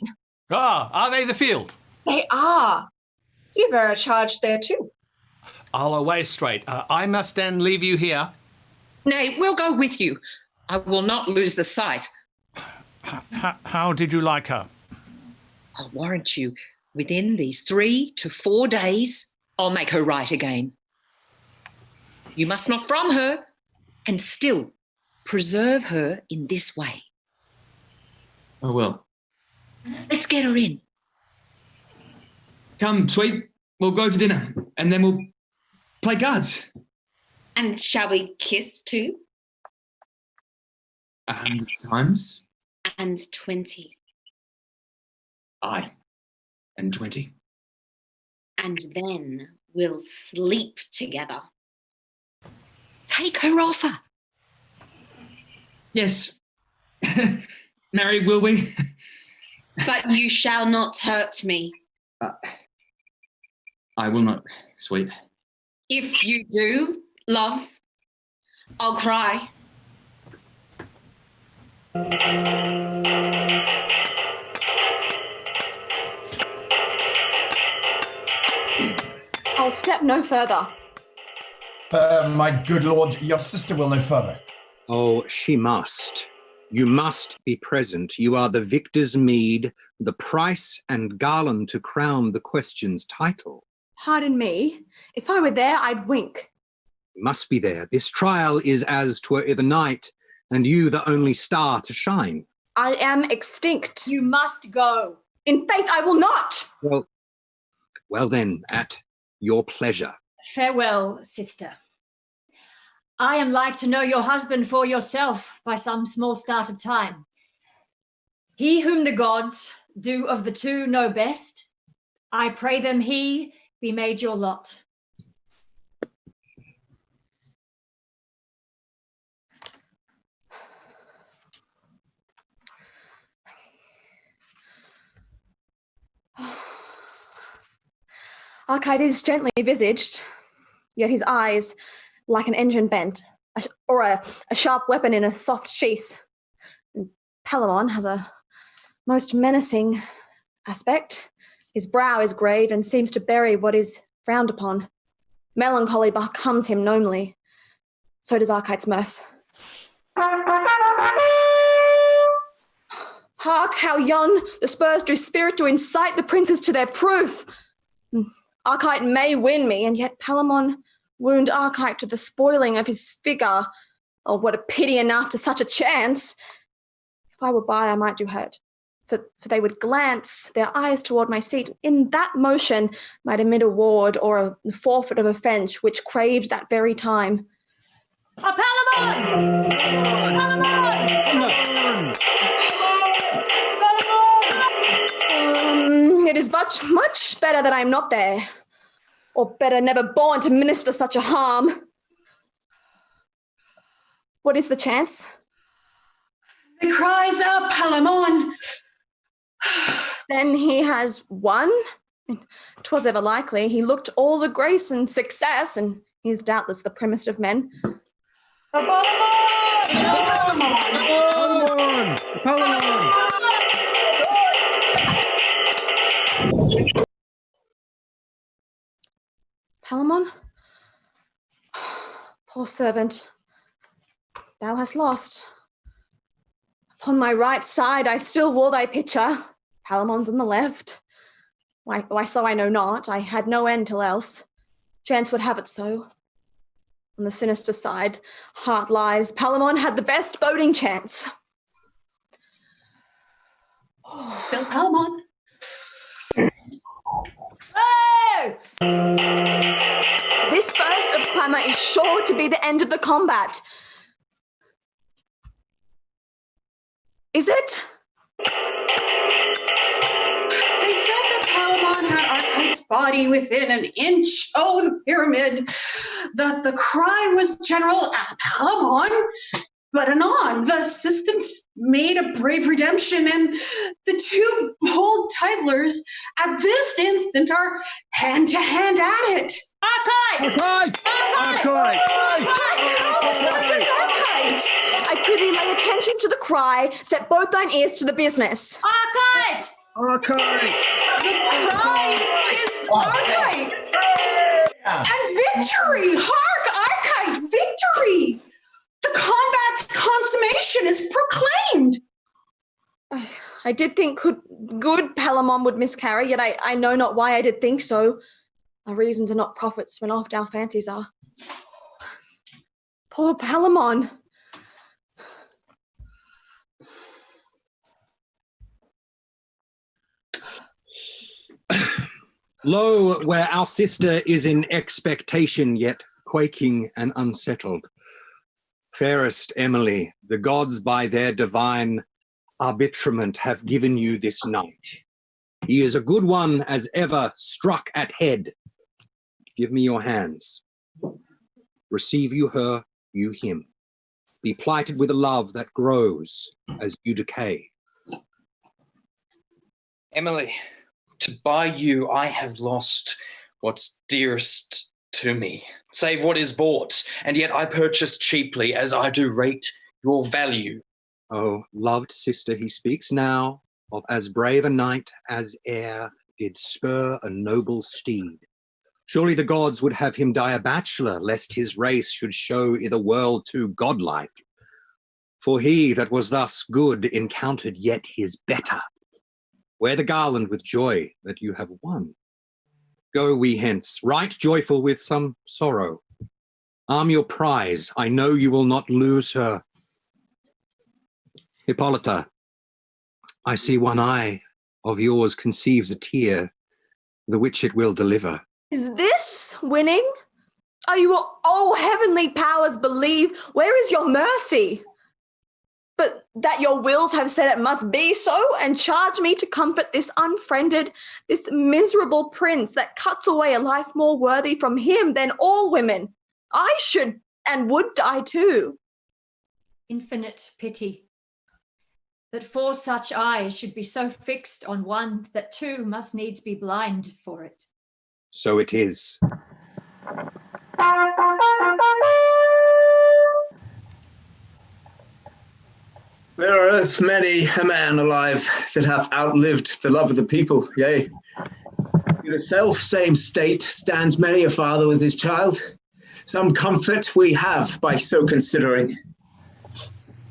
S12: Ah, are they the field?
S1: They are. You bear a charge there too.
S12: I'll away straight. I must then leave you here.
S19: Nay, we'll go with you. I will not lose the sight.
S12: How did you like her?
S19: I'll warrant you, within these 3 to 4 days, I'll make her right again. You must not from her, and still preserve her in this way.
S13: I will.
S19: Let's get her in.
S13: Come, sweet. We'll go to dinner, and then we'll play cards.
S14: And shall we kiss too?
S13: 100 times.
S14: And 20.
S13: Aye. And 20.
S14: And then we'll sleep together.
S19: Take her offer.
S13: Yes. Marry, will we?
S14: But you shall not hurt me.
S13: I will not, sweet.
S14: If you do, love, I'll cry.
S6: I'll step no further.
S8: My good lord, your sister will no further.
S5: Oh, she must. You must be present. You are the victor's meed, the price and garland to crown the question's title.
S6: Pardon me. If I were there, I'd wink.
S5: You must be there. This trial is as 'twere i' the night, and you the only star to shine.
S6: I am extinct.
S7: You must go.
S6: In faith, I will not.
S5: Well then, at your pleasure.
S7: Farewell, sister. I am like to know your husband for yourself by some small start of time. He whom the gods do of the two know best, I pray them he be made your lot.
S6: Arcite is gently visaged, yet his eyes like an engine bent, or a sharp weapon in a soft sheath. And Palamon has a most menacing aspect. His brow is grave and seems to bury what is frowned upon. Melancholy becomes him gnomely. So does Arcite's mirth. Hark, how yon the spurs do spirit to incite the princes to their proof. Arcite may win me, and yet Palamon wound Arcite to the spoiling of his figure. Oh, what a pity enough to such a chance. If I were by, I might do hurt. For they would glance their eyes toward my seat. In that motion might emit a ward or a forfeit of offence which craved that very time.
S7: Palamon!
S6: It is much better that I am not there, or better never born to minister such a harm. What is the chance?
S3: The cries out, Palamon.
S6: Then he has won? 'Twas ever likely. He looked all the grace and success, and he is doubtless the primmest of men. Palamon? Poor servant, thou hast lost. Upon my right side I still wore thy picture. Palamon's on the left. Why so I know not. I had no end till else. Chance would have it so. On the sinister side, heart lies. Palamon had the best boding chance.
S3: Bill Palamon.
S7: Hey!
S6: This burst of clamour is sure to be the end of the combat. Is it?
S3: They said that Palamon had Arcite's body within an inch of the pyramid, that the cry was general at Palamon, but anon the assistant made a brave redemption, and the two bold titlers at this instant are hand-to-hand at it.
S7: Arcite!
S3: Arcite!
S6: I prithee lay attention to the cry, set both thine ears to the business.
S7: Arcite!
S3: The cry is Arcite! And victory! Hark, Arcite! Victory! The combat's consummation is proclaimed!
S6: I did think good Palamon would miscarry, yet I know not why I did think so. Our reasons are not prophets when oft our fancies are. Poor Palamon.
S5: Lo, where our sister is in expectation, yet quaking and unsettled. Fairest Emily, the gods by their divine arbitrament have given you this knight. He is a good one as ever struck at head. Give me your hands. Receive you her, you him. Be plighted with a love that grows as you decay.
S9: Emily, to buy you, I have lost what's dearest to me, save what is bought, and yet I purchase cheaply, as I do rate your value.
S5: Oh, loved sister, he speaks now of as brave a knight as e'er did spur a noble steed. Surely the gods would have him die a bachelor, lest his race should show i' the world too godlike. For he that was thus good encountered yet his better. Wear the garland with joy that you have won. Go we hence, right joyful with some sorrow. Arm your prize, I know you will not lose her. Hippolyta, I see one eye of yours conceives a tear, the which it will deliver.
S6: Is this winning? Are you all heavenly powers believe? Where is your mercy? But that your wills have said it must be so, and charge me to comfort this unfriended, this miserable prince that cuts away a life more worthy from him than all women. I should and would die too.
S7: Infinite pity, that four such eyes should be so fixed on one that two must needs be blind for it.
S5: So it is.
S10: There are as many a man alive that hath outlived the love of the people, yea. In the self-same state stands many a father with his child. Some comfort we have by so considering.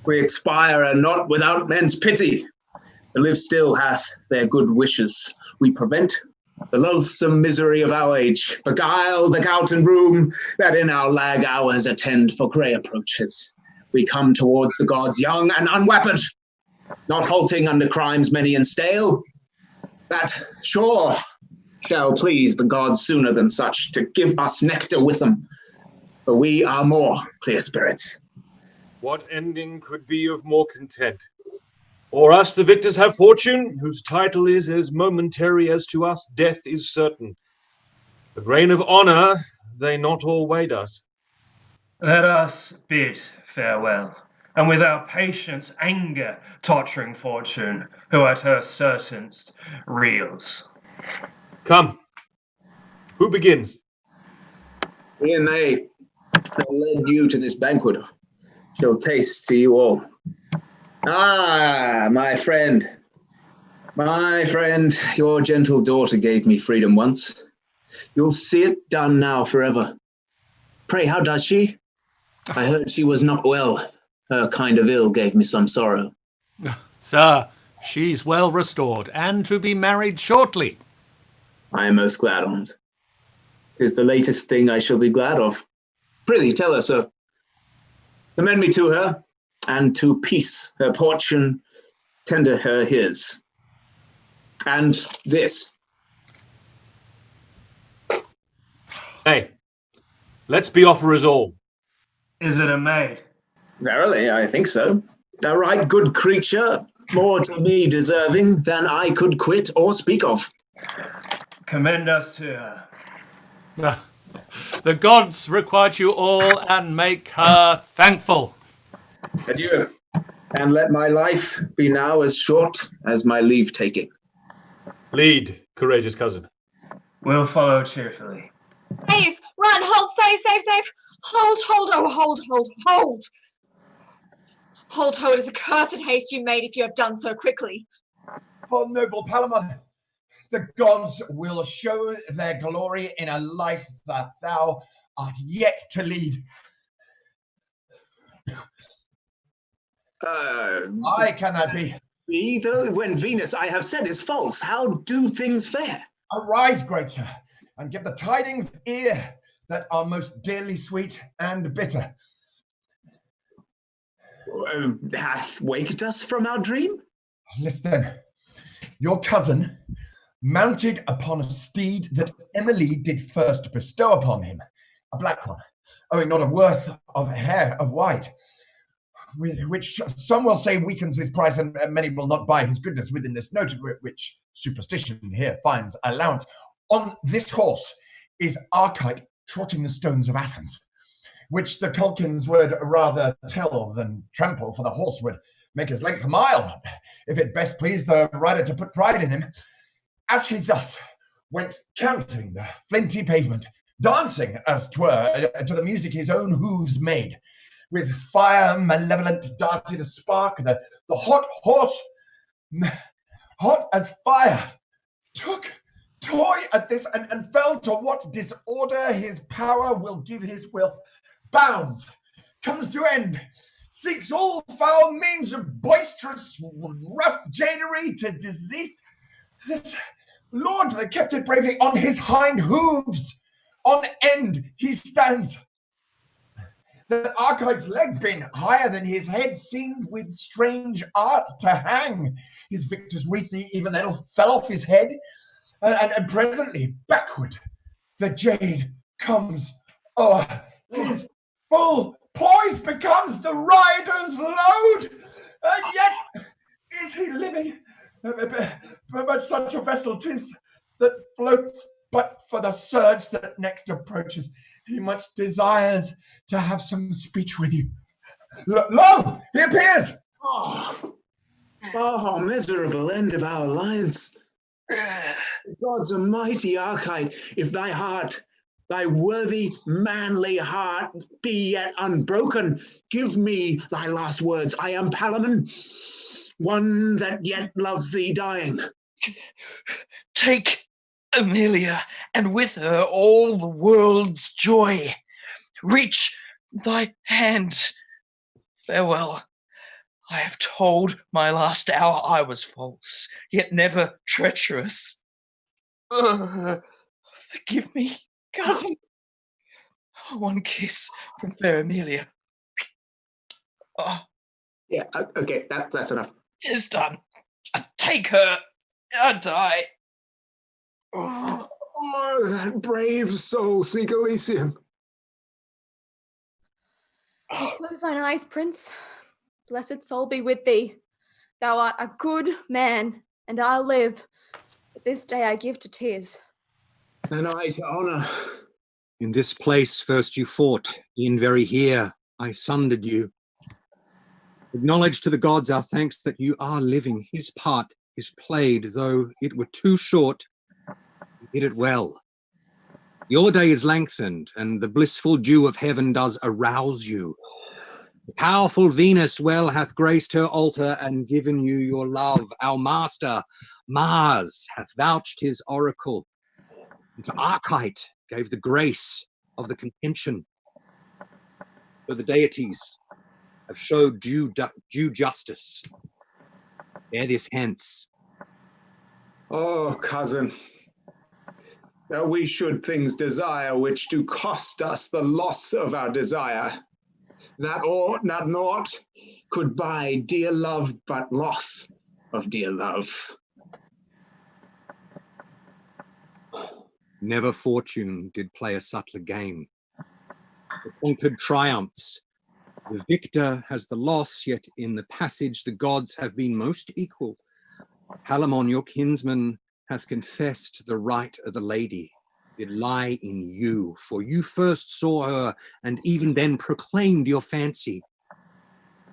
S10: We expire and not without men's pity. The live still hath their good wishes. We prevent the loathsome misery of our age, beguile the gout and rheum that in our lag hours attend for grey approaches. We come towards the gods young and unweaponed, not halting under crimes many and stale, that sure shall please the gods sooner than such to give us nectar with them, for we are more clear spirits.
S16: What ending could be of more content? Or us the victors have fortune, whose title is as momentary as to us death is certain. The grain of honour they not all weighed us.
S15: Let us bid farewell, and with our patience anger tottering fortune, who at her certainst reels.
S16: Come, who begins?
S10: We and they that led you to this banquet shall taste to you all. Ah, my friend, your gentle daughter gave me freedom once. You'll see it done now forever. Pray, how does she? I heard she was not well. Her kind of ill gave me some sorrow.
S12: Sir, she's well restored, and to be married shortly.
S10: I am most glad on't. 'Tis the latest thing I shall be glad of. Prithee, tell her so. Commend me to her, and to peace her portion, tender her his. And this.
S16: Hey, let's be offerers all.
S15: Is it a maid?
S10: Verily, I think so. A right good creature, more to me deserving than I could quit or speak of.
S15: Commend us to her.
S12: The gods requite you all and make her thankful.
S10: Adieu, and let my life be now as short as my leave-taking.
S16: Lead, courageous cousin.
S15: We'll follow cheerfully.
S1: Save! Run! Hold! Save! Save! Save! Hold! Hold! Oh, hold! Hold! Hold! Hold! Ho! It is a cursed haste you made if you have done so quickly.
S8: Oh, noble Palamon, the gods will show their glory in a life that thou art yet to lead. I cannot be.
S10: Though when Venus, I have said, is false, how do things fare?
S8: Arise, great sir, and give the tidings ear that are most dearly sweet and bitter.
S10: Hath waked us from our dream?
S8: Listen, your cousin mounted upon a steed that Emily did first bestow upon him, a black one, owing not a worth of hair of white, which some will say weakens his price, and many will not buy his goodness within this note, which superstition here finds allowance. On this horse is Arcite trotting the stones of Athens, which the Culkins would rather tell than trample, for the horse would make his length a mile, if it best pleased the rider to put pride in him. As he thus went counting the flinty pavement, dancing, as 'twere, to the music his own hooves made, with fire malevolent darted a spark, the hot horse, hot as fire, took toy at this, and fell to what disorder his power will give his will. Bounds, comes to end, seeks all foul means of boisterous, rough jainery to desist. This lord that kept it bravely on his hind hooves, on end he stands. That Arcite's legs being higher than his head seemed with strange art to hang. His victor's wreath even then fell off his head, and presently backward the jade comes o'er. His full poise becomes the rider's load, yet is he living, but such a vessel 'tis that floats but for the surge that next approaches. He much desires to have some speech with you. Lo, he appears!
S10: Oh, miserable end of our alliance. God's almighty Arcite, if thy heart, thy worthy, manly heart, be yet unbroken, give me thy last words. I am Palamon, one that yet loves thee dying.
S9: Take Amelia, and with her all the world's joy. Reach thy hand. Farewell. I have told my last hour I was false, yet never treacherous. Forgive me, cousin. One kiss from fair Amelia.
S10: Yeah, okay, that's enough.
S9: It's done. Take her. I die.
S10: Oh, that brave soul, seek Elysium.
S6: Close thine eyes, Prince. Blessed soul be with thee. Thou art a good man, and I'll live. But this day I give to tears.
S10: And I to honour.
S5: In this place first you fought, in very here I sundered you. Acknowledge to the gods our thanks that you are living. His part is played, though it were too short. You did it well. Your day is lengthened, and the blissful dew of heaven does arouse you. The powerful Venus well hath graced her altar and given you your love. Our master, Mars, hath vouched his oracle. And to Arcite gave the grace of the contention. So the deities have showed due justice. Bear this hence.
S10: Oh, cousin, that we should things desire which do cost us the loss of our desire, that aught, not naught, could buy dear love but loss of dear love.
S5: Never fortune did play a subtler game. The conquered triumphs. The victor has the loss, yet in the passage the gods have been most equal. Palamon, your kinsman, hath confessed the right of the lady did lie in you, for you first saw her and even then proclaimed your fancy.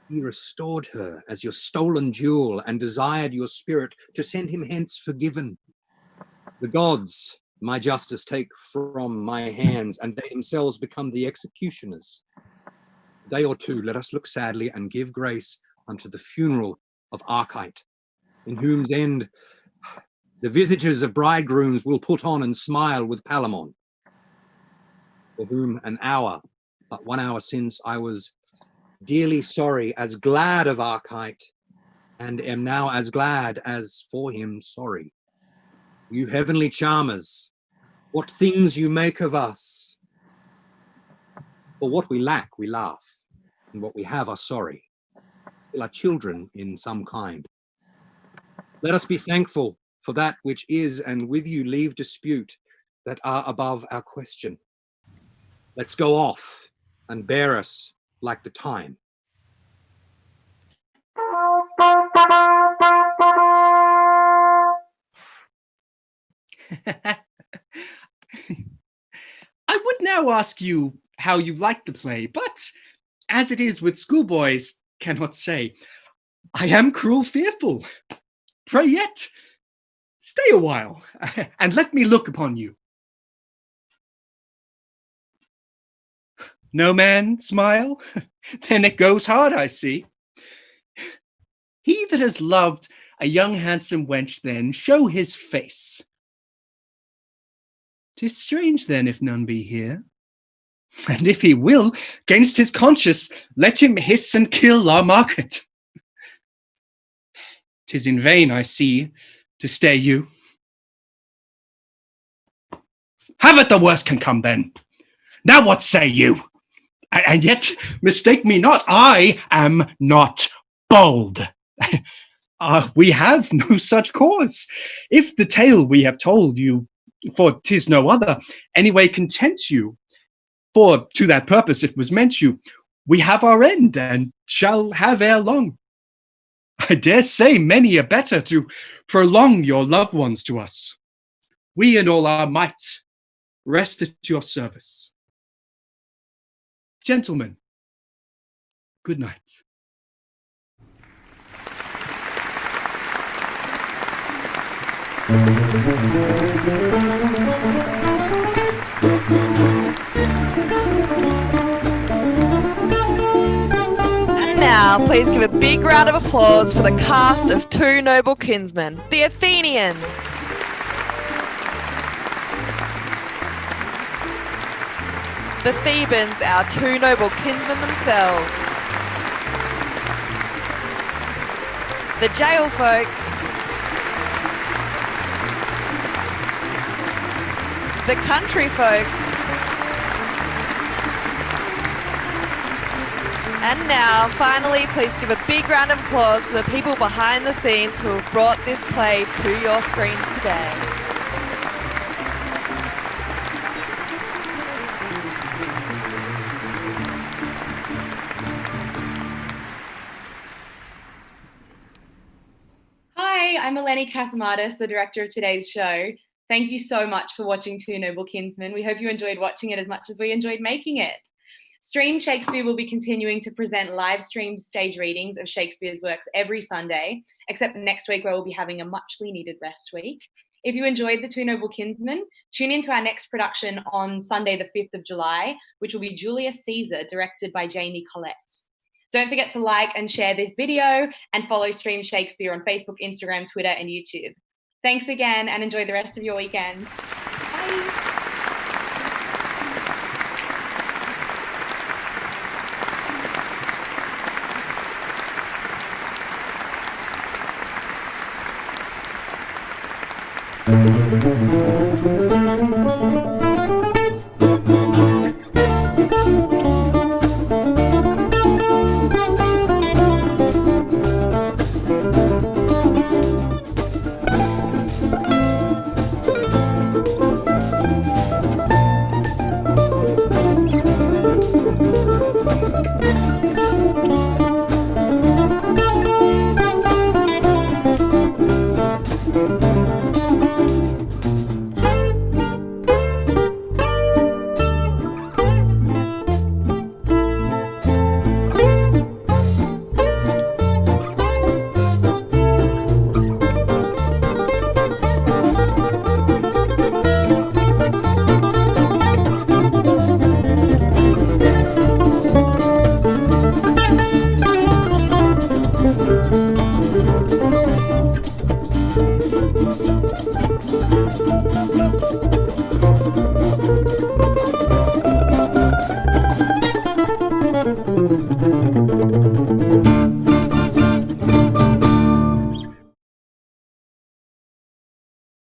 S5: He restored her as your stolen jewel and desired your spirit to send him hence forgiven. The gods my justice take from my hands, and they themselves become the executioners. A day or two let us look sadly and give grace unto the funeral of Arcite, in whose end the visages of bridegrooms will put on and smile with Palamon, for whom but 1 hour since, I was dearly sorry, as glad of Arcite, and am now as glad as for him sorry. You heavenly charmers, what things you make of us! For what we lack, we laugh, and what we have are sorry. Still are children in some kind. Let us be thankful for that which is, and with you leave dispute that are above our question. Let's go off and bear us like the time.
S17: I would now ask you how you like the play, but as it is with schoolboys, cannot say. I am cruel fearful. Pray yet, stay a while, and let me look upon you. No man smile? Then it goes hard, I see. He that has loved a young handsome wench, then show his face. 'Tis strange then if none be here. And if he will, 'gainst his conscience, let him hiss and kill our market. 'Tis in vain, I see, to stay you. Have it the worst can come then. Now what say you? And yet, mistake me not, I am not bold. We have no such cause. If the tale we have told you, for 'tis no other, anyway contents you, for to that purpose it was meant you, we have our end, and shall have ere long. I dare say many a better to prolong your loved ones to us. We in all our might rest at your service. Gentlemen, good night.
S20: And now, please give a big round of applause for the cast of Two Noble Kinsmen, the Athenians. The Thebans, our two noble kinsmen themselves. The jail folk. The country folk. And now, finally, please give a big round of applause for the people behind the scenes who have brought this play to your screens today.
S21: Hi, I'm Eleni Cassimatis, the director of today's show. Thank you so much for watching Two Noble Kinsmen. We hope you enjoyed watching it as much as we enjoyed making it. Streamed Shakespeare will be continuing to present live streamed stage readings of Shakespeare's works every Sunday, except next week where we'll be having a muchly needed rest week. If you enjoyed The Two Noble Kinsmen, tune into our next production on Sunday, the 5th of July, which will be Julius Caesar, directed by Jamie Collette. Don't forget to like and share this video and follow Streamed Shakespeare on Facebook, Instagram, Twitter, and YouTube. Thanks again and enjoy the rest of your weekend. Bye.
S20: Thank you.